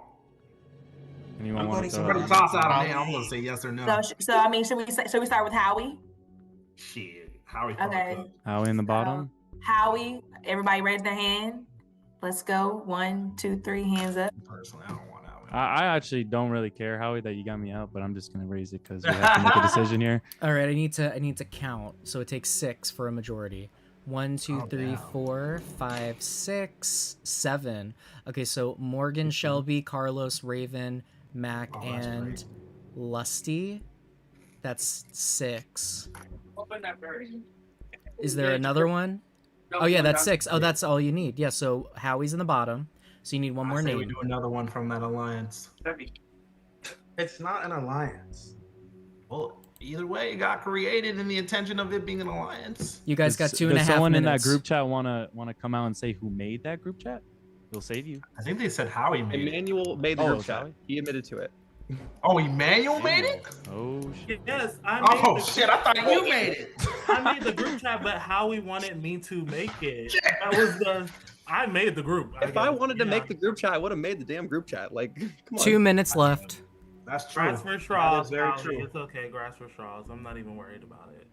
Anyone I'm want voting to Somebody somebody. toss out a name. I'm gonna say yes or no. So I mean, should we start with Howie? Shit. Howie. Okay. Howie in the bottom? Howie, everybody raise their hand. Let's go. 1, 2, 3, hands up. Personally, I don't want Howie. I actually don't really care, Howie, that you got me out, but I'm just gonna raise it because we have to make a decision here. All right, I need to count. So it takes 6 for a majority. 1, 2, 3, 4, 5, 6, 7. Okay, so Morgan, Shelby, Carlos, Raven, Mac, and Lusty. That's 6. Is there another one? Oh yeah, that's 6. Oh, that's all you need. Yeah, so Howie's in the bottom. So you need one more I say we name. do another one from that alliance. It's not an alliance. Well, either way, it got created in the intention of it being an alliance. You guys got 2.5 minutes. Does someone in that group chat wanna come out and say who made that group chat? It'll save you. I think they said Howie made it. Emmanuel made the Oh, group chat. Shelby? He admitted to it. Oh, Emmanuel made it? Oh shit. Yes, I made Oh the shit! I thought you made it. I made the group chat, but Howie wanted me to make it. That was I made the group. If I wanted to make the group chat, I would have made the damn group chat. Like, come on. 2 minutes left. That's true. Grass for That straws, is very Howie. true. It's okay, grass for straws. I'm not even worried about it.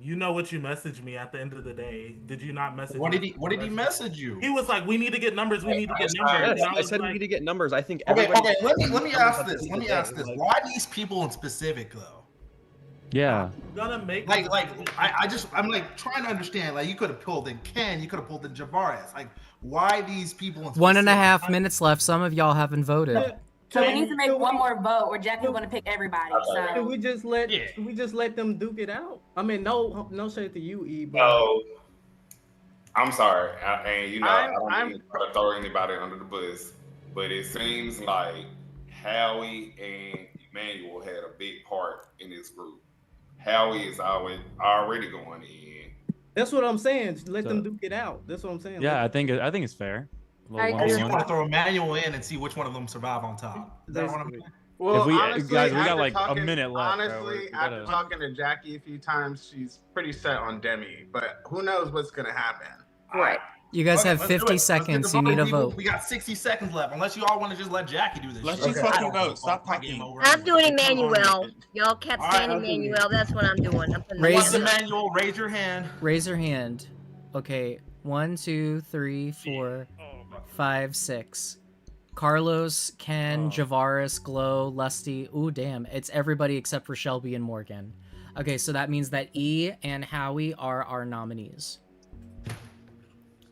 You know what you messaged me at the end of the day. Did you not message What me? did he message you? He was like, we need to get numbers, we need to get numbers. Yes, And I was said we like, need to get numbers. I think Okay, everybody. let me ask this. Let me ask this. Why these people in specific though? Yeah. gonna make I'm like trying to understand. Like you could have pulled in Ken, you could have pulled in Javaris. Like why these people in 1.5 minutes left. Some of y'all haven't voted. So we need to make one more vote, or Jackie's going to pick everybody. Can So we just let them duke it out? I mean, no shade to you, E. But No. I'm sorry, and you know I don't I'm mean to try to throw anybody under the bus, but it seems like Howie and Emmanuel had a big part in this group. Howie is already going in. That's what I'm saying. Let So- them duke it out. That's what I'm saying. Yeah, Let I think it's fair. A little I just 1v1. want to throw Emmanuel in and see which one of them survive on top. Is that what I'm saying? Well, If we- honestly, guys, we got after like a talking, minute left, bro. Honestly, We after gotta- talking to Jackie a few times, she's pretty set on Demi. But who knows what's gonna happen? Right. You guys Okay, have let's do it. 50 Let's get seconds. the You need voting, a people. vote. We got 60 seconds left. Unless you all want to just let Jackie do this. Let's shit. just I fucking don't vote. know. Stop Fuck game talking. over. I'm doing Emmanuel. Y'all kept All right, saying Emmanuel. That's what I'm doing. I'm putting Raise Emmanuel. Emmanuel, raise your hand. Raise your hand. Okay, 1, 2, 3, 4, 5, 6. Carlos, Ken, Javaris, Glow, Lusty. Ooh, damn. It's everybody except for Shelby and Morgan. Okay, so that means that E and Howie are our nominees.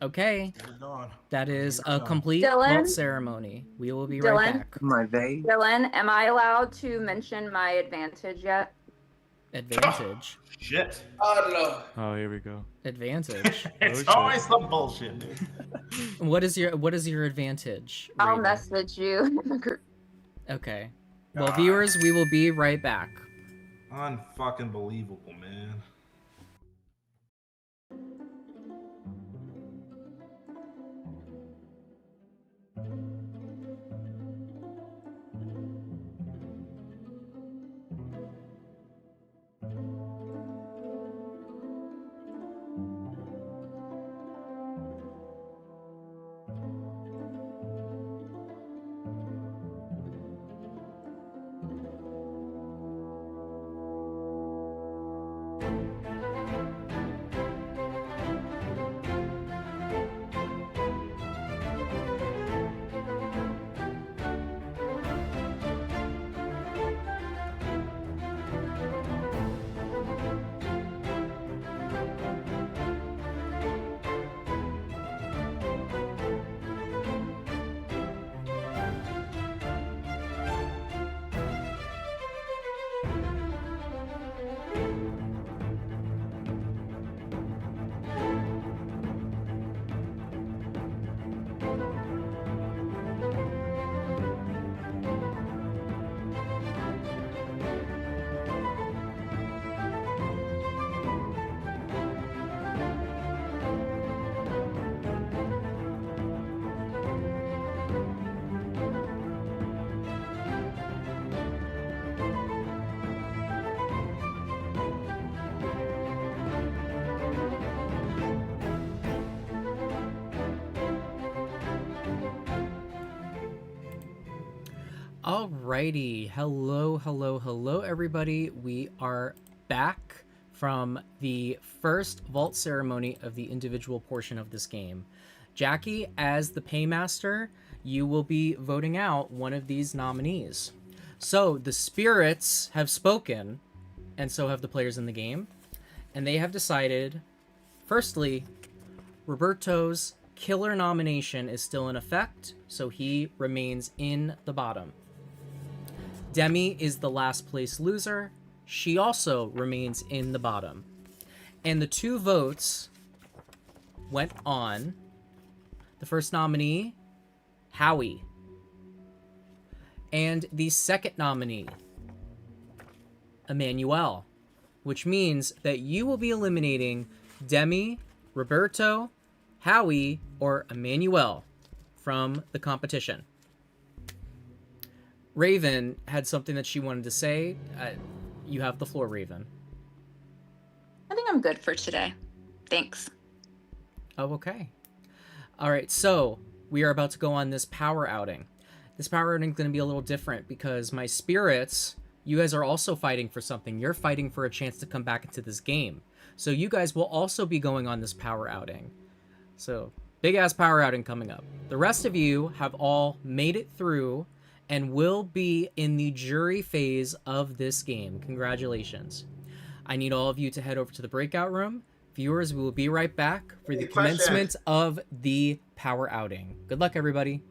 Okay. That is a complete Dylan? vote ceremony. We will be right Dylan? back. My babe. Dylan, am I allowed to mention my advantage yet? Advantage. Shit. Oh, here we go. Advantage. It's shit. always some bullshit, dude. What is your advantage? I'll Raven? message you in the group. Okay. Well, viewers, we will be right back. Unfucking believable, man. Alrighty, hello everybody. We are back from the first vault ceremony of the individual portion of this game. Jackie, as the paymaster, you will be voting out one of these nominees. So the spirits have spoken, and so have the players in the game, and they have decided, firstly, Roberto's killer nomination is still in effect, so he remains in the bottom. Demi is the last place loser. She also remains in the bottom. And the two votes went on. The first nominee, Howie. And the second nominee, Emmanuel. Which means that you will be eliminating Demi, Roberto, Howie, or Emmanuel from the competition. Raven had something that she wanted to say. You have the floor, Raven. I think I'm good for today. Thanks. Oh, okay. All right, so we are about to go on this power outing. This power outing is going to be a little different because my spirits, you guys are also fighting for something. You're fighting for a chance to come back into this game. So you guys will also be going on this power outing. So, big-ass power outing coming up. The rest of you have all made it through and will be in the jury phase of this game. Congratulations. I need all of you to head over to the breakout room. Viewers, we will be right back for the commencement of the power outing. Good luck, everybody.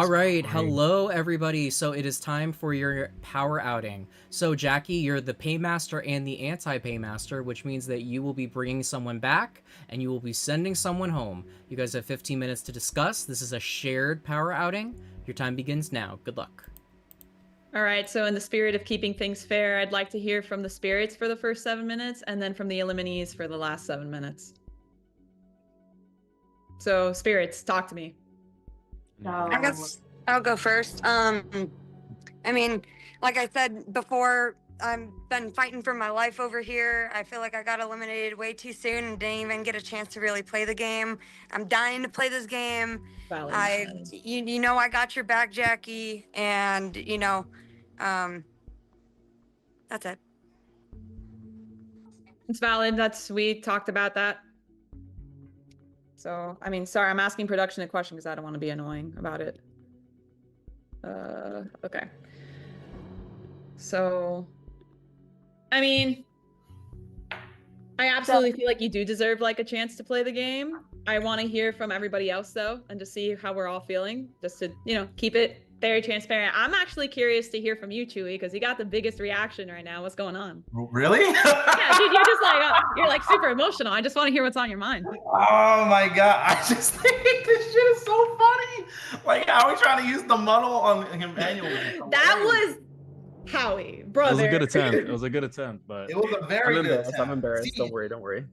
All right, great. hello everybody. So it is time for your power outing. So Jackie, you're the paymaster and the anti-paymaster, which means that you will be bringing someone back and you will be sending someone home. You guys have 15 minutes to discuss. This is a shared power outing. Your time begins now. Good luck. All right, so in the spirit of keeping things fair, I'd like to hear from the spirits for the first 7 minutes and then from the eliminees for the last 7 minutes. So spirits, talk to me. I guess I'll go first. I mean, like I said before, I've been fighting for my life over here. I feel like I got eliminated way too soon and didn't even get a chance to really play the game. I'm dying to play this game. You know, I got your back, Jackie, and you know, that's it. It's valid. We talked about that. So, I mean, sorry, I'm asking production a question because I don't want to be annoying about it. Okay. So, I mean, I absolutely feel like you do deserve like a chance to play the game. I want to hear from everybody else though, and to see how we're all feeling, just to, you know, keep it very transparent. I'm actually curious to hear from you, Chewy, because you got the biggest reaction right now. What's going on? Really? Yeah, dude, you're just like, you're like super emotional. I just want to hear what's on your mind. Oh my god, I just think this shit is so funny. Like, how are we trying to use the muddle on Emmanuel? That was Howie, brother. It was a good attempt. It was a good attempt, but It was a very good attempt. I'm embarrassed. See, Don't worry.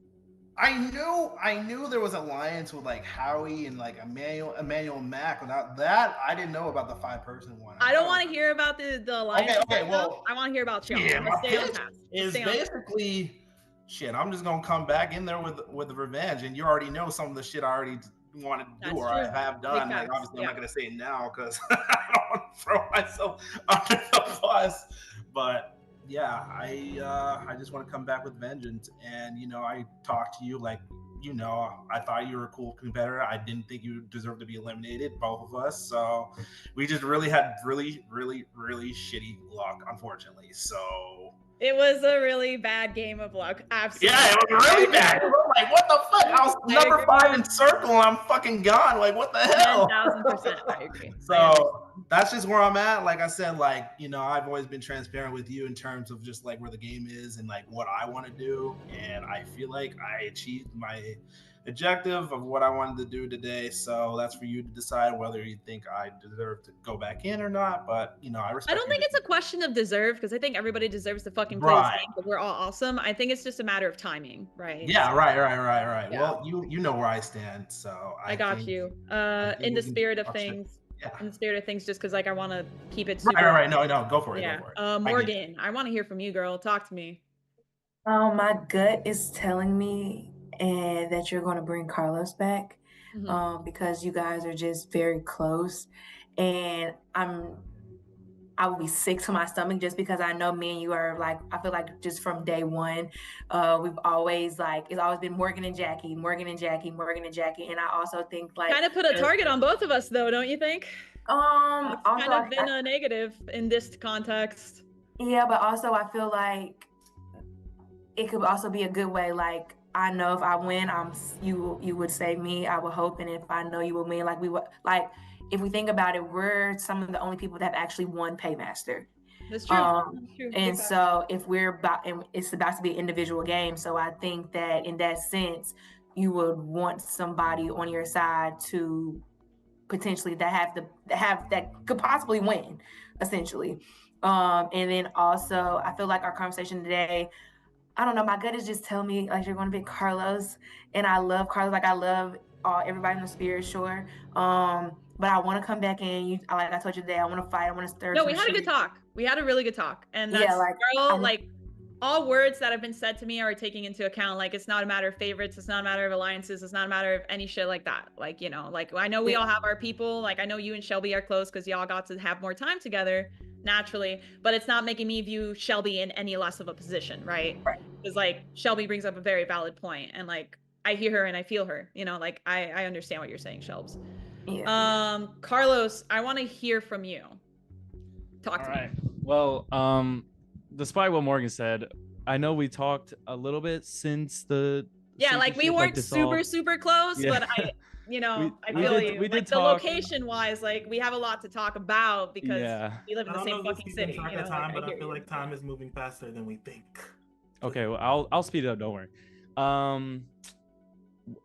I knew there was alliance with like Howie and like Emmanuel Mack. Without that, I didn't know about the 5-person one. I don't want to hear about the alliance. Okay, well, I want to hear about y'all. yeah, my Stay on pitch task. is Stay on task. basically shit. I'm just gonna come back in there with the revenge, and you already know some of the shit I already wanted to do or I have done. Like, obviously, I'm not gonna say it now because I don't want to throw myself under the bus. But yeah, I just want to come back with vengeance. And you know, I talked to you like, you know, I thought you were a cool competitor. I didn't think you deserved to be eliminated, both of us. So we just really had really shitty luck, unfortunately. So It was a really bad game of luck. Absolutely. yeah, it was really bad. I'm like, what the fuck? I was number 5 in circle and I'm fucking gone. Like, what the hell? 10,000%. I agree. So that's just where I'm at. Like I said, like, you know, I've always been transparent with you in terms of just like where the game is and like what I want to do. And I feel like I achieved my objective of what I wanted to do today. So that's for you to decide whether you think I deserve to go back in or not. But, you know, I respect I don't think it's a question of deserve, because I think everybody deserves to fucking play Right. this game, but we're all awesome. I think it's just a matter of timing, right? Yeah, So, right. Yeah. Well, you know where I stand, so I got think- you. think In we the can spirit of talk shit. things, Yeah. in the spirit of things, just because like I want to keep it super. Right. No, go for it. Yeah. Go for it. I get Morgan, I want to hear from you, girl. Talk to me. My gut is telling me that you're going to bring Carlos back because you guys are just very close, and I would be sick to my stomach just because I know me and you are like, I feel like just from day one, we've always like, it's always been Morgan and Jackie, and I also think like Kind of put a target on both of us, though, don't you think? Also, It's kind of been a negative in this context. Yeah, but also I feel like it could also be a good way. Like, I know if I win, you would save me. I would hope, and if I know you will win, like we would, like if we think about it, we're some of the only people that have actually won Paymaster. That's true. That's true. And so if and it's about to be an individual game, so I think that in that sense, you would want somebody on your side to potentially that could possibly win, essentially. And then also, I feel like our conversation today, I don't know, my gut is just telling me like you're going to be Carlos, and I love Carlos. Like I love everybody in the spirit, sure. But I want to come back in. Like I told you today, I want to fight. I want to stir. No, we had a good talk. We had a really good talk, and that's like all words that have been said to me are taking into account. Like, it's not a matter of favorites. It's not a matter of alliances. It's not a matter of any shit like that. Like, you know, like I know we all have our people. Like I know you and Shelby are close because y'all got to have more time together naturally, but it's not making me view Shelby in any less of a position, right? Because like Shelby brings up a very valid point, and like I hear her and I feel her, you know, like I understand what you're saying, Shelbs. Yeah. Carlos, I want to hear from you. Talk to me. Well, despite what Morgan said, I know we talked a little bit since the like we weren't super close, Yeah. but you know, I we feel did- you. we Like did the talk- location wise, like we have a lot to talk about because Yeah. we live in I the don't same know if fucking he's city. track You know, of like, time, I but I hear feel you. like time is moving faster than we think. Okay, well, I'll speed it up. Don't worry.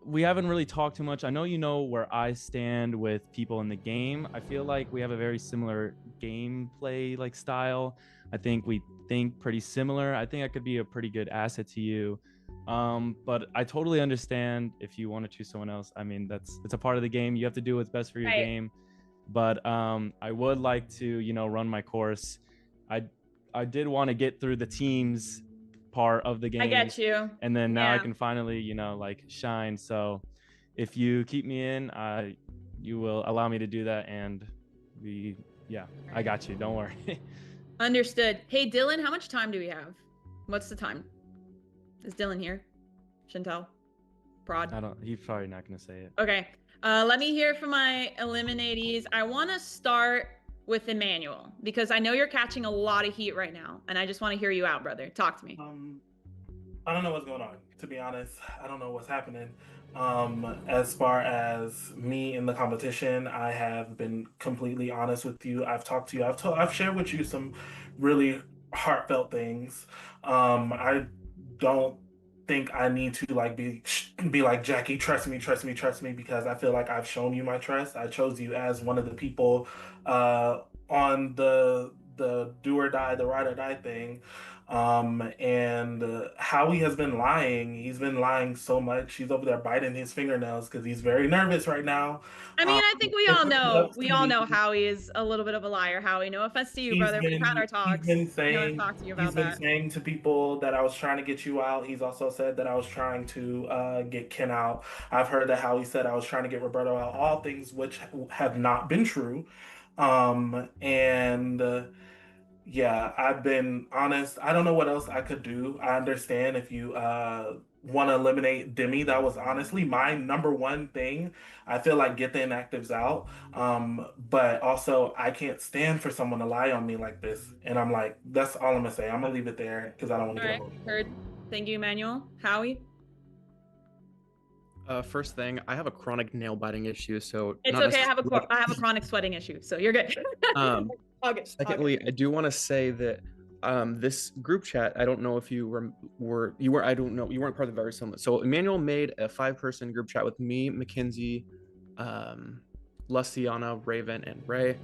We haven't really talked too much. I know you know where I stand with people in the game. I feel like we have a very similar gameplay like style. I think we think pretty similar. I think I could be a pretty good asset to you. But I totally understand if you want to choose someone else. I mean, it's a part of the game. You have to do what's best for your Right. game. But I would like to, you know, run my course. I did want to get through the teams part of the game. I get you. And then now I Yeah. can finally, you know, like shine. So if you keep me in, you will allow me to do that. And I got you. Don't worry. Understood. Hey, Dylan, how much time do we have? What's the time? Is Dylan here? Chantel? Prod? He's probably not going to say it. Okay. Let me hear from my eliminatees. I want to start with Emmanuel because I know you're catching a lot of heat right now, and I just want to hear you out, brother. Talk to me. I don't know what's going on, to be honest. I don't know what's happening. As far as me in the competition, I have been completely honest with you. I've talked to you. I've shared with you some really heartfelt things. I don't think I need to like be like, Jackie, trust me, because I feel like I've shown you my trust. I chose you as one of the people on the do or die, the ride or die thing. And Howie has been lying. He's been lying so much. He's over there biting his fingernails because he's very nervous right now. I mean, I think we all know Howie is a little bit of a liar. Howie, no offense to you, brother. We've had our talks. He's been saying, I want to talk to you about that. saying to people that I was trying to get you out. He's also said that I was trying to get Ken out. I've heard that Howie said I was trying to get Roberto out. All things which have not been true. Yeah, I've been honest. I don't know what else I could do. I understand if you want to eliminate Demi. That was honestly my number one thing. I feel like get the inactives out. But also I can't stand for someone to lie on me like this. And I'm like, that's all I'm gonna say. I'm gonna leave it there because I don't want to get emotional. Heard. Thank you, Emmanuel. Howie? First thing, I have a chronic nail biting issue, so It's okay. I have a chronic sweating issue, so you're good. Secondly, I do want to say that this group chat, I don't know if you I don't know, you weren't part of the very summit. So Emmanuel made a 5-person group chat with me, Mackenzie, Luciana, Raven, and Ray,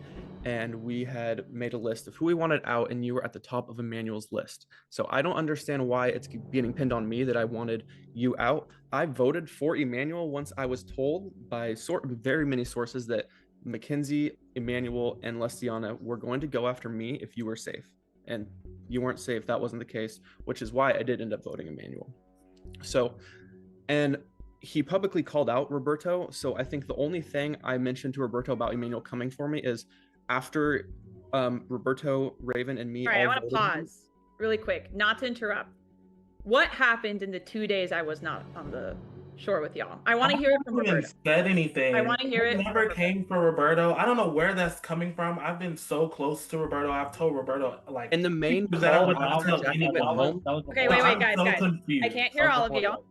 and we had made a list of who we wanted out, and you were at the top of Emmanuel's list. So I don't understand why it's getting pinned on me that I wanted you out. I voted for Emmanuel once I was told by very many sources that Mackenzie, Emmanuel, and Luciana were going to go after me if you were safe. And you weren't safe. That wasn't the case, which is why I did end up voting Emmanuel. So, and he publicly called out Roberto. So I think the only thing I mentioned to Roberto about Emmanuel coming for me is after Roberto, Raven, and me. All right, I want to pause really quick, not to interrupt. What happened in the 2 days I was not on the shore with y'all? I want to hear it from I haven't Roberto. said anything. I want to hear it. Never came for Roberto. I don't know where that's coming from. I've been so close to Roberto. I've told Roberto like in the main that I would call not tell anyone. Okay, wait, guys. Confused. I can't hear all of y'all.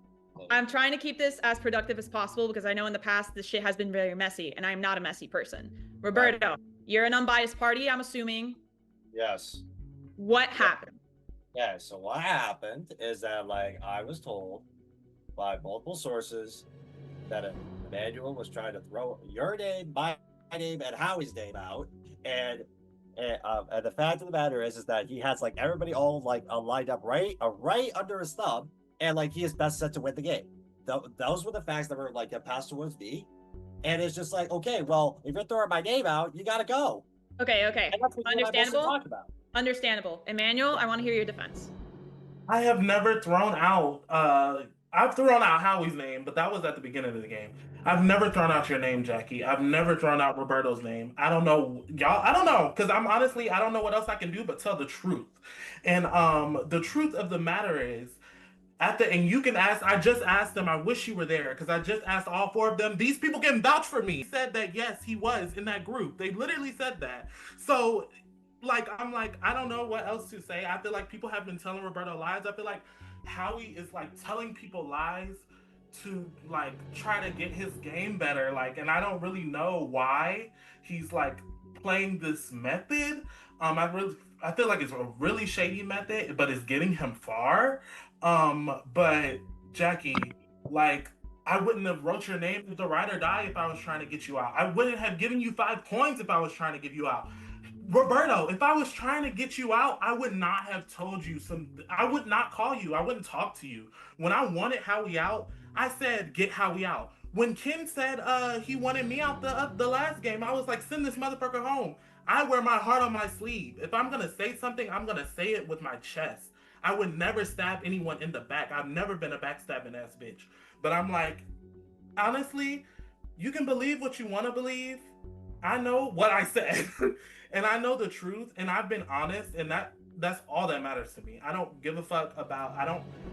I'm trying to keep this as productive as possible because I know in the past this shit has been very messy, and I'm not a messy person. Roberto, you're an unbiased party, I'm assuming. Yes. What happened? Yeah, so what happened is that like I was told by multiple sources that Emmanuel was trying to throw your name, my name, and Howie's name out, and the fact of the matter is that he has like everybody all like lined up right under his thumb, and like he is best set to win the game. Those were the facts that were like passed towards me, and it's just like, okay, well, if you're throwing my name out, you gotta go. Okay. And that's what Understandable. About. Understandable. Emmanuel, I want to hear your defense. I have never thrown out. I've thrown out Howie's name, but that was at the beginning of the game. I've never thrown out your name, Jackie. I've never thrown out Roberto's name. I don't know, y'all. I don't know, because I'm honestly, I don't know what else I can do but tell the truth. And the truth of the matter is, and you can ask. I just asked them. I wish you were there because I just asked all 4 of them. These people can vouch for me. He said that yes, he was in that group. They literally said that. So. I'm I don't know what else to say. I feel like people have been telling Roberto lies. I feel like Howie is like telling people lies to like try to get his game better. Like, and I don't really know why he's like playing this method. I feel like it's a really shady method, but it's getting him far. But Jackie, like, I wouldn't have wrote your name as the ride or die if I was trying to get you out. I wouldn't have given you 5 points if I was trying to get you out. Roberto, if I was trying to get you out, I would not have told you I would not call you. I wouldn't talk to you. When I wanted Howie out, I said, get Howie out. When Ken said he wanted me out the last game, I was like, send this motherfucker home. I wear my heart on my sleeve. If I'm gonna say something, I'm gonna say it with my chest. I would never stab anyone in the back. I've never been a backstabbing ass bitch. But I'm like, honestly, you can believe what you want to believe. I know what I said. And I know the truth, and I've been honest, and that's all that matters to me. I don't give a fuck about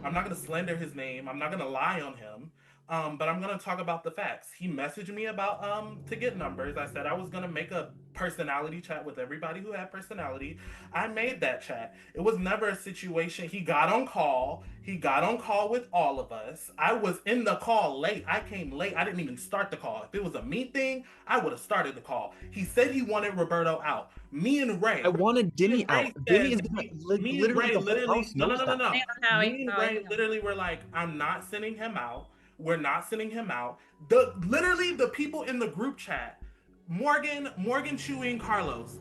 I'm not gonna slander his name. I'm not gonna lie on him. But I'm gonna talk about the facts. He messaged me about to get numbers. I said I was gonna make a personality chat with everybody who had personality. I made that chat. It was never a situation. He got on call. He got on call with all of us. I was in the call late. I came late. I didn't even start the call. If it was a me thing, I would have started the call. He said he wanted Roberto out. Me and Ray. I wanted Demi out. Demi is literally the whole house no. knows that. Me and Ray literally were like, I'm not sending him out. We're not sending him out. Literally the people in the group chat, Morgan, Chewy, and Carlos.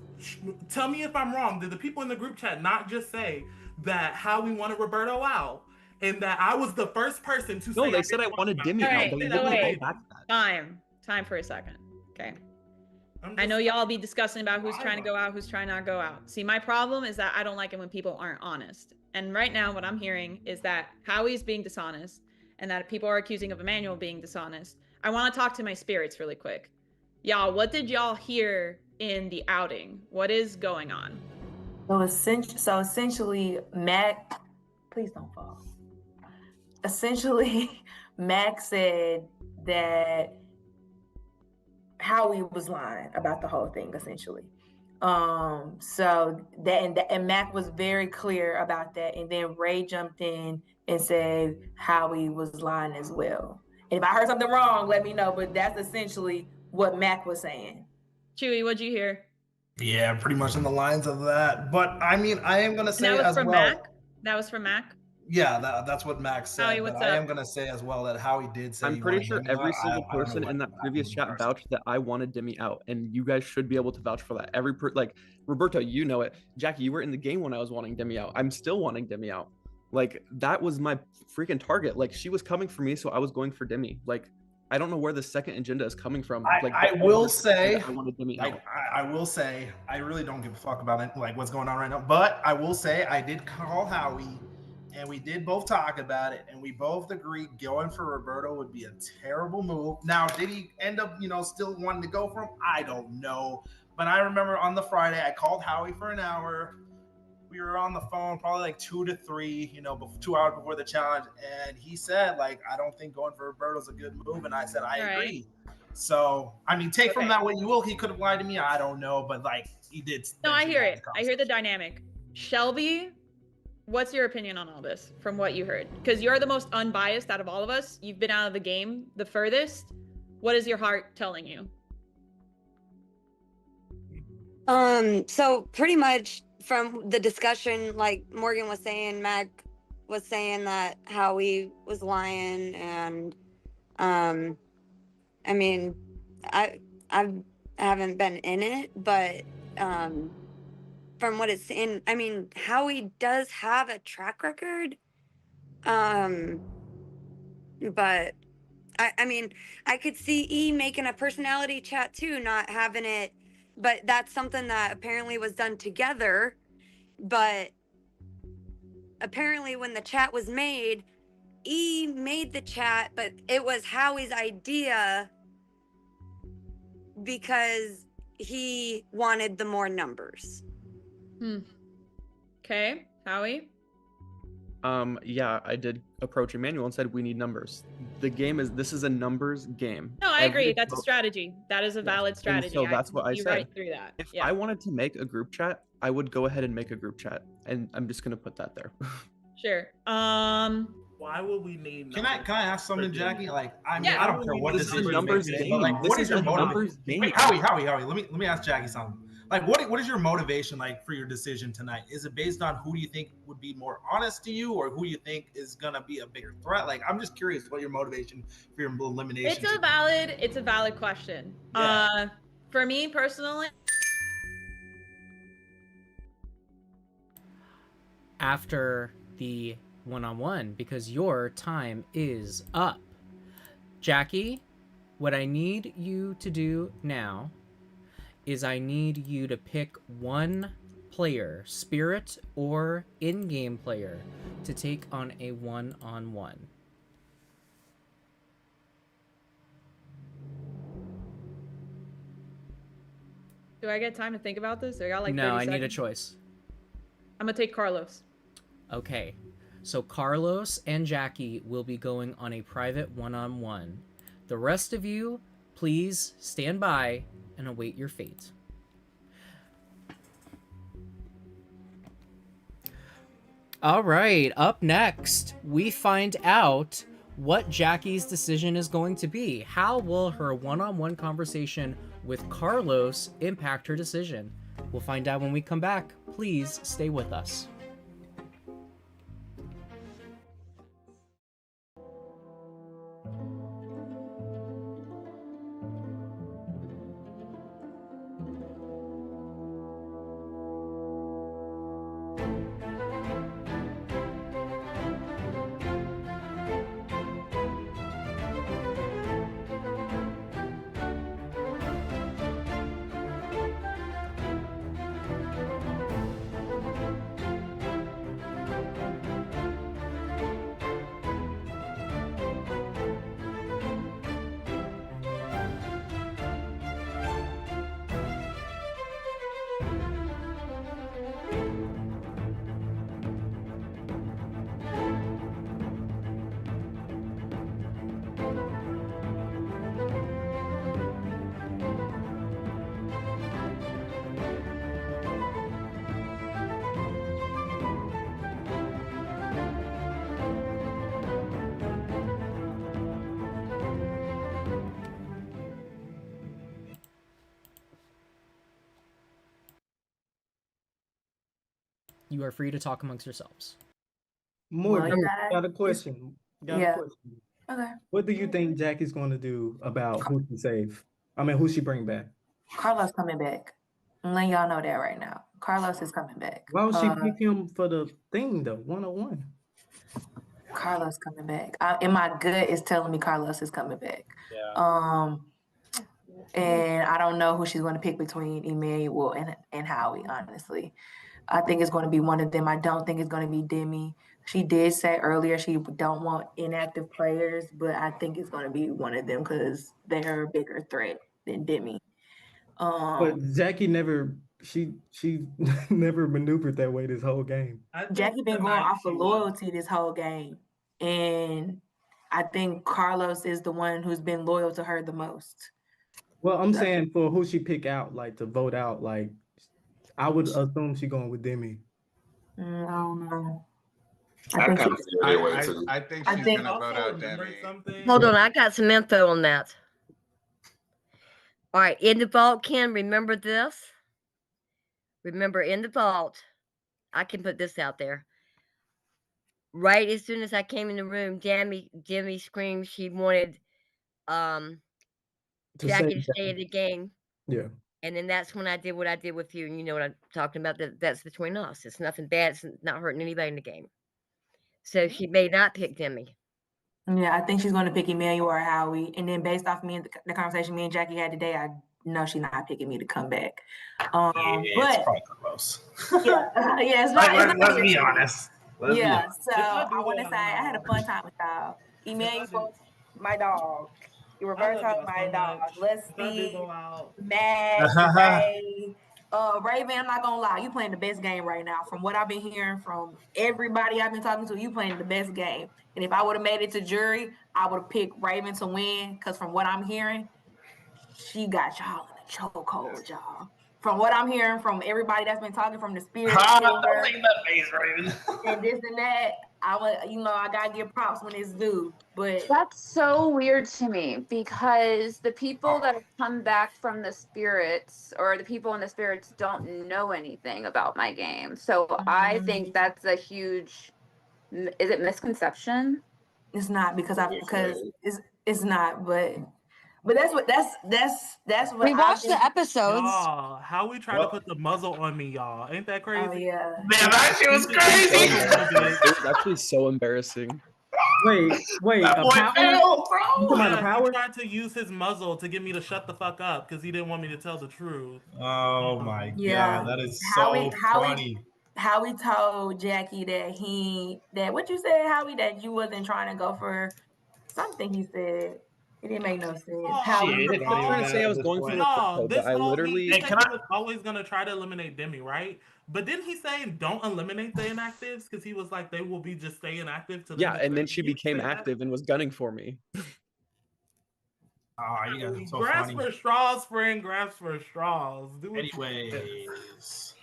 Tell me if I'm wrong. Did the people in the group chat not just say that how we wanted Roberto out, and that I was the first person to say? No, they said I wanted Demi out. Right, They so literally wait. go back to that. Time for a second. Okay. I know y'all be discussing about who's trying to go out, who's trying not to go out. See, my problem is that I don't like it when people aren't honest. And right now, what I'm hearing is that Howie's being dishonest, and that people are accusing of Emmanuel being dishonest. I want to talk to my spirits really quick. Y'all, what did y'all hear in the outing? What is going on? So essentially, Mac, please don't fall. Essentially, Mac said that Howie was lying about the whole thing, essentially. So that and Mac was very clear about that. And then Ray jumped in and said Howie was lying as well. And if I heard something wrong, let me know. But that's essentially what Mac was saying. Chewy, what'd you hear? Yeah, pretty much in the lines of that. But I mean, I am gonna say that was as from well. Mac? That was from Mac? Yeah, that's what Max said. Howie, but what's I up? am gonna say as well that Howie did say. I'm pretty sure every single person in that previous chat vouched that I wanted Demi out, and you guys should be able to vouch for that. Like Roberto, you know it. Jackie, you were in the game when I was wanting Demi out. I'm still wanting Demi out. Like that was my freaking target. Like she was coming for me, so I was going for Demi. Like I don't know where the second agenda is coming from. I will say, I wanted Demi out. I will say, I really don't give a fuck about it, like what's going on right now. But I will say, I did call Howie, and we did both talk about it, and we both agreed going for Roberto would be a terrible move. Now, did he end up, still wanting to go for him? I don't know. But I remember on the Friday, I called Howie for an hour. We were on the phone probably like 2 to 3, 2 hours before the challenge. And he said, like, I don't think going for Roberto's a good move. And I said, I agree. So, I mean, take from that what you will. He could have lied to me. I don't know. But, like, he did. No, I hear it. I hear the dynamic. Shelby, what's your opinion on all this from what you heard? Because you're the most unbiased out of all of us. You've been out of the game the furthest. What is your heart telling you? So pretty much from the discussion, like Morgan was saying, Mac was saying that Howie was lying, and I mean, I haven't been in it, but from what it's in, I mean, Howie does have a track record, but I mean, I could see E making a personality chat too, not having it, but that's something that apparently was done together. But apparently when the chat was made, E made the chat, but it was Howie's idea because he wanted the more numbers. Okay, Howie? Yeah, I did approach Emmanuel and said we need numbers. This is a numbers game. No, I agree. That's a strategy. That is a valid strategy. And so that's what I said. Right through that. If I wanted to make a group chat, I would go ahead and make a group chat, and I'm just gonna put that there. Sure. Why would we need? Can I ask something, Jackie? Like, I mean, Yeah. I don't care what This is a decision you numbers make today, game. but like, This what is is your a numbers motivation? game. Wait, Howie, let me ask Jackie something. Like, what is your motivation like for your decision tonight? Is it based on who do you think would be more honest to you, or who you think is gonna be a bigger threat? Like, I'm just curious what your motivation for your elimination. It's a valid question. Yeah. For me personally, After the one-on-one, because your time is up. Jackie, what I need you to do now is I need you to pick one player, spirit or in-game player, to take on a one-on-one. do I get time to think about this? I got like 30 No, I seconds. need a choice. I'm gonna take Carlos. Okay, so Carlos and Jackie will be going on a private one-on-one. The rest of you, please stand by and await your fate. All right, up next, we find out what Jackie's decision is going to be. How will her one-on-one conversation with Carlos impact her decision? We'll find out when we come back. Please stay with us. You are free to talk amongst yourselves. Morgan, got a question. Yeah. Okay. What do you think Jackie's going to do about who she save? I mean, who she bring back? Carlos coming back. I'm letting y'all know that right now. Carlos is coming back. Why would she pick him for the thing, though? 101. Carlos coming back. And my gut is telling me Carlos is coming back. Yeah. And I don't know who she's going to pick between Emmanuel and Howie, honestly. I think it's going to be one of them. I don't think it's going to be Demi. She did say earlier she don't want inactive players, but I think it's going to be one of them because they're a bigger threat than Demi. But Jackie never, she never maneuvered that way this whole game. Jackie been going off of loyalty this whole game. And I think Carlos is the one who's been loyal to her the most. Well, I'm saying for who she pick out, like to vote out, like I would assume she going with Demi. I don't know. I kind of feel that way too. I think she's gonna vote out Demi. Hold on, I got some info on that. All right, in the vault, Ken, remember this? Remember, in the vault, I can put this out there. Right as soon as I came in the room, Demi screamed she wanted Jackie to stay in the game. Yeah. And then that's when I did what I did with you. And you know what I'm talking about? That's between us. It's nothing bad. It's not hurting anybody in the game. So she may not pick Demi. Yeah, I think she's going to pick Emmanuel or Howie. And then based off me and the conversation me and Jackie had today, I know she's not picking me to come back. Yeah, it's probably close. Yeah, it's not. Let's be honest. Yeah, so I want to say I had a fun time with y'all. Emmanuel, my dog. You reverse out my dog. Let's see. Max, Ray. Raven, I'm not gonna lie, you playing the best game right now. From what I've been hearing from everybody I've been talking to, you playing the best game. And if I would have made it to jury, I would have picked Raven to win. Because from what I'm hearing, she got y'all in a chokehold, y'all. From what I'm hearing from everybody that's been talking from the spirit, Don't make that face, Raven. and this and that, I gotta give props when it's due. But that's so weird to me because the people that have come back from the spirits or the people in the spirits don't know anything about my game. So I think that's a huge, is it misconception? It's not because it's not, but that's what We watched been, the episodes. Y'all, how we try to put the muzzle on me, y'all? Ain't that crazy? Oh yeah. Man, that shit was crazy. It was actually so embarrassing. Wait, That a boy power? failed, bro. You talking about a Yeah, power? he tried to use his muzzle to get me to shut the fuck up because he didn't want me to tell the truth. Oh my Yeah. god, that is Howie, so Howie, funny. Howie told Jackie that what you said, Howie, that you wasn't trying to go for something he said. It didn't make no sense. Howie, I'm not trying to say I was going for No, Rapunzel, this but I whole literally. he said he was always gonna try to eliminate Demi, right? But didn't he say don't eliminate the inactives because he was like they will be just stay inactive to Yeah, and then she became active and was gunning for me. Oh, you guys are so grasp funny. for straws, friend. Grasp for straws. Do what Anyways,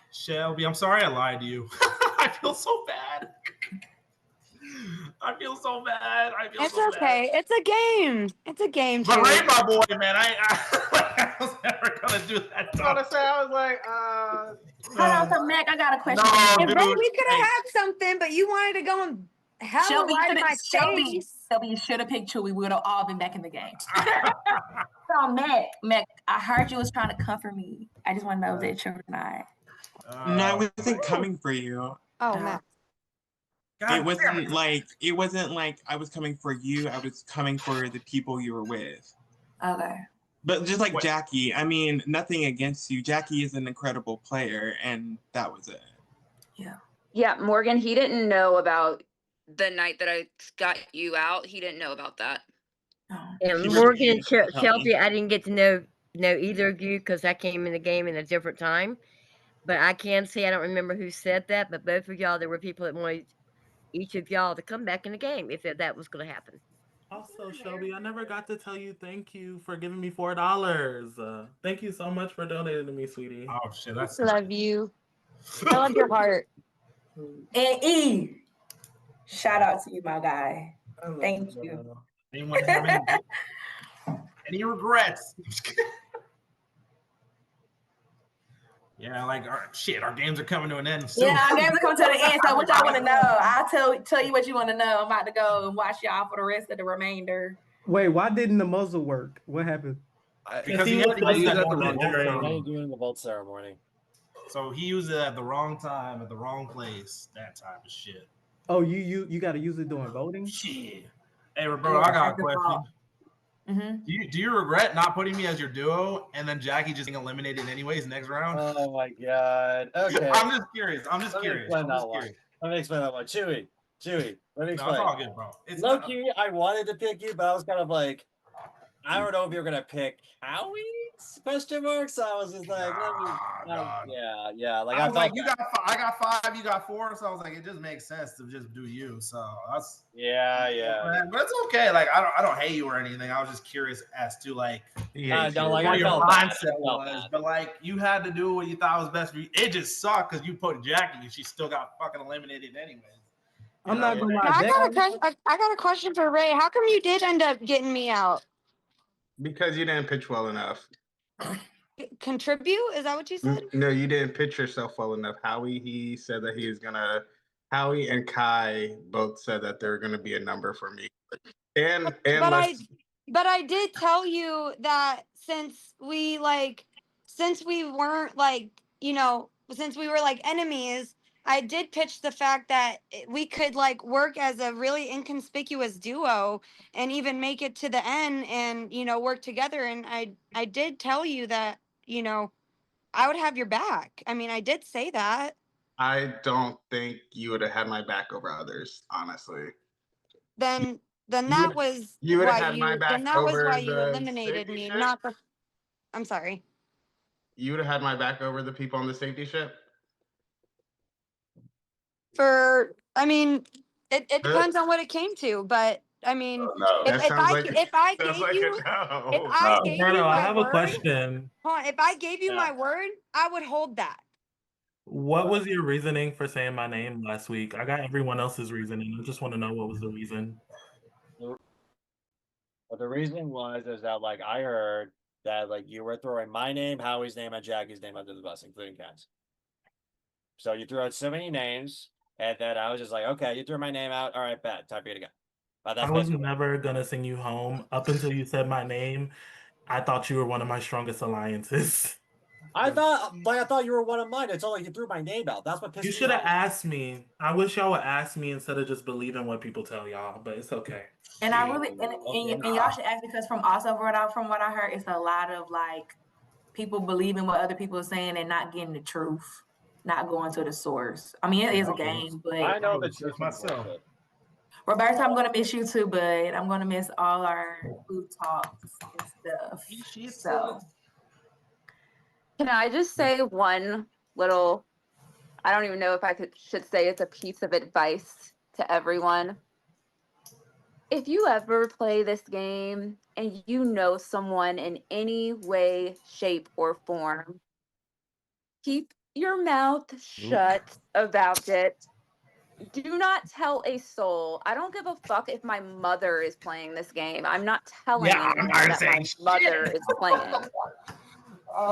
Shelby, I'm sorry I lied to you. I feel so bad. I feel so bad. It's okay. It's a game. It's a game. But Chewy. Rainbow Boy, man, I was never gonna do that. I was gonna say, I was like, hold on, so Mac, I got a question. No, And dude. Ray, we could have had something, but you wanted to go and hell Shelby, right in my face. Shelby should have picked Chewy. We would have all been back in the game. So Mac, I heard you was trying to comfort me. I just want to know if that's true or not. No, I wasn't coming for you. Oh, Mac. It wasn't like I was coming for you. I was coming for the people you were with. Okay. But just like Jackie, I mean, nothing against you. Jackie is an incredible player, and that was it. Yeah, Morgan, he didn't know about the night that I got you out. He didn't know about that. And Morgan and Shelby, I didn't get to know either of you because I came in the game in a different time. But I can say I don't remember who said that, but both of y'all, there were people that wanted each of y'all to come back in the game if that was going to happen. Also, Shelby, I never got to tell you thank you for giving me $4. Thank you so much for donating to me, sweetie. Oh shit, that's Love you. I love your heart. And E, shout out to you, my guy. Thank you. Anyone have any regrets? Yeah, like our games are coming to an end soon. Yeah, our games are coming to the end. So what y'all want to know? I'll tell you what you want to know. I'm about to go and watch y'all for the rest of the remainder. Wait, why didn't the muzzle work? What happened? Because he used it at the wrong Now doing the vote ceremony. So he used it at the wrong time, at the wrong place. That type of shit. Oh, you got to use it during voting? Shit. Hey, Roberto, I got a question. Mm-hmm. Do you regret not putting me as your duo and then Jackie just getting eliminated anyways next round? Oh my god. Okay. I'm just curious. Let me explain that one. Chewy. Let me explain. No, it's all good, bro. Low key, I wanted to pick you, but I was kind of like, I don't know if you're gonna pick Howie? Question mark. So I was just like, yeah. Like I was like, I got 5, you got 4, so I was like, it just makes sense to just do you. So that's but it's okay. Like I don't hate you or anything. I was just curious as to like what your mindset was. But like you had to do what you thought was best for you. It just sucked because you put Jackie and she still got fucking eliminated anyways. I'm not gonna lie. I got a question for Ray. How come you did end up getting me out? Because you didn't pitch well enough. Contribute? Is that what you said? No, you didn't pitch yourself well enough. He said that he was gonna. Howie and Kai both said that they're gonna be a number for me. But I did tell you that since we weren't since we were like enemies, I did pitch the fact that we could like work as a really inconspicuous duo and even make it to the end and work together. And I did tell you that I would have your back. I mean, I did say that. I don't think you would have had my back over others, honestly. Then that was you would have why had my back then that was over why you the eliminated safety me. ship? Not the. I'm sorry. You would have had my back over the people on the safety ship? I mean, it depends on what it came to, but I mean, if I gave you I have my a word, question. hold on, if I gave you my word, I would hold that. What was your reasoning for saying my name last week? I got everyone else's reasoning. I just want to know what was the reason. But the reason is that like I heard that like you were throwing my name, Howie's name, and Jackie's name under the bus, including Ken's. So you threw out so many names, and then I was just like, okay, you threw my name out. All right, bad. Time for you to go. But that's I was never gonna sing you home up until you said my name. I thought you were one of my strongest alliances. I thought you were one of mine. It's all like you threw my name out. That's what pissed You me should have off. asked me. I wish y'all would ask me instead of just believing what people tell y'all, but it's okay. And I really and y'all should ask because from what I heard, it's a lot of like people believing what other people are saying and not getting the truth, not going to the source. I mean, it is a game, but I know the truth myself. Roberta, I'm gonna miss you too, but I'm gonna miss all our food talks and stuff. So Can I just say one little, I don't even know if should say it's a piece of advice to everyone. If you ever play this game and you know someone in any way, shape, or form, keep your mouth shut about it. Do not tell a soul. I don't give a fuck if my mother is playing this game. I'm not telling anyone that my mother is playing.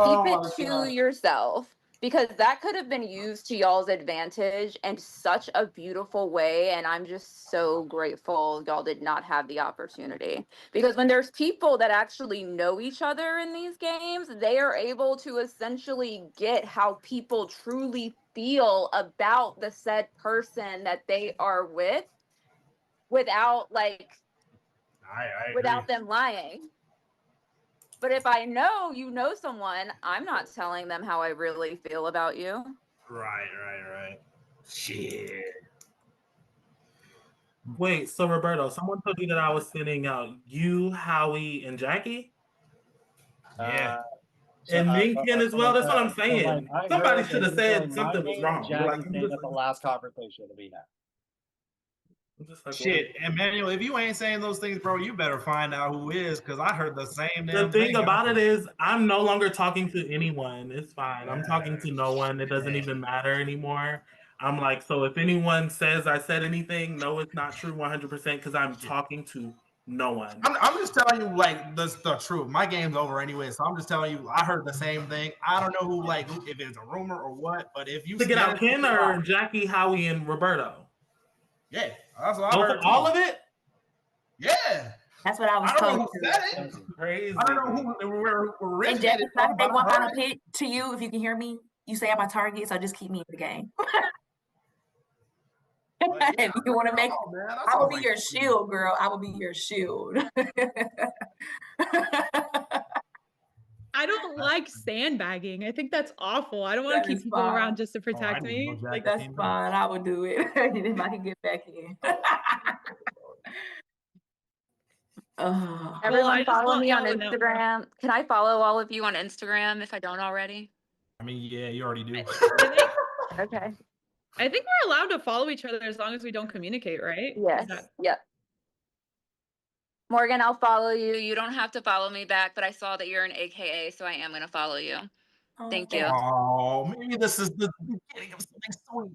Keep it to yourself, because that could have been used to y'all's advantage in such a beautiful way, and I'm just so grateful y'all did not have the opportunity. Because when there's people that actually know each other in these games, they are able to essentially get how people truly feel about the said person that they are with without without them lying. But if I know you know someone, I'm not telling them how I really feel about you. Right. Shit. Wait, so Roberto, someone told you that I was sending out you, Howie, and Jackie? Yeah. And Minkin as well? That's what I'm saying. Somebody should have said something was wrong. Jackie's name at the last conversation that we had. Shit, Emmanuel, if you ain't saying those things, bro, you better find out who is, because I heard the same damn The thing thing. about it is, I'm no longer talking to anyone. It's fine. I'm talking to no one. It doesn't even matter anymore. I'm like, so if anyone says I said anything, no, it's not true 100% because I'm talking to no one. I'm just telling you, like, the truth. My game's over anyway, so I'm just telling you, I heard the same thing. I don't know who, if it's a rumor or what, but if you To get out Ken or Jackie, Howie, and Roberto? Yeah, that's what I heard. All of it? Yeah. That's what I was told. told. Know who said it. Crazy. I don't know who we're And Jackie, can I say one final pitch to you if you can hear me? You say I'm a target, so just keep me in the game. If you want to make, I will be your shield, girl. I will be your shield. I don't like sandbagging. I think that's awful. I don't want to keep people around just to protect me. Like that's fine. I would do it if I can get back in. Everyone follow me on Instagram. Can I follow all of you on Instagram if I don't already? I mean, yeah, you already do. Okay. I think we're allowed to follow each other as long as we don't communicate, right? Yes. Yep. Morgan, I'll follow you. You don't have to follow me back, but I saw that you're an AKA, so I am going to follow you. Thank you. Oh, maybe this is the beginning of something sweet.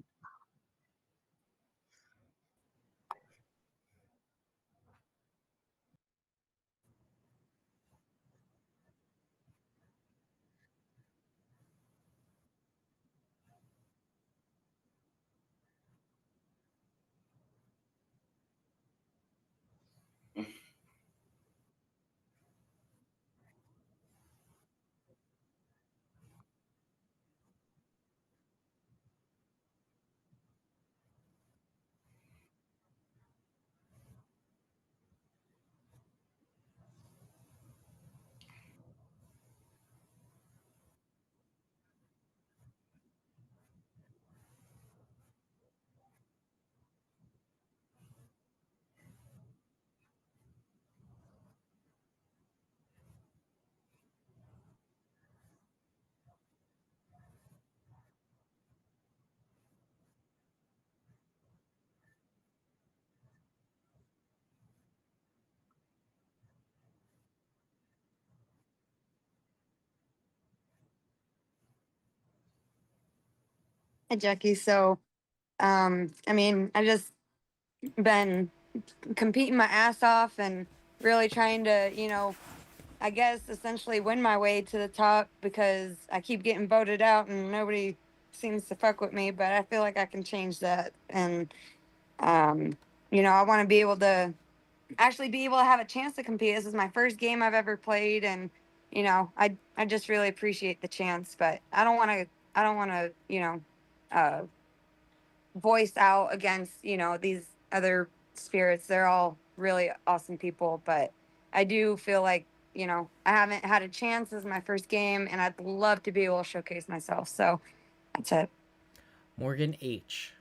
Jackie. So, I mean, I just been competing my ass off and really trying to, I guess essentially win my way to the top because I keep getting voted out and nobody seems to fuck with me, but I feel like I can change that. And, I want to be able to actually be able to have a chance to compete. This is my first game I've ever played. And, I just really appreciate the chance, but I don't want to, voice out against, these other spirits. They're all really awesome people, but I do feel like, I haven't had a chance. This is my first game and I'd love to be able to showcase myself. So that's it. Morgan H.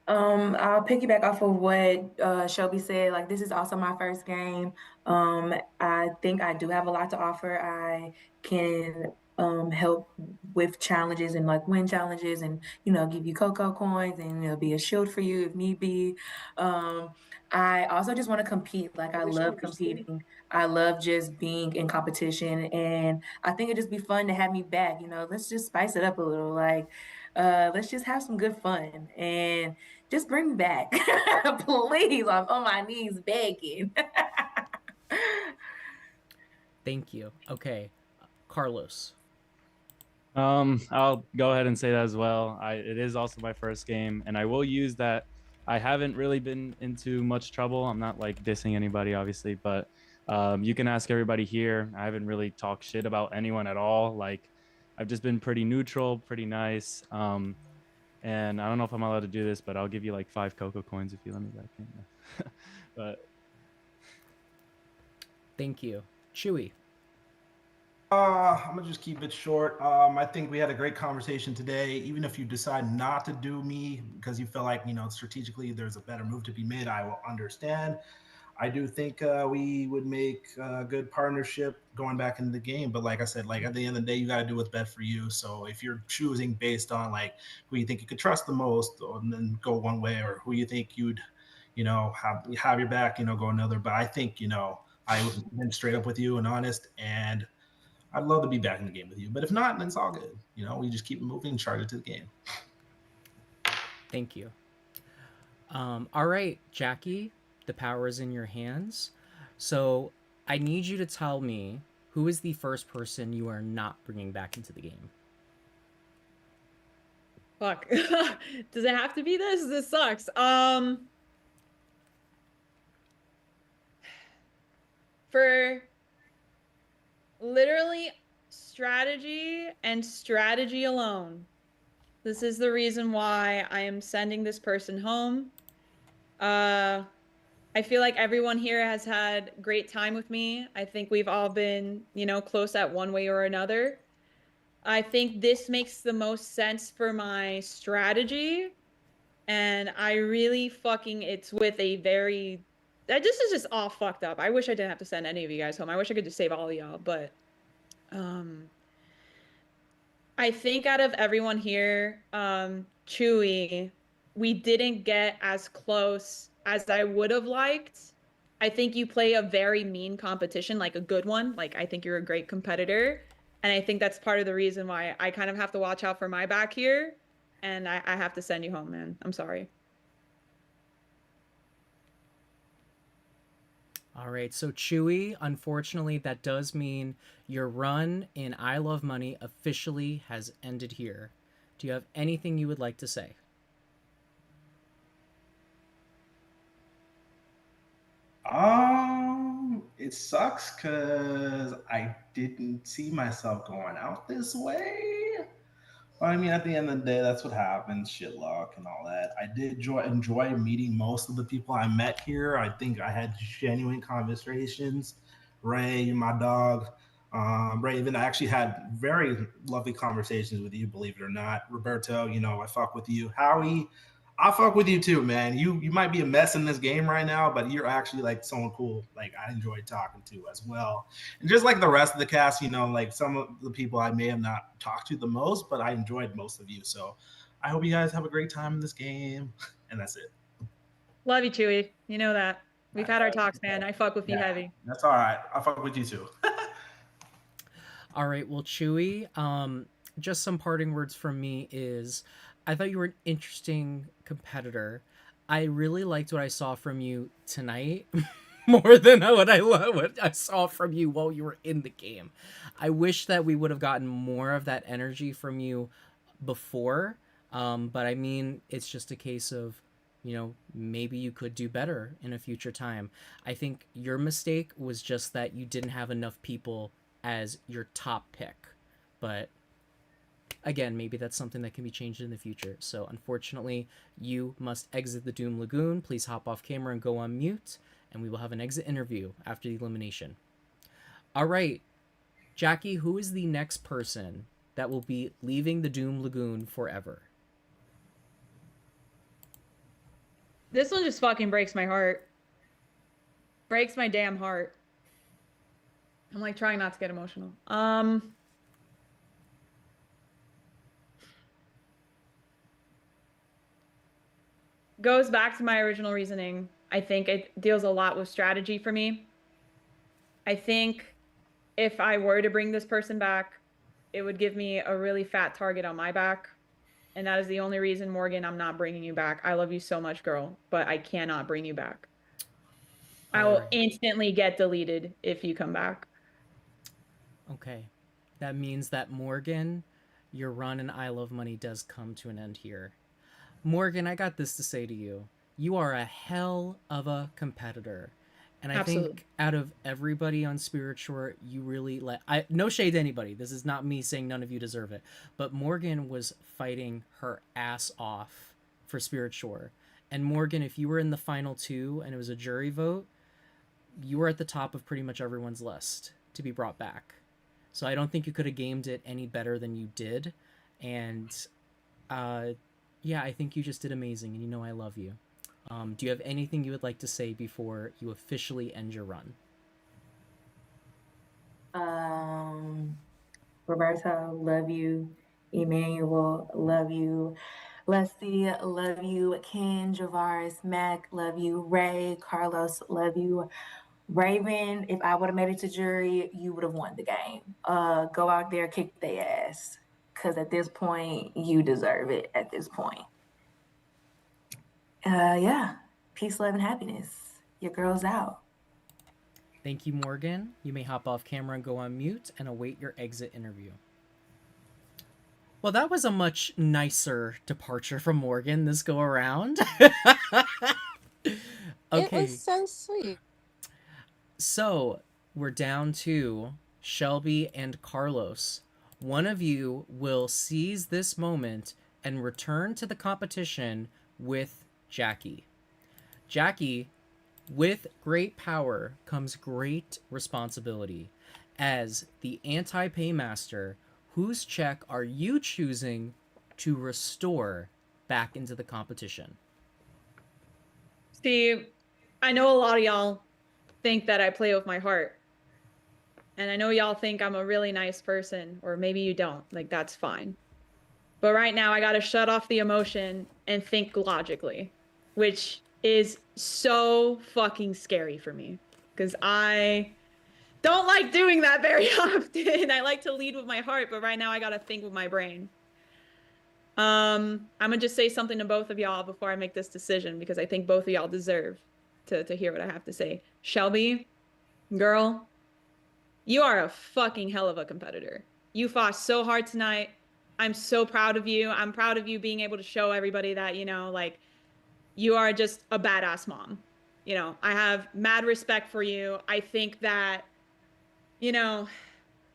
I'll piggyback off of what Shelby said. Like, this is also my first game. I think I do have a lot to offer. I can help with challenges and like win challenges and give you cocoa coins and be a shield for you if need be. I also just want to compete. Like, I love competing. I love just being in competition, and I think it'd just be fun to have me back. Let's just spice it up a little. Like, let's just have some good fun and just bring me back. Please, I'm on my knees begging. Thank you. Okay. Carlos. I'll go ahead and say that as well. It is also my first game, and I will use that. I haven't really been into much trouble. I'm not like dissing anybody, obviously, but you can ask everybody here. I haven't really talked shit about anyone at all. Like, I've just been pretty neutral, pretty nice. And I don't know if I'm allowed to do this, but I'll give you like 5 cocoa coins if you let me back in. But thank you. Chewy. I'm gonna just keep it short. I think we had a great conversation today. Even if you decide not to do me because you feel like strategically there's a better move to be made, I will understand. I do think we would make a good partnership going back into the game. But like I said, like at the end of the day, you got to do what's best for you. So if you're choosing based on like who you think you could trust the most, and then go one way, or who you think you'd, have your back, go another. But I think I've been straight up with you and honest, and I'd love to be back in the game with you. But if not, then it's all good. We just keep moving, charge it to the game. Thank you. All right, Jackie, the power is in your hands. So I need you to tell me who is the first person you are not bringing back into the game. Fuck. Does it have to be this? This sucks. For literally strategy and strategy alone, this is the reason why I am sending this person home. I feel like everyone here has had great time with me. I think we've all been, close at one way or another. I think this makes the most sense for my strategy. And I really it's with a very, this is just all fucked up. I wish I didn't have to send any of you guys home. I wish I could just save all of y'all, but I think out of everyone here, Chewy, we didn't get as close as I would have liked. I think you play a very mean competition, like a good one. Like, I think you're a great competitor. And I think that's part of the reason why I kind of have to watch out for my back here. And I have to send you home, man. I'm sorry. All right, so Chewy, unfortunately, that does mean your run in I Love Money officially has ended here. Do you have anything you would like to say? It sucks because I didn't see myself going out this way. But I mean, at the end of the day, that's what happens. Shit luck and all that. I did enjoy meeting most of the people I met here. I think I had genuine conversations. Ray, my dog, Raven. I actually had very lovely conversations with you, believe it or not. Roberto, I fuck with you. Howie, I fuck with you too, man. You might be a mess in this game right now, but you're actually like someone cool. Like I enjoyed talking to as well. And just like the rest of the cast, like some of the people I may have not talked to the most, but I enjoyed most of you. So I hope you guys have a great time in this game. And that's it. Love you, Chewy. You know that. We've had our talks, man. I fuck with you heavy. That's all right. I fuck with you too. All right, well, Chewy, just some parting words from me is I thought you were an interesting competitor. I really liked what I saw from you tonight more than what I saw from you while you were in the game. I wish that we would have gotten more of that energy from you before. But I mean, it's just a case of, you know, maybe you could do better in a future time. I think your mistake was just that you didn't have enough people as your top pick. But again, maybe that's something that can be changed in the future. So unfortunately, you must exit the Doom Lagoon. Please hop off camera and go on mute, and we will have an exit interview after the elimination. All right, Jackie, who is the next person that will be leaving the Doom Lagoon forever? This one just fucking breaks my heart. Breaks my damn heart. I'm like trying not to get emotional. Goes back to my original reasoning. I think it deals a lot with strategy for me. I think if I were to bring this person back, it would give me a really fat target on my back. And that is the only reason, Morgan, I'm not bringing you back. I love you so much, girl, but I cannot bring you back. I will instantly get deleted if you come back. Okay. That means that Morgan, your run in I Love Money does come to an end here. Morgan, I got this to say to you. You are a hell of a competitor. And I think out of everybody on Spirit Shore, you really no shade to anybody. This is not me saying none of you deserve it. But Morgan was fighting her ass off for Spirit Shore. And Morgan, if you were in the final two and it was a jury vote, you were at the top of pretty much everyone's list to be brought back. So I don't think you could have gamed it any better than you did. And yeah, I think you just did amazing, and you know I love you. Do you have anything you would like to say before you officially end your run? Roberto, love you. Emmanuel, love you. Leslie, love you. Ken, Javaris, Mac, love you. Ray, Carlos, love you. Raven, if I would have made it to jury, you would have won the game. Go out there, kick their ass. Because at this point, you deserve it at this point. Yeah. Peace, love, and happiness. Your girl's out. Thank you, Morgan. You may hop off camera and go on mute and await your exit interview. Well, that was a much nicer departure from Morgan this go around. Okay. It was so sweet. So, we're down to Shelby and Carlos. One of you will seize this moment and return to the competition with Jackie. Jackie, with great power comes great responsibility. As the anti-paymaster, whose check are you choosing to restore back into the competition? See, I know a lot of y'all think that I play with my heart. And I know y'all think I'm a really nice person, or maybe you don't. Like, that's fine. But right now, I got to shut off the emotion and think logically, which is so fucking scary for me because I don't like doing that very often. I like to lead with my heart, but right now I got to think with my brain. I'm going to just say something to both of y'all before I make this decision because I think both of y'all deserve to hear what I have to say. Shelby, girl, you are a fucking hell of a competitor. You fought so hard tonight. I'm so proud of you. I'm proud of you being able to show everybody that, you know, like, you are just a badass mom. You know, I have mad respect for you. I think that, you know,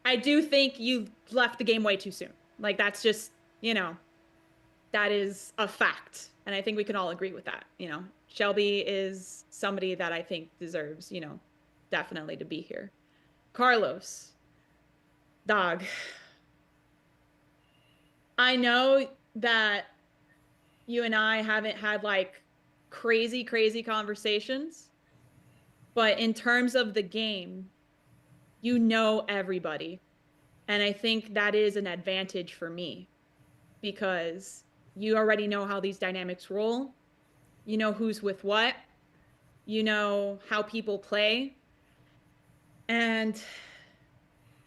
I do think you left the game way too soon. Like, that's just, you know, that is a fact. And I think we can all agree with that. You know, Shelby is somebody that I think deserves, you know, definitely to be here. Carlos, dog. I know that you and I haven't had like crazy conversations, but in terms of the game, you know everybody. And I think that is an advantage for me because you already know how these dynamics roll. You know who's with what. You know how people play. And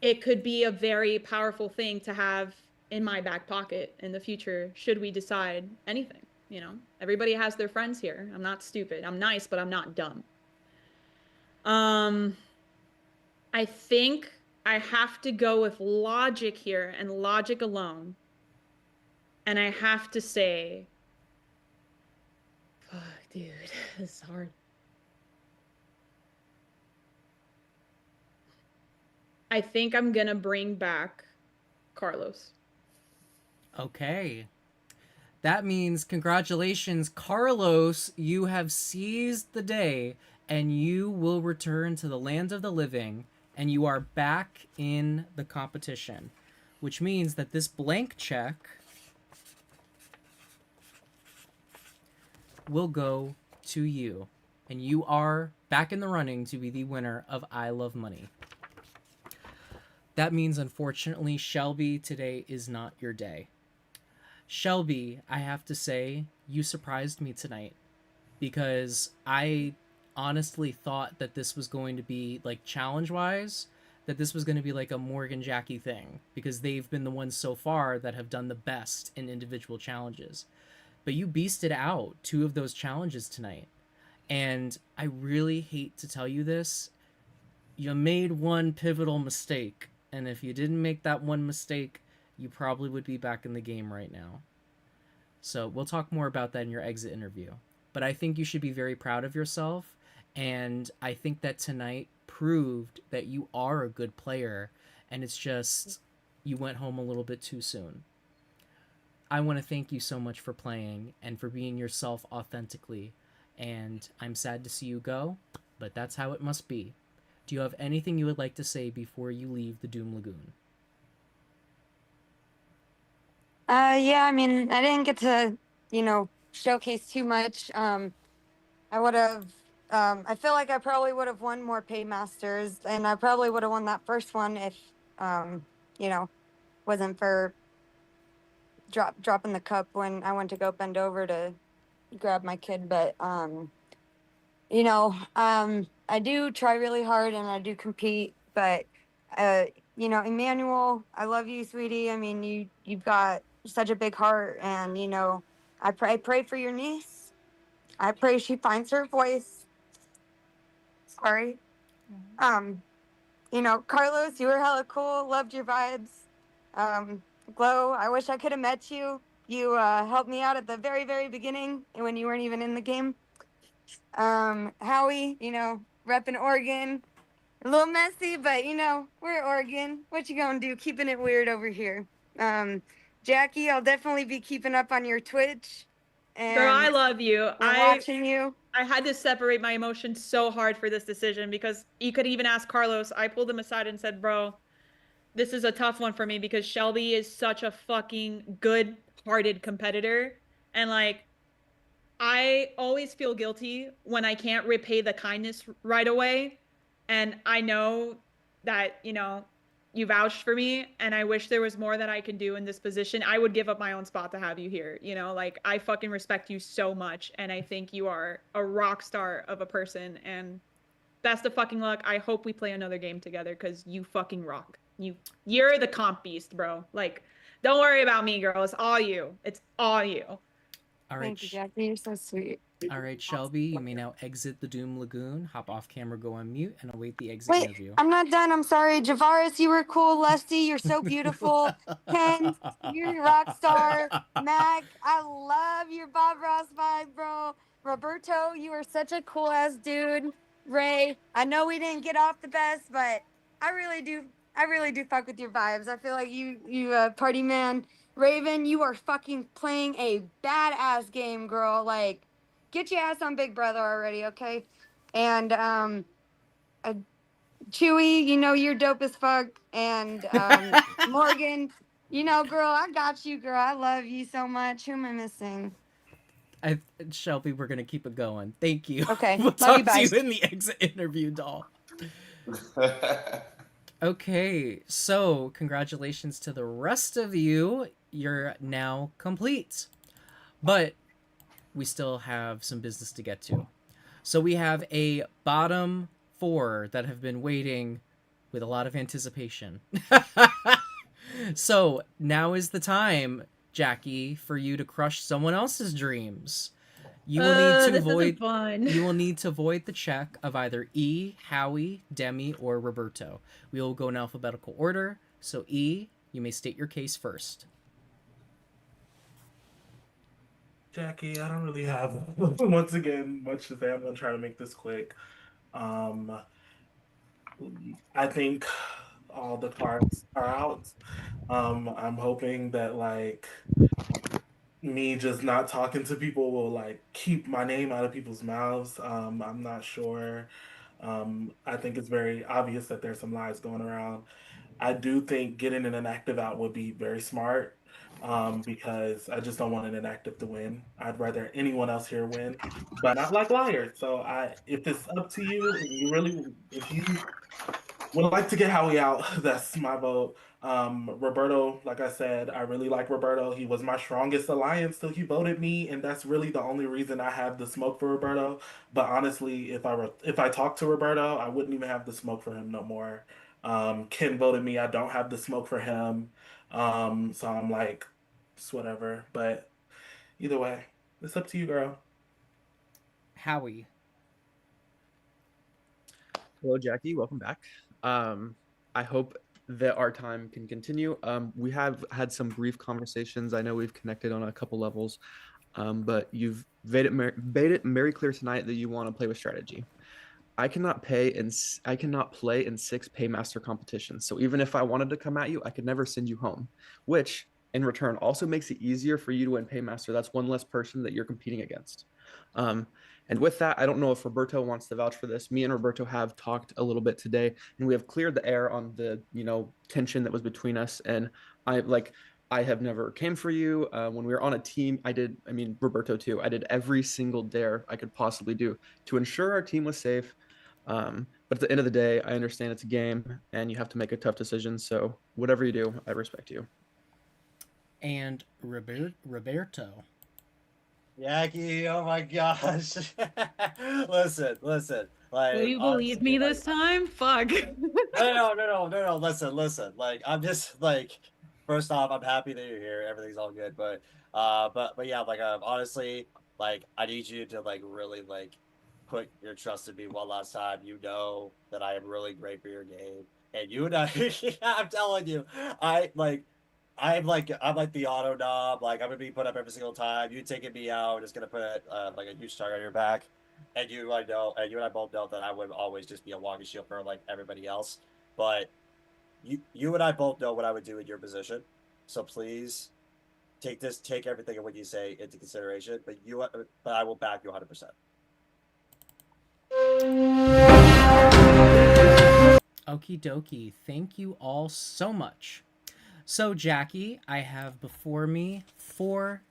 it could be a very powerful thing to have in my back pocket in the future should we decide anything. You know, everybody has their friends here. I'm not stupid. I'm nice, but I'm not dumb. I think I have to go with logic here and logic alone. And I have to say, fuck, dude, this is hard. I think I'm gonna bring back Carlos. Okay. That means congratulations, Carlos. You have seized the day and you will return to the land of the living and you are back in the competition, which means that this blank check will go to you and you are back in the running to be the winner of I Love Money. That means, unfortunately, Shelby, today is not your day. Shelby, I have to say, you surprised me tonight because I honestly thought that this was going to be, like, challenge-wise, that this was going to be like a Morgan Jackie thing because they've been the ones so far that have done the best in individual challenges. But you beasted out 2 of those challenges tonight. And I really hate to tell you this, you made one pivotal mistake. And if you didn't make that one mistake, you probably would be back in the game right now. So we'll talk more about that in your exit interview. But I think you should be very proud of yourself. And I think that tonight proved that you are a good player. And it's just, you went home a little bit too soon. I want to thank you so much for playing and for being yourself authentically. And I'm sad to see you go, but that's how it must be. Do you have anything you would like to say before you leave the Doom Lagoon? Yeah, I mean, I didn't get to, you know, showcase too much. I would have, I feel like I probably would have won more Paymasters, and I probably would have won that first one if, you know, wasn't for dropping the cup when I went to go bend over to grab my kid. But, you know, I do try really hard and I do compete, but, you know, Emmanuel, I love you, sweetie. I mean, you've got such a big heart, and, you know, I pray for your niece. I pray she finds her voice. Sorry. You know, Carlos, you were hella cool. Loved your vibes. Glow, I wish I could have met you. You helped me out at the very, very beginning when you weren't even in the game. Howie, you know, repping Oregon. A little messy, but, you know, we're at Oregon. What you gonna do? Keeping it weird over here. Jackie, I'll definitely be keeping up on your Twitch. And girl, I love you. Watching you. I had to separate my emotions so hard for this decision because you could even ask Carlos. I pulled him aside and said, bro, this is a tough one for me because Shelby is such a fucking good-hearted competitor. And, like, I always feel guilty when I can't repay the kindness right away. And I know that, you know, you vouched for me, and I wish there was more that I can do in this position. I would give up my own spot to have you here. You know, like, I fucking respect you so much, and I think you are a rock star of a person, and best of fucking luck. I hope we play another game together because you fucking rock. You're the comp beast, bro. Like, don't worry about me, girl. It's all you. It's all you. All right. Thank you, Jackie. You're so sweet. All right, Shelby, you may now exit the Doom Lagoon, hop off camera, go on mute, and await the exit interview. I'm not done. I'm sorry. Javaris, you were cool. Leslie, you're so beautiful. Ken, you're a rock star. Mac, I love your Bob Ross vibe, bro. Roberto, you are such a cool ass dude. Ray, I know we didn't get off the best, but I really do fuck with your vibes. I feel like you party man. Raven, you are fucking playing a badass game, girl. Like, get your ass on Big Brother already, okay? And Chewy, you know you're dope as fuck. And Morgan, you know, girl, I got you, girl. I love you so much. Who am I missing? Shelby, we're gonna keep it going. Thank you. Okay. We'll talk to you in the exit interview, doll. Okay, so congratulations to the rest of you. You're now complete. But we still have some business to get to. So we have a bottom 4 that have been waiting with a lot of anticipation. So now is the time, Jackie, for you to crush someone else's dreams. You will need to this void. isn't fun. You will need to void the check of either E, Howie, Demi, or Roberto. We will go in alphabetical order. So E, you may state your case first. Jackie, I don't really have once again much to say. I'm gonna try to make this quick. I think all the cards are out. I'm hoping that like me just not talking to people will like keep my name out of people's mouths. I'm not sure. I think it's very obvious that there's some lies going around. I do think getting an inactive out would be very smart because I just don't want an inactive to win. I'd rather anyone else here win, but I like liars. So if it's up to you, if you would like to get Howie out, that's my vote. Roberto, like I said, I really like Roberto. He was my strongest alliance till he voted me, and that's really the only reason I have the smoke for Roberto. But honestly, if I talked to Roberto, I wouldn't even have the smoke for him no more. Ken voted me. I don't have the smoke for him. So I'm like, it's whatever. But either way, it's up to you, girl. Howie. Hello, Jackie. Welcome back. I hope that our time can continue. We have had some brief conversations. I know we've connected on a couple levels, but you've made it very clear tonight that you want to play with strategy. I cannot play in 6 paymaster competitions. So even if I wanted to come at you, I could never send you home, which in return also makes it easier for you to win paymaster. That's one less person that you're competing against. And with that, I don't know if Roberto wants to vouch for this. Me and Roberto have talked a little bit today, and we have cleared the air on the tension that was between us. And I have never came for you. When we were on a team, Roberto too, I did every single dare I could possibly do to ensure our team was safe. But at the end of the day, I understand it's a game and you have to make a tough decision. So whatever you do, I respect you. And Roberto. Jackie, oh my gosh. listen. Like, will you believe me this time? Fuck. No. Listen. Like, I'm just like, first off, I'm happy that you're here. Everything's all good. But yeah, like, honestly, like, I need you to like really like put your trust in me one last time. You know that I am really great for your game, and you and I, I'm telling you, I'm like the auto knob. Like, I'm gonna be put up every single time. You taking me out is gonna put like a huge target on your back. And you and I both know that I would always just be a walking shield for like everybody else. But you and I both know what I would do in your position. So please take everything and what you say into consideration. But I will back you 100%. Okie dokie. Thank you all so much. So, Jackie, I have before me 4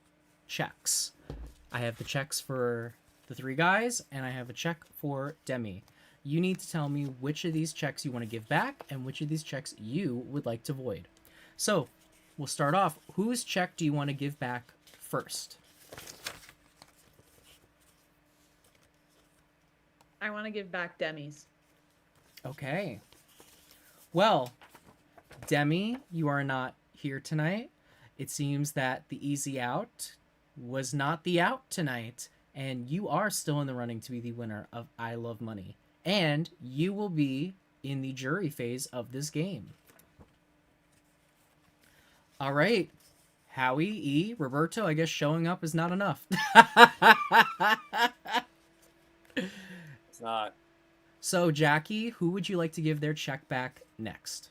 checks. I have the checks for the 3 guys, and I have a check for Demi. You need to tell me which of these checks you want to give back and which of these checks you would like to void. So, we'll start off. Whose check do you want to give back first? I want to give back Demi's. Okay. Well, Demi, you are not here tonight. It seems that the easy out was not the out tonight, and you are still in the running to be the winner of I Love Money. And you will be in the jury phase of this game. All right. Howie, E, Roberto, I guess showing up is not enough. It's not. So, Jackie, who would you like to give their check back next?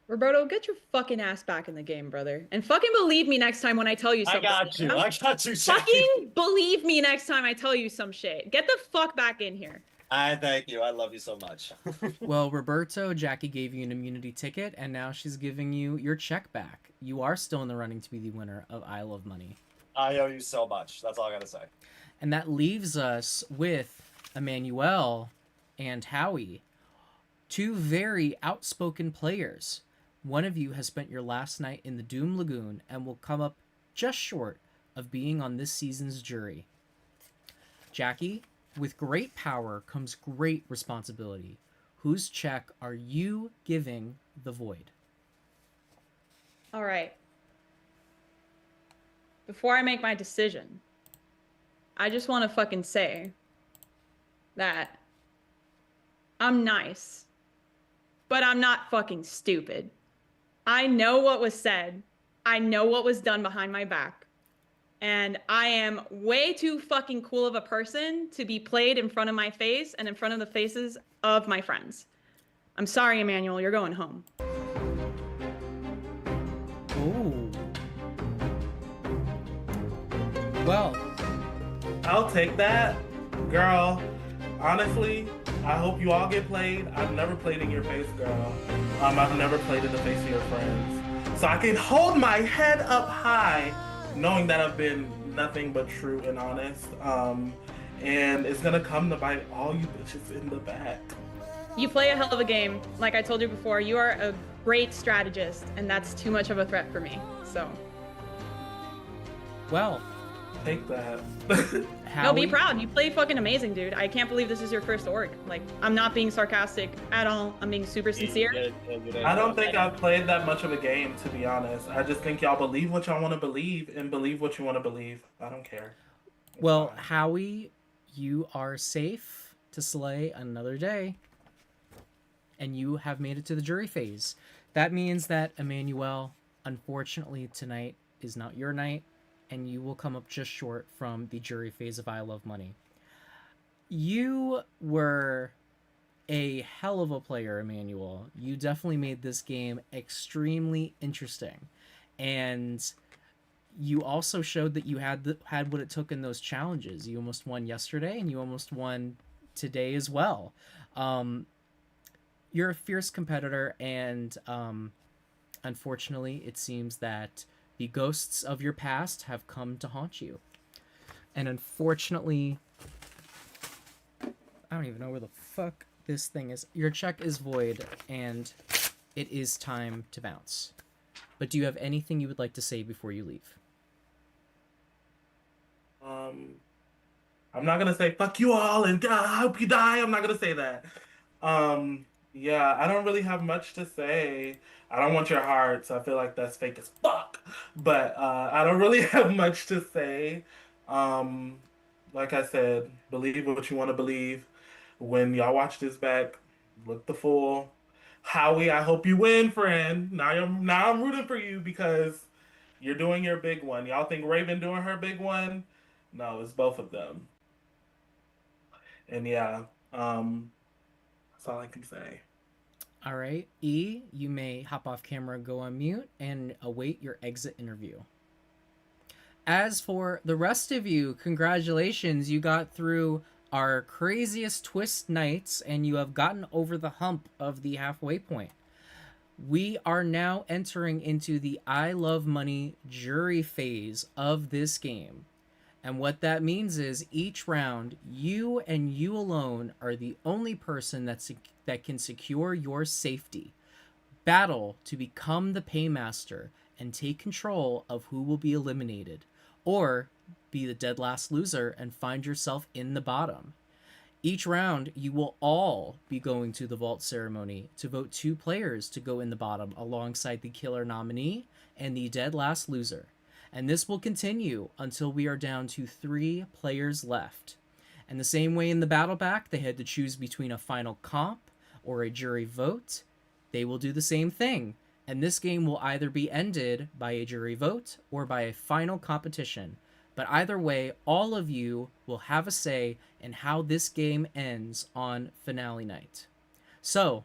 Roberto, get your fucking ass back in the game, brother. And fucking believe me next time when I tell you something. I got you. Fucking believe me next time I tell you some shit. Get the fuck back in here. I thank you. I love you so much. Well, Roberto, Jackie gave you an immunity ticket, and now she's giving you your check back. You are still in the running to be the winner of I Love Money. I owe you so much. That's all I gotta say. And that leaves us with Emmanuel and Howie, 2 very outspoken players. One of you has spent your last night in the Doom Lagoon and will come up just short of being on this season's jury. Jackie, with great power comes great responsibility. whose check are you giving the void? All right. Before I make my decision, I just want to fucking say that I'm nice, but I'm not fucking stupid. I know what was said. I know what was done behind my back. And I am way too fucking cool of a person to be played in front of my face and in front of the faces of my friends. I'm sorry, Emmanuel, you're going home. Ooh. Well, I'll take that. Girl, honestly, I hope you all get played. I've never played in your face, girl. I've never played in the face of your friends. So I can hold my head up high knowing that I've been nothing but true and honest. And it's gonna come to bite all you bitches in the back. You play a hell of a game. Like I told you before, you are a great strategist, and that's too much of a threat for me. So. Well. Take that. No, be proud. You play fucking amazing, dude. I can't believe this is your first org. Like, I'm not being sarcastic at all. I'm being super sincere. I don't think I've played that much of a game, to be honest. I just think y'all believe what y'all want to believe and believe what you want to believe. I don't care. Well, Howie, you are safe to slay another day. And you have made it to the jury phase. That means that, Emmanuel, unfortunately, tonight is not your night. And you will come up just short from the jury phase of I Love Money. You were a hell of a player, Emmanuel. You definitely made this game extremely interesting. And you also showed that you had what it took in those challenges. You almost won yesterday, and you almost won today as well. You're a fierce competitor, and unfortunately, it seems that the ghosts of your past have come to haunt you. And unfortunately, I don't even know where the fuck this thing is. Your check is void, and it is time to bounce. But do you have anything you would like to say before you leave? I'm not gonna say fuck you all and I hope you die. I'm not gonna say that. Yeah, I don't really have much to say. I don't want your hearts. I feel like that's fake as fuck. But I don't really have much to say. Like I said, believe what you want to believe. When y'all watch this back, look the fool. Howie, I hope you win, friend. Now I'm rooting for you because you're doing your big one. Y'all think Raven doing her big one? No, it's both of them. And yeah, that's all I can say. All right, E, you may hop off camera, go on mute, and await your exit interview. As for the rest of you, congratulations, you got through our craziest twist nights, and you have gotten over the hump of the halfway point. We are now entering into the I Love Money jury phase of this game. And what that means is each round, you and you alone are the only person that can secure your safety. Battle to become the paymaster and take control of who will be eliminated, or be the dead last loser and find yourself in the bottom. Each round, you will all be going to the vault ceremony to vote 2 players to go in the bottom alongside the killer nominee and the dead last loser. And this will continue until we are down to 3 players left. And the same way in the battle back, they had to choose between a final comp or a jury vote. They will do the same thing. And this game will either be ended by a jury vote or by a final competition. But either way, all of you will have a say in how this game ends on finale night. So,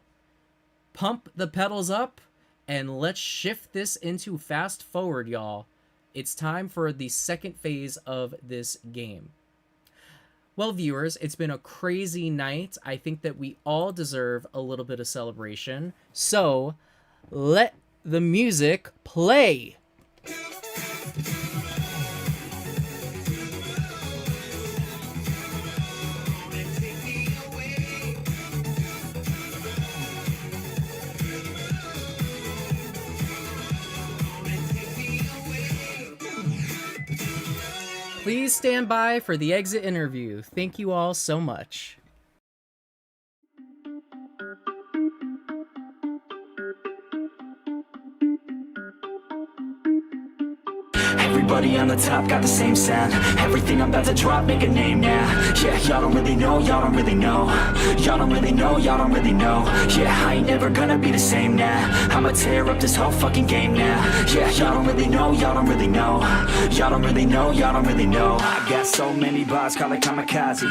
pump the pedals up and let's shift this into fast forward, y'all. It's time for the second phase of this game. Well, viewers, it's been a crazy night. I think that we all deserve a little bit of celebration. So, let the music play. Please stand by for the exit interview. Thank you all so much. Everybody on the top got the same sound. Everything I'm about to drop, make a name now. Yeah, y'all don't really know, y'all don't really know. Y'all don't really know, y'all don't really know. Yeah, I ain't never gonna be the same now. I'ma tear up this whole fucking game now. Yeah, y'all don't really know, y'all don't really know. Y'all don't really know, y'all don't really know. I got so many bars, call it kamikaze.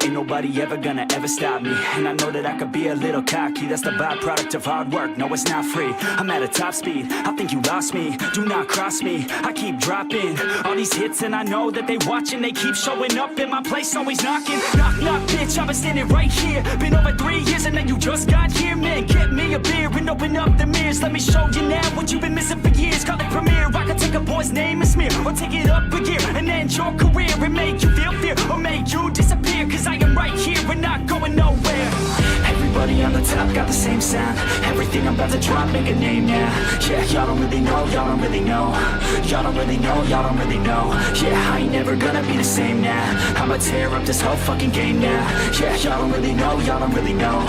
Ain't nobody ever gonna ever stop me. And I know that I could be a little cocky. That's the byproduct of hard work, no it's not free. I'm at a top speed, I think you lost me. Do not cross me, I keep dropping all these hits and I know that they watching. They keep showing up in my place, always knocking. Knock, knock, bitch, I've been standing right here. Been over 3 years and then you just got here. Man, get me a beer and open up the mirrors. Let me show you now what you've been missing for years. Call it premiere, I can take a boy's name and smear, or take it up a gear and end your career and make you feel fear, or make you disappear. Cause I am right here and not going nowhere. Everybody on the top got the same sound. Everything I'm about to drop, make a name now. Yeah, y'all don't really know, y'all don't really know. Y'all don't really know, y'all don't really know. Yeah, I ain't never gonna be the same now. I'ma tear up this whole fucking game now. Yeah, y'all don't really know, y'all don't really know.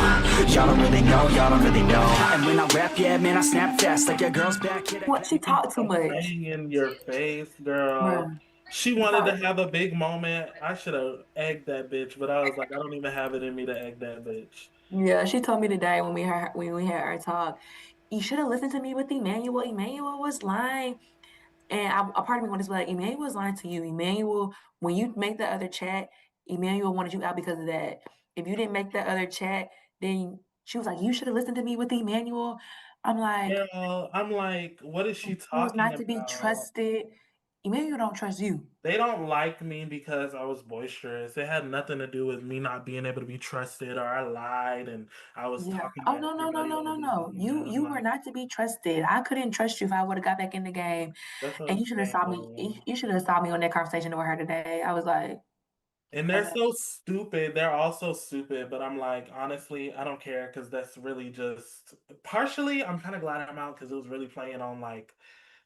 Y'all don't really know, y'all don't really know. And when I rap, yeah, man, I snap fast like your girl's back. What, she talked too much? Laying in your face, girl. Bruh. She wanted to have a big moment. I should have egged that bitch, but I was like, I don't even have it in me to egg that bitch. Yeah, she told me today when we had our talk, you should have listened to me with Emmanuel. Emmanuel was lying. And a part of me wanted to be like, Emmanuel was lying to you. Emmanuel, when you make the other chat, Emmanuel wanted you out because of that. If you didn't make that other chat, then she was like, you should have listened to me with Emmanuel. I'm like, girl, I'm like, what is she he was talking not about? to be trusted. Emmanuel don't trust you. They don't like me because I was boisterous. It had nothing to do with me not being able to be trusted, or I lied and I was talking. Oh no. You were not to be trusted. I couldn't trust you if I would have got back in the game. And you should have saw me. You should have saw me on that conversation with her today. I was like, and they're so stupid. They're all so stupid. But I'm like, honestly, I don't care because that's really just partially. I'm kind of glad I'm out because it was really playing on like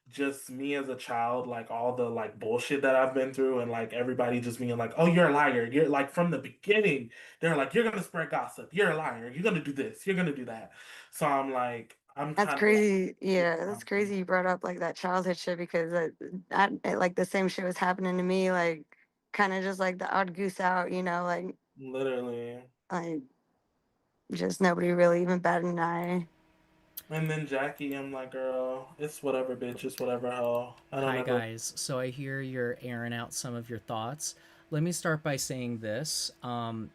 just me as a child, like all the like bullshit that I've been through, and like everybody just being like, "Oh, you're a liar." You're like from the beginning, they're like, "You're gonna spread gossip. You're a liar. You're gonna do this. You're gonna do that." So I'm like, That's crazy. Yeah, that's crazy. You brought up like that childhood shit because like the same shit was happening to me. Like, kind of just like the odd goose out, you know, like literally, like just nobody really even batted an eye. And then Jackie, I'm like, girl, it's whatever, bitch. It's whatever, hell. Hi, guys. So I hear you're airing out some of your thoughts. Let me start by saying this. I'm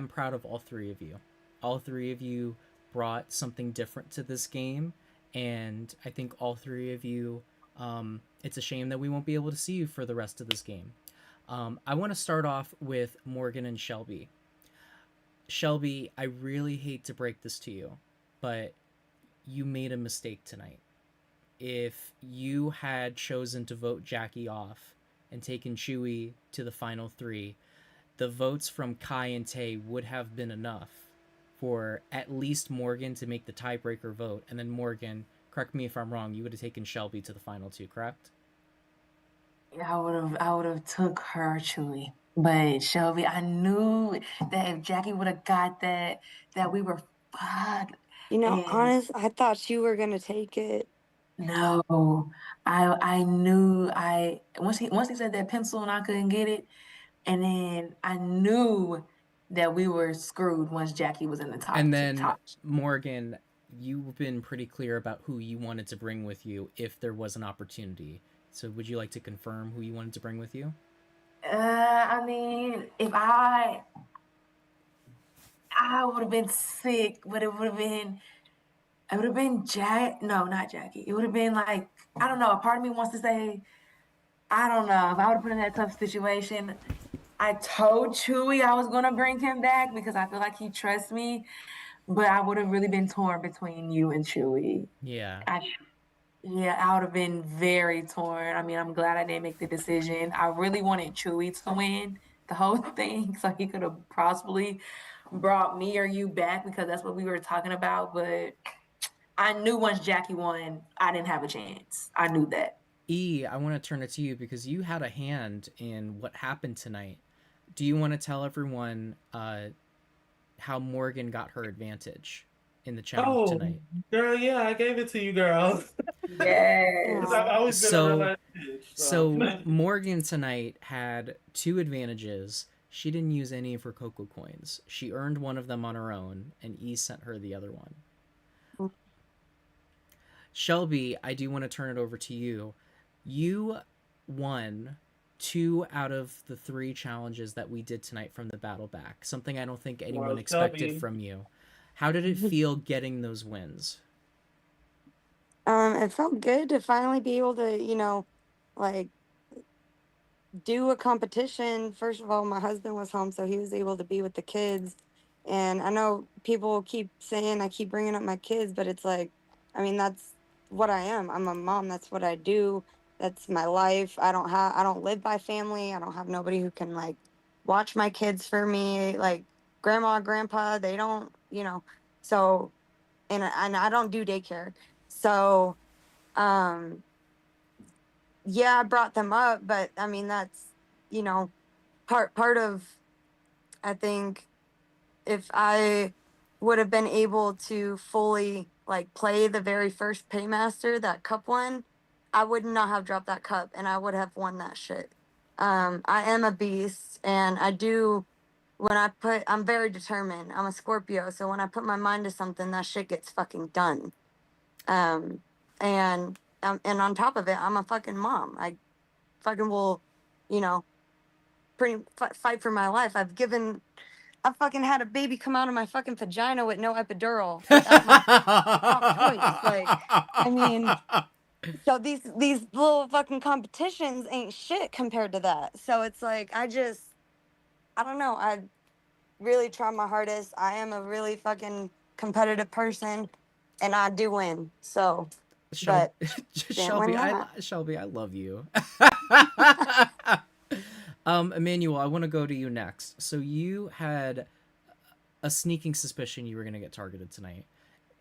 proud of all three of you. All three of you brought something different to this game. And I think all three of you, it's a shame that we won't be able to see you for the rest of this game. I want to start off with Morgan and Shelby. Shelby, I really hate to break this to you, but you made a mistake tonight. If you had chosen to vote Jackie off and taken Chewy to the final three, the votes from Kai and Tay would have been enough for at least Morgan to make the tiebreaker vote. And then Morgan, correct me if I'm wrong, you would have taken Shelby to the final two, correct? I would have took her, Chewy. But Shelby, I knew that if Jackie would have got that we were fucked. You know, honest, I thought you were gonna take it. No, I knew once he said that pencil and I couldn't get it, and then I knew that we were screwed once Jackie was in the top. And then Morgan, you've been pretty clear about who you wanted to bring with you if there was an opportunity. So would you like to confirm who you wanted to bring with you? I mean, if I would have been sick, but it would have been Jack. No, not Jackie. It would have been like, I don't know. A part of me wants to say, I don't know. If I would have put in that tough situation, I told Chewy I was going to bring him back because I feel like he trusts me, but I would have really been torn between you and Chewy. Yeah. I would have been very torn. I mean, I'm glad I didn't make the decision. I really wanted Chewy to win the whole thing so he could have possibly brought me or you back because that's what we were talking about. But I knew once Jackie won, I didn't have a chance. I knew that. E, I want to turn it to you because you had a hand in what happened tonight. Do you want to tell everyone how Morgan got her advantage in the challenge tonight? Girl, yeah, I gave it to you, girl. Yes. I've always been a real bitch. So Morgan tonight had 2 advantages. She didn't use any of her cocoa coins. She earned one of them on her own, and E sent her the other one. Shelby, I do want to turn it over to you. You won 2 out of the 3 challenges that we did tonight from the battle back. Something I don't think anyone expected Shelby. from you. How did it feel getting those wins? It felt good to finally be able to, like do a competition. First of all, my husband was home, so he was able to be with the kids. And I know people keep saying I keep bringing up my kids, but it's like, I mean, that's what I am. I'm a mom. That's what I do. That's my life. I don't live by family. I don't have nobody who can like watch my kids for me. Like grandma, grandpa, they don't, so, and I don't do daycare. So, yeah, I brought them up, but I mean, that's, part of, I think if I would have been able to fully like play the very first paymaster, that cup one, I would not have dropped that cup and I would have won that shit. I am a beast and I'm very determined. I'm a Scorpio. So when I put my mind to something, that shit gets fucking done. And on top of it, I'm a fucking mom. I fucking will, you know, fight for my life. I fucking had a baby come out of my fucking vagina with no epidural without my choice. Like, I mean, so these little fucking competitions ain't shit compared to that. So it's like, I don't know. I really try my hardest. I am a really fucking competitive person and I do win. So, but Shelby, I love you. Emmanuel, I want to go to you next. So you had a sneaking suspicion you were going to get targeted tonight,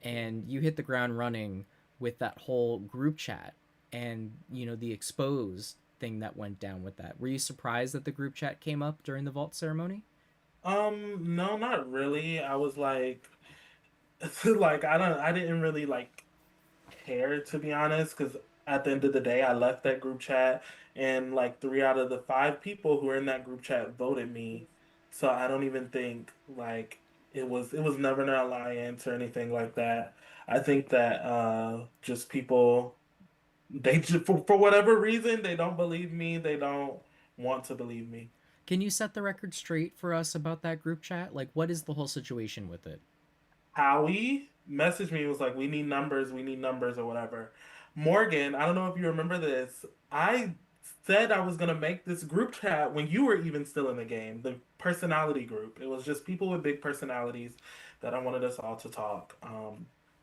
and you hit the ground running with that whole group chat and the exposed thing that went down with that. Were you surprised that the group chat came up during the vault ceremony? No, not really. I was like, like I didn't really like care, to be honest, because at the end of the day, I left that group chat, and like 3 out of the 5 people who were in that group chat voted me. So I don't even think like it was never an alliance or anything like that. I think that just people they just for whatever reason they don't believe me. They don't want to believe me. Can you set the record straight for us about that group chat? Like, what is the whole situation with it? Howie messaged me, was like, we need numbers or whatever. Morgan, I don't know if you remember this. I said I was gonna make this group chat when you were even still in the game, the personality group. It was just people with big personalities that I wanted us all to talk.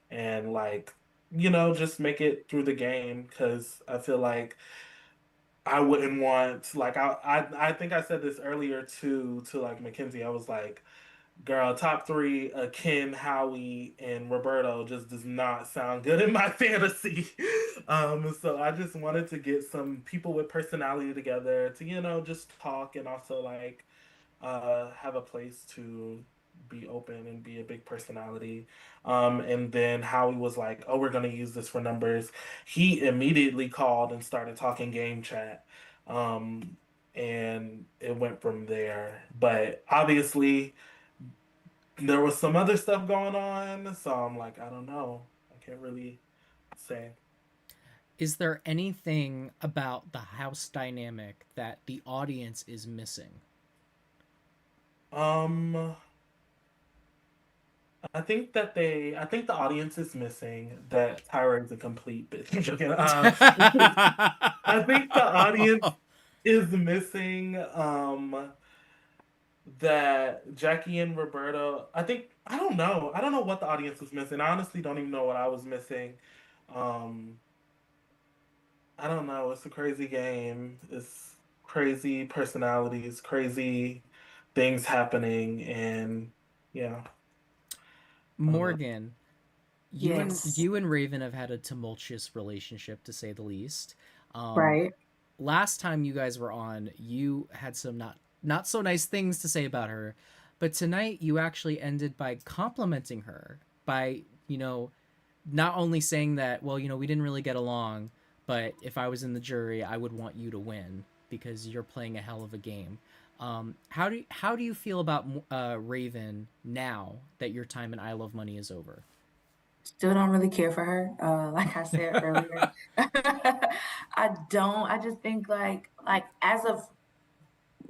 And like, just make it through the game because I feel like I wouldn't want like I think I said this earlier to like Mackenzie. I was like, girl, top 3, Ken, Howie, and Roberto just does not sound good in my fantasy. So I just wanted to get some people with personality together to, just talk and also like have a place to be open and be a big personality. And then Howie was like, oh, we're gonna use this for numbers. He immediately called and started talking game chat. And it went from there. But obviously there was some other stuff going on, so I'm like, I don't know. I can't really say. Is there anything about the house dynamic that the audience is missing? I think the audience is missing that Tyra is a complete bitch. I'm joking. I think the audience is missing that Jackie and Roberto. I don't know. I don't know what the audience was missing. I honestly don't even know what I was missing. I don't know. It's a crazy game. It's crazy personalities, crazy things happening, and yeah. Morgan, Yes. you and Raven have had a tumultuous relationship, to say the least. Right. Last time you guys were on, you had some not so nice things to say about her, but tonight you actually ended by complimenting her by not only saying that, well, we didn't really get along, but if I was in the jury, I would want you to win because you're playing a hell of a game. How do you feel about Raven now that your time in I Love Money is over? Still don't really care for her. Like I said earlier, I don't. I just think like as of,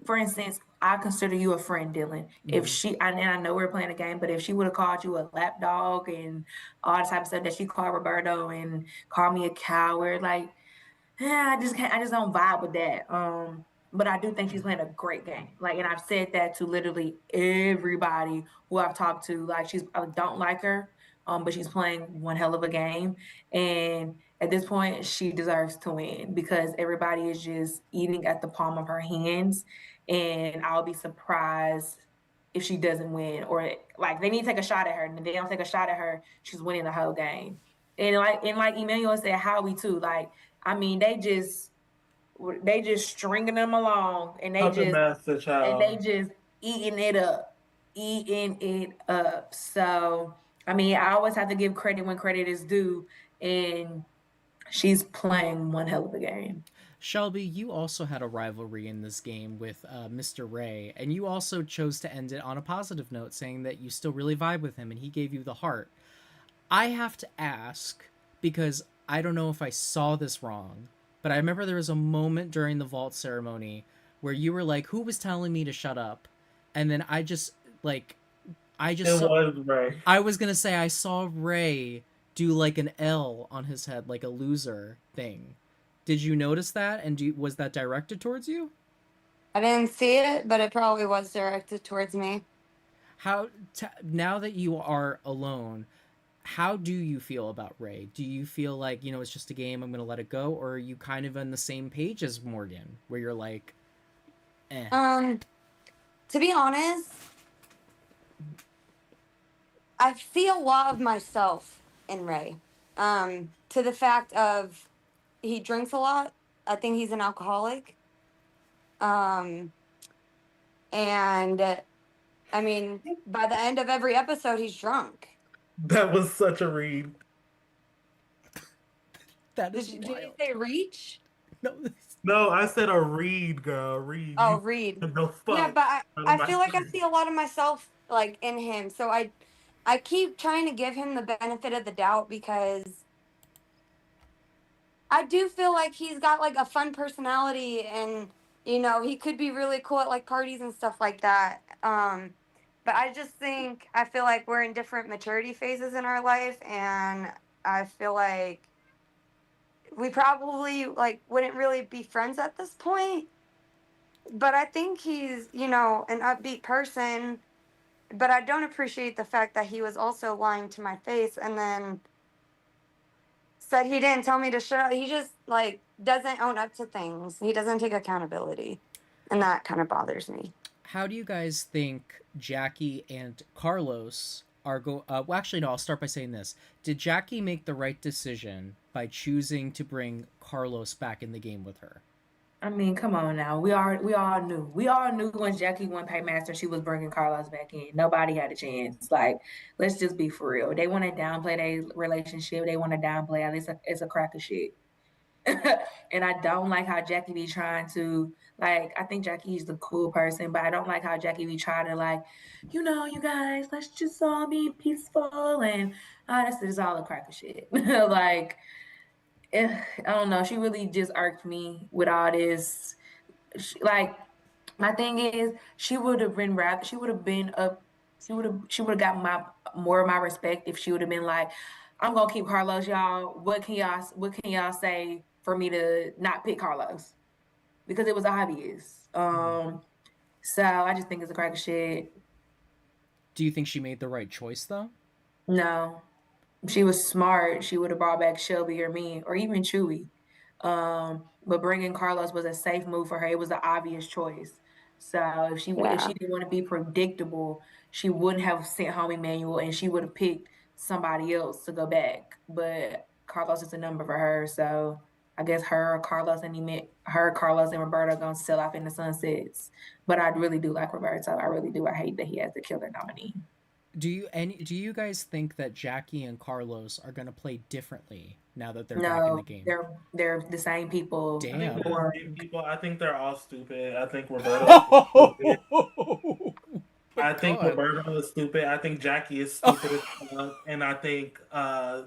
for instance, I consider you a friend, Dylan. If and I know we're playing a game, but if she would have called you a lapdog and all the type of stuff that she called Roberto and called me a coward, like, yeah, I just can't. I just don't vibe with that. But I do think she's playing a great game. Like, and I've said that to literally everybody who I've talked to. Like, I don't like her, but she's playing one hell of a game. And at this point, she deserves to win because everybody is just eating at the palm of her hands. And I'll be surprised if she doesn't win, or like they need to take a shot at her, and if they don't take a shot at her, she's winning the whole game. And like Emmanuel said, Howie too. Like, I mean, they just stringing them along, and they just eating it up. So, I mean, I always have to give credit when credit is due, and she's playing one hell of a game. Shelby, you also had a rivalry in this game with Mr. Ray, and you also chose to end it on a positive note, saying that you still really vibe with him, and he gave you the heart. I have to ask, because I don't know if I saw this wrong, but I remember there was a moment during the vault ceremony where you were like, who was telling me to shut up? And then I just was Ray. I was going to say, I saw Ray do like an L on his head, like a loser thing. Did you notice that? And was that directed towards you? I didn't see it, but it probably was directed towards me. Now that you are alone, how do you feel about Ray? Do you feel like, it's just a game, I'm going to let it go? Or are you kind of on the same page as Morgan, where you're like, eh? To be honest, I see a lot of myself in Ray. To the fact of he drinks a lot. I think he's an alcoholic. And I mean, by the end of every episode, he's drunk. That was such a read. That is Did you say reach? No, I said a read, girl. Read. Oh, read. Yeah, but I feel like I see a lot of myself like in him. So I keep trying to give him the benefit of the doubt because I do feel like he's got like a fun personality and he could be really cool at like parties and stuff like that. But I feel like we're in different maturity phases in our life, and I feel like we probably like wouldn't really be friends at this point. But I think he's, an upbeat person, but I don't appreciate the fact that he was also lying to my face and then said he didn't tell me to shut up. He just like doesn't own up to things. He doesn't take accountability, and that kind of bothers me. How do you guys think Jackie and Carlos are well, actually, no, I'll start by saying this. Did Jackie make the right decision by choosing to bring Carlos back in the game with her? I mean, come on now. We all knew. We all knew when Jackie won Paymaster, she was bringing Carlos back in. Nobody had a chance. Like, let's just be for real. They want to downplay their relationship. They want to downplay it. It's a crack of shit. And I don't like how Jackie be trying to, like, I think Jackie's the cool person, but I don't like how Jackie be trying to, like, you guys, let's just all be peaceful. And it's all a crack of shit. Like, I don't know. She really just irked me with all this. My thing is, she would have got more of my respect if she would have been like, I'm gonna keep Carlos, y'all. What can y'all say for me to not pick Carlos? Because it was obvious. So I just think it's a crack of shit. Do you think she made the right choice though? No. If she was smart, she would have brought back Shelby or me or even Chewy. But bringing Carlos was a safe move for her. It was an obvious choice. So if she didn't want to be predictable, she wouldn't have sent home Emmanuel, and she would have picked somebody else to go back. But Carlos is a number for her, so I guess Carlos and Roberto are gonna sell off in the sunsets. But I really do like Roberto. I really do. I hate that he has the killer nominee. Do you guys think that Jackie and Carlos are gonna play differently now that they're back in the game? They're the same people. I think Damn. they're the same people. I think they're all stupid. I think Roberto is stupid. I think God. Roberto is stupid. I think Jackie is stupid as fuck. And I think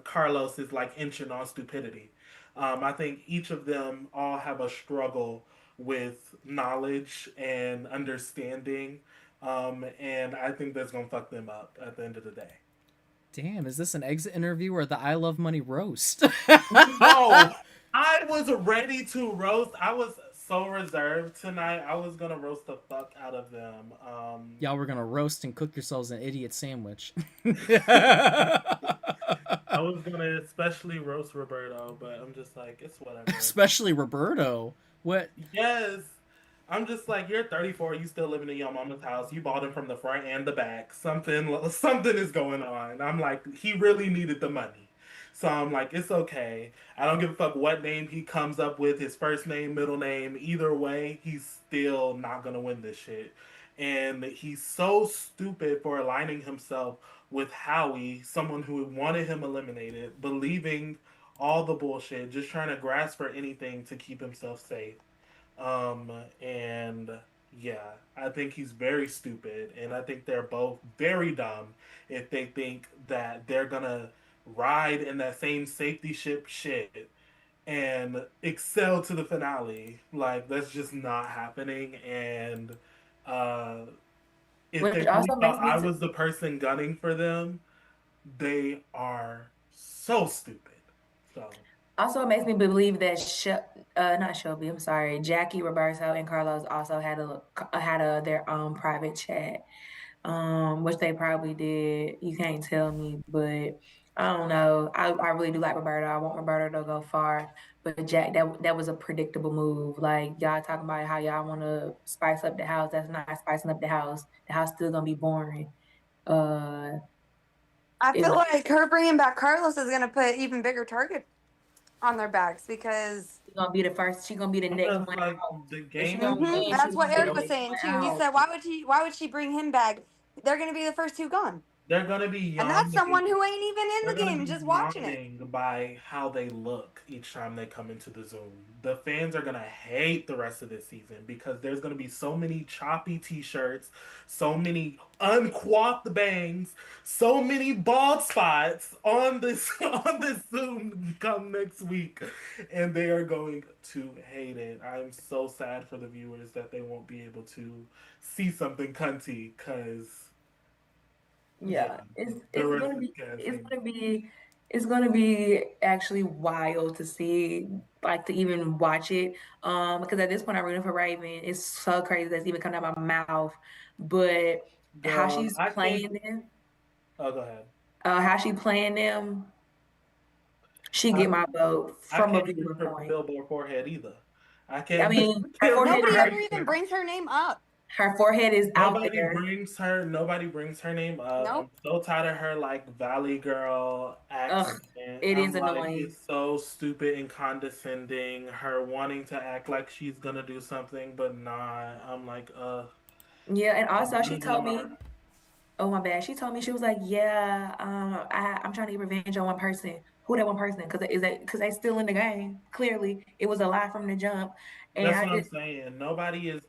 Carlos is like inching on stupidity. I think each of them all have a struggle with knowledge and understanding. And I think that's going to fuck them up at the end of the day. Damn, is this an exit interview or the I Love Money roast? No, I was ready to roast. I was so reserved tonight. I was gonna roast the fuck out of them. Y'all were gonna roast and cook yourselves an idiot sandwich. I was gonna especially roast Roberto, but I'm just like, it's whatever. Especially Roberto. What? Yes. I'm just like, you're 34, you still living in your mama's house. You bought him from the front and the back. Something is going on. I'm like, he really needed the money. So I'm like, it's okay. I don't give a fuck what name he comes up with, his first name, middle name. Either way, he's still not gonna win this shit. And he's so stupid for aligning himself with Howie, someone who wanted him eliminated, believing all the bullshit, just trying to grasp for anything to keep himself safe. And yeah, I think he's very stupid, and I think they're both very dumb if they think that they're gonna ride in that same safety shit and excel to the finale. Like, that's just not happening. And if Which they also really makes thought me I was the person gunning for them, they are so stupid. So also, it makes me believe that not Shelby. I'm sorry, Jackie, Roberto, and Carlos also had their own private chat, which they probably did. You can't tell me, but I don't know. I really do like Roberto. I want Roberto to go far, but Jack, that was a predictable move. Like, y'all talking about how y'all want to spice up the house. That's not spicing up the house. The house still gonna be boring. I feel like her bringing back Carlos is gonna put even bigger target on their backs because she's gonna be the first. She's gonna be the next one. like the game. That's what Eric was saying too. He said, "Why would she bring him back? They're gonna be the first two gone." They're gonna be young, and that's someone who ain't even in the they're gonna game, be just watching it. younging by how they look each time they come into the Zoom. The fans are gonna hate the rest of this season because there's gonna be so many choppy T-shirts, so many uncoiffed bangs, so many bald spots on this Zoom come next week, and they are going to hate it. I'm so sad for the viewers that they won't be able to see something cunty because. Yeah, it's gonna be actually wild to see, like, to even watch it. Because at this point I'm rooting for Raven. It's so crazy that's even coming out my mouth. But how she's playing them. Oh, go ahead. How she playing them. She get my vote from a viewer point. Billboard forehead either. I can't. I mean, nobody ever even brings her name up. Her forehead is out there. Nobody brings her name up. Nope. I'm so tired of her like Valley Girl accent. It is annoying. It's so stupid and condescending. Her wanting to act like she's gonna do something but not. I'm like, Yeah, and also she told me. Oh my bad. She told me, she was like, yeah, I'm trying to get revenge on one person. Who that one person? Because they still in the game. Clearly, it was a lie from the jump. And that's what I'm saying. Nobody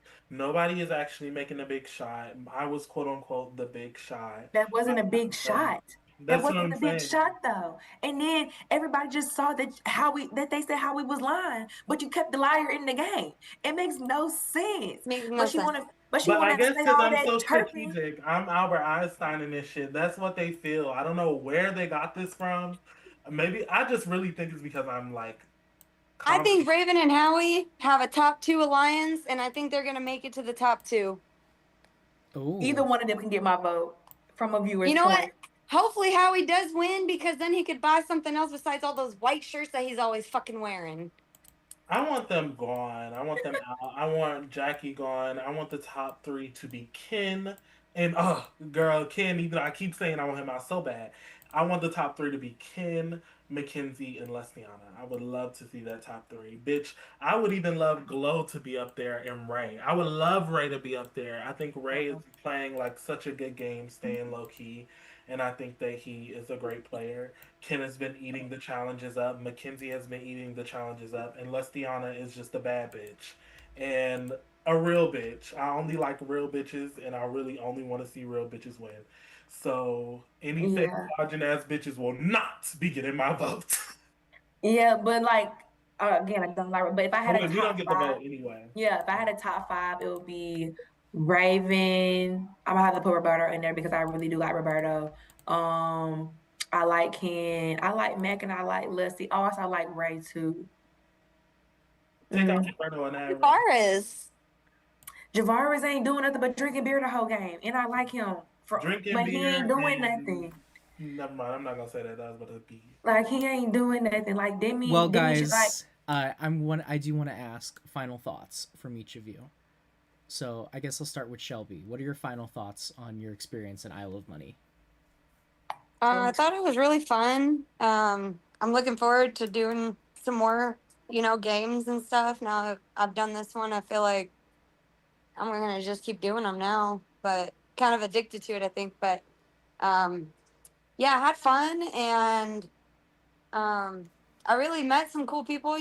is actually making a big shot. I was quote unquote the big shot. That wasn't a big shot. That wasn't a big shot though. And then everybody just saw that they said Howie was lying, but you kept the liar in the game. It makes no sense. But I guess because I'm so strategic. I'm Albert Einstein in this shit. That's what they feel. I don't know where they got this from. Maybe I just really think it's because I'm like. I think Raven and Howie have a top 2 alliance, and I think they're gonna make it to the top 2. Ooh. Either one of them can get my vote from a viewer's You know point. what? Hopefully Howie does win because then he could buy something else besides all those white shirts that he's always fucking wearing. I want them gone. I want them out. I want Jackie gone. I want the top 3 to be Ken. And Ken, even though I keep saying I want him out so bad. I want the top 3 to be Ken, Mackenzie, and Lesniana. I would love to see that top 3. Bitch, I would even love Glow to be up there and Ray. I would love Ray to be up there. I think Ray is playing like such a good game, staying low key. and I think that he is a great player. Ken has been eating the challenges up. Mackenzie has been eating the challenges up, and Lestiana is just a bad bitch and a real bitch. I only like real bitches, and I really only want to see real bitches win. So any fake dodging ass bitches will not be getting my vote. Yeah, but like again, I don't like. But if I had a We don't top get the five, vote anyway. yeah, if I had a top five, it would be Raven. I'm gonna have to put Roberto in there because I really do like Roberto. I like Ken. I like Mac, and I like Lusty. Also, I like Ray too. Take out Roberto and that. Javaris ain't doing nothing but drinking beer the whole game, and I like him. Drinking but beer, he ain't doing nothing. Never mind. I'm not gonna say that. That was about to be. Like he ain't doing nothing. Like Demi. Well, Demi guys, I do want to ask final thoughts from each of you. So I guess I'll start with Shelby. What are your final thoughts on your experience in Isle of Money? I thought it was really fun. I'm looking forward to doing some more, games and stuff. Now that I've done this one, I feel like I'm gonna just keep doing them now. But kind of addicted to it, I think. But yeah, I had fun, and I really met some cool people.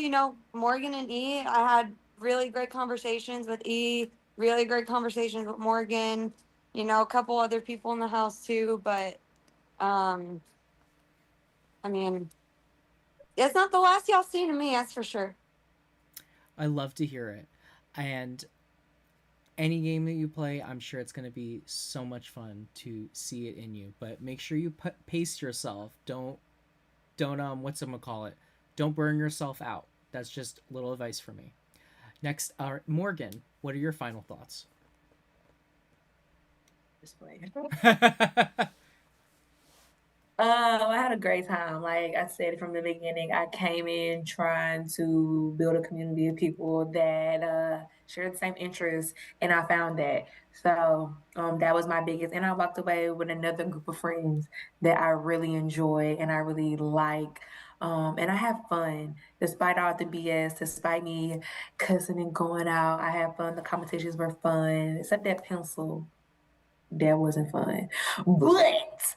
Morgan and E. I had really great conversations with E. Really great conversations with Morgan. A couple other people in the house too, but. I mean, it's not the last y'all seen of me, that's for sure. I love to hear it. And any game that you play, I'm sure it's going to be so much fun to see it in you. But make sure you pace yourself. Don't don't burn yourself out. That's just a little advice for me. Next, Morgan, what are your final thoughts? Just playing. I had a great time. Like I said from the beginning, I came in trying to build a community of people that share the same interests, and I found that. So that was my biggest. And I walked away with another group of friends that I really enjoy and I really like. And I have fun despite all the BS, despite me cussing and going out. I have fun. The competitions were fun, except that pencil. That wasn't fun. But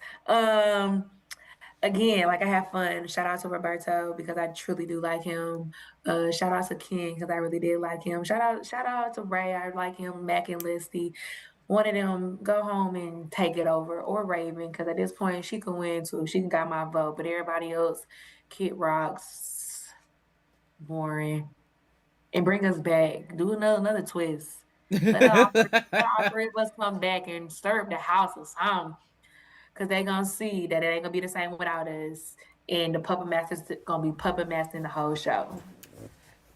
again, like I have fun. Shout out to Roberto because I truly do like him. Shout out to King because I really did like him. Shout out to Ray. I like him. Mac and Listy. One of them go home and take it over, or Raven, because at this point she can win too. She can got my vote, but everybody else, Kid Rocks, boring. And bring us back. Do another twist. Let all three of us come back and serve the house or something. Because they're going to see that it ain't going to be the same without us. And the puppet master's going to be puppet mastering the whole show.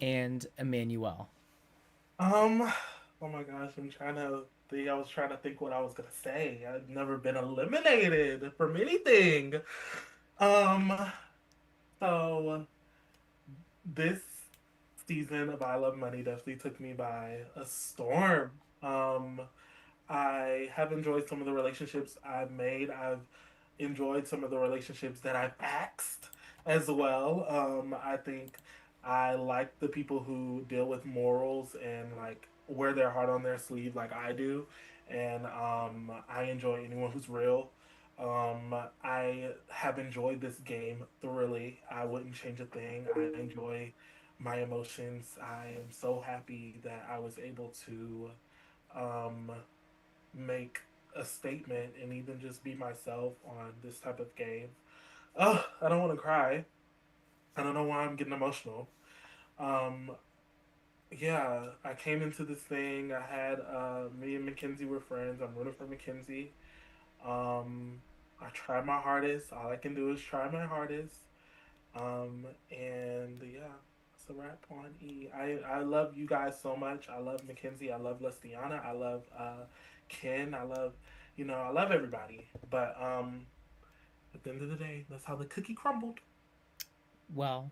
And Emmanuel. Oh my gosh, I'm trying to think. I was trying to think what I was going to say. I've never been eliminated from anything. So this season of I Love Money definitely took me by a storm. I have enjoyed some of the relationships I've made. I've enjoyed some of the relationships that I've axed as well. I think I like the people who deal with morals and like wear their heart on their sleeve like I do. And I enjoy anyone who's real. I have enjoyed this game thoroughly. I wouldn't change a thing. I enjoy my emotions. I am so happy that I was able to make a statement and even just be myself on this type of game. Oh, I don't want to cry. I don't know why I'm getting emotional. Yeah, I came into this thing. I had me and Mackenzie were friends. I'm rooting for Mackenzie. I tried my hardest. All I can do is try my hardest. And yeah, it's a wrap on E. I love you guys so much. I love Mackenzie. I love Lestiana. I love Ken. I love I love everybody. But at the end of the day, that's how the cookie crumbled. Well,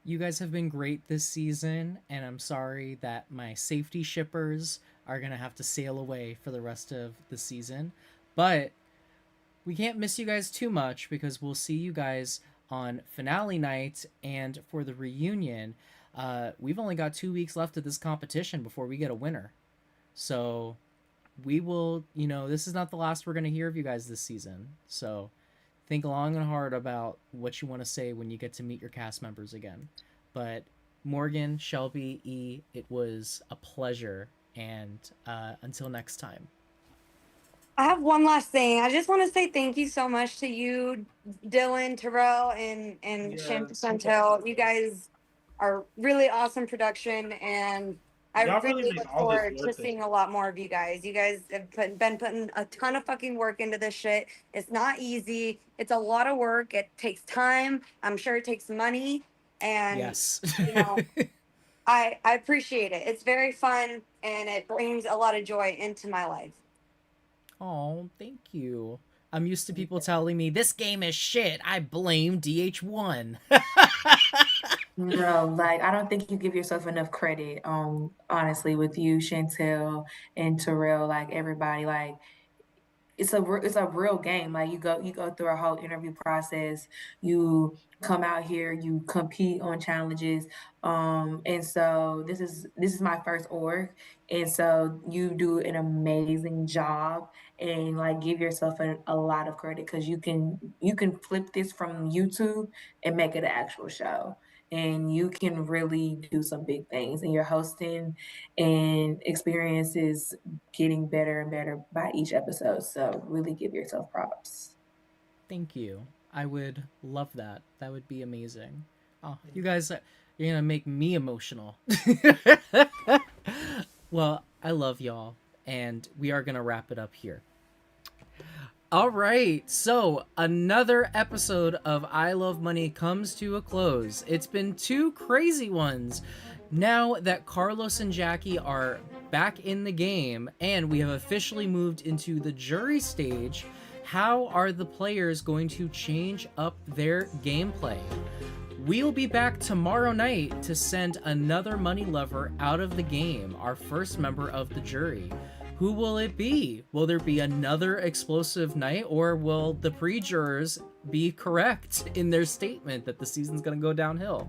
you guys have been great this season, and I'm sorry that my safety shippers are going to have to sail away for the rest of the season. But we can't miss you guys too much because we'll see you guys on finale night and for the reunion. We've only got 2 weeks left of this competition before we get a winner. So we will, this is not the last we're going to hear of you guys this season. So think long and hard about what you want to say when you get to meet your cast members again. But Morgan, Shelby, E, it was a pleasure. And until next time. I have one last thing. I just want to say thank you so much to you, Dylan, Terrell, and Chantel. You guys are really awesome production, and I really look forward to seeing a lot more of you guys. You guys have been putting a ton of fucking work into this shit. It's not easy. It's a lot of work. It takes time. I'm sure it takes money. And, yes. I appreciate it. It's very fun, and it brings a lot of joy into my life. Oh, thank you. I'm used to people telling me, this game is shit. I blame DH1. Bro, like, I don't think you give yourself enough credit, honestly, with you, Chantel, and Terrell, like, everybody, like, it's a real game. Like, you go through a whole interview process, you come out here, you compete on challenges, and so this is my first org, and so you do an amazing job, and like give yourself a lot of credit, because you can flip this from YouTube and make it an actual show, and you can really do some big things, and your hosting and experience is getting better and better by each episode. So really give yourself props. Thank you. I would love that. That would be amazing. Oh, you guys, you're gonna make me emotional. Well, I love y'all, and we are gonna wrap it up here. All right, so another episode of I Love Money comes to a close. It's been 2 crazy ones. Now that Carlos and Jackie are back in the game and we have officially moved into the jury stage, how are the players going to change up their gameplay? We'll be back tomorrow night to send another money lover out of the game, our first member of the jury. Who will it be? Will there be another explosive night, or will the pre-jurors be correct in their statement that the season's going to go downhill?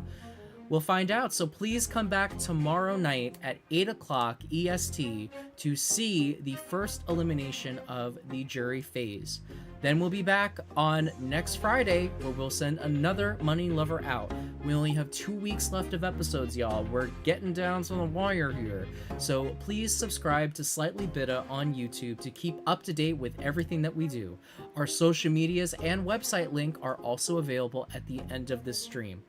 We'll find out, so please come back tomorrow night at 8 o'clock EST to see the first elimination of the jury phase. Then we'll be back on next Friday, where we'll send another money lover out. We only have 2 weeks left of episodes, y'all. We're getting down to the wire here. So please subscribe to Slightly Bitta on YouTube to keep up to date with everything that we do. Our social medias and website link are also available at the end of this stream.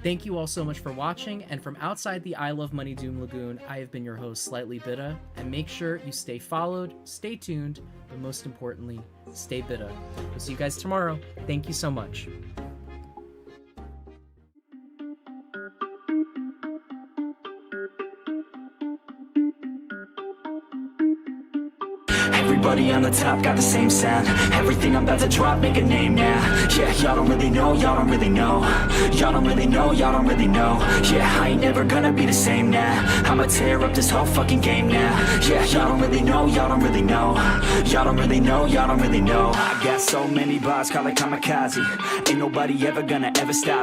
Thank you all so much for watching, and from outside the I Love Money Doom Lagoon, I have been your host, Slightly Bitta, and make sure you stay followed, stay tuned, but most importantly, stay bitta. We'll see you guys tomorrow. Thank you so much. Everybody on the top got the same sound. Everything I'm about to drop, make a name now. Yeah, y'all don't really know, y'all don't really know. Y'all don't really know, y'all don't really know. Yeah, I ain't never gonna be the same now. I'ma tear up this whole fucking game now. Yeah, y'all don't really know, y'all don't really know. Y'all don't really know, y'all don't really know. I got so many bars, call it kamikaze. Ain't nobody ever gonna ever stop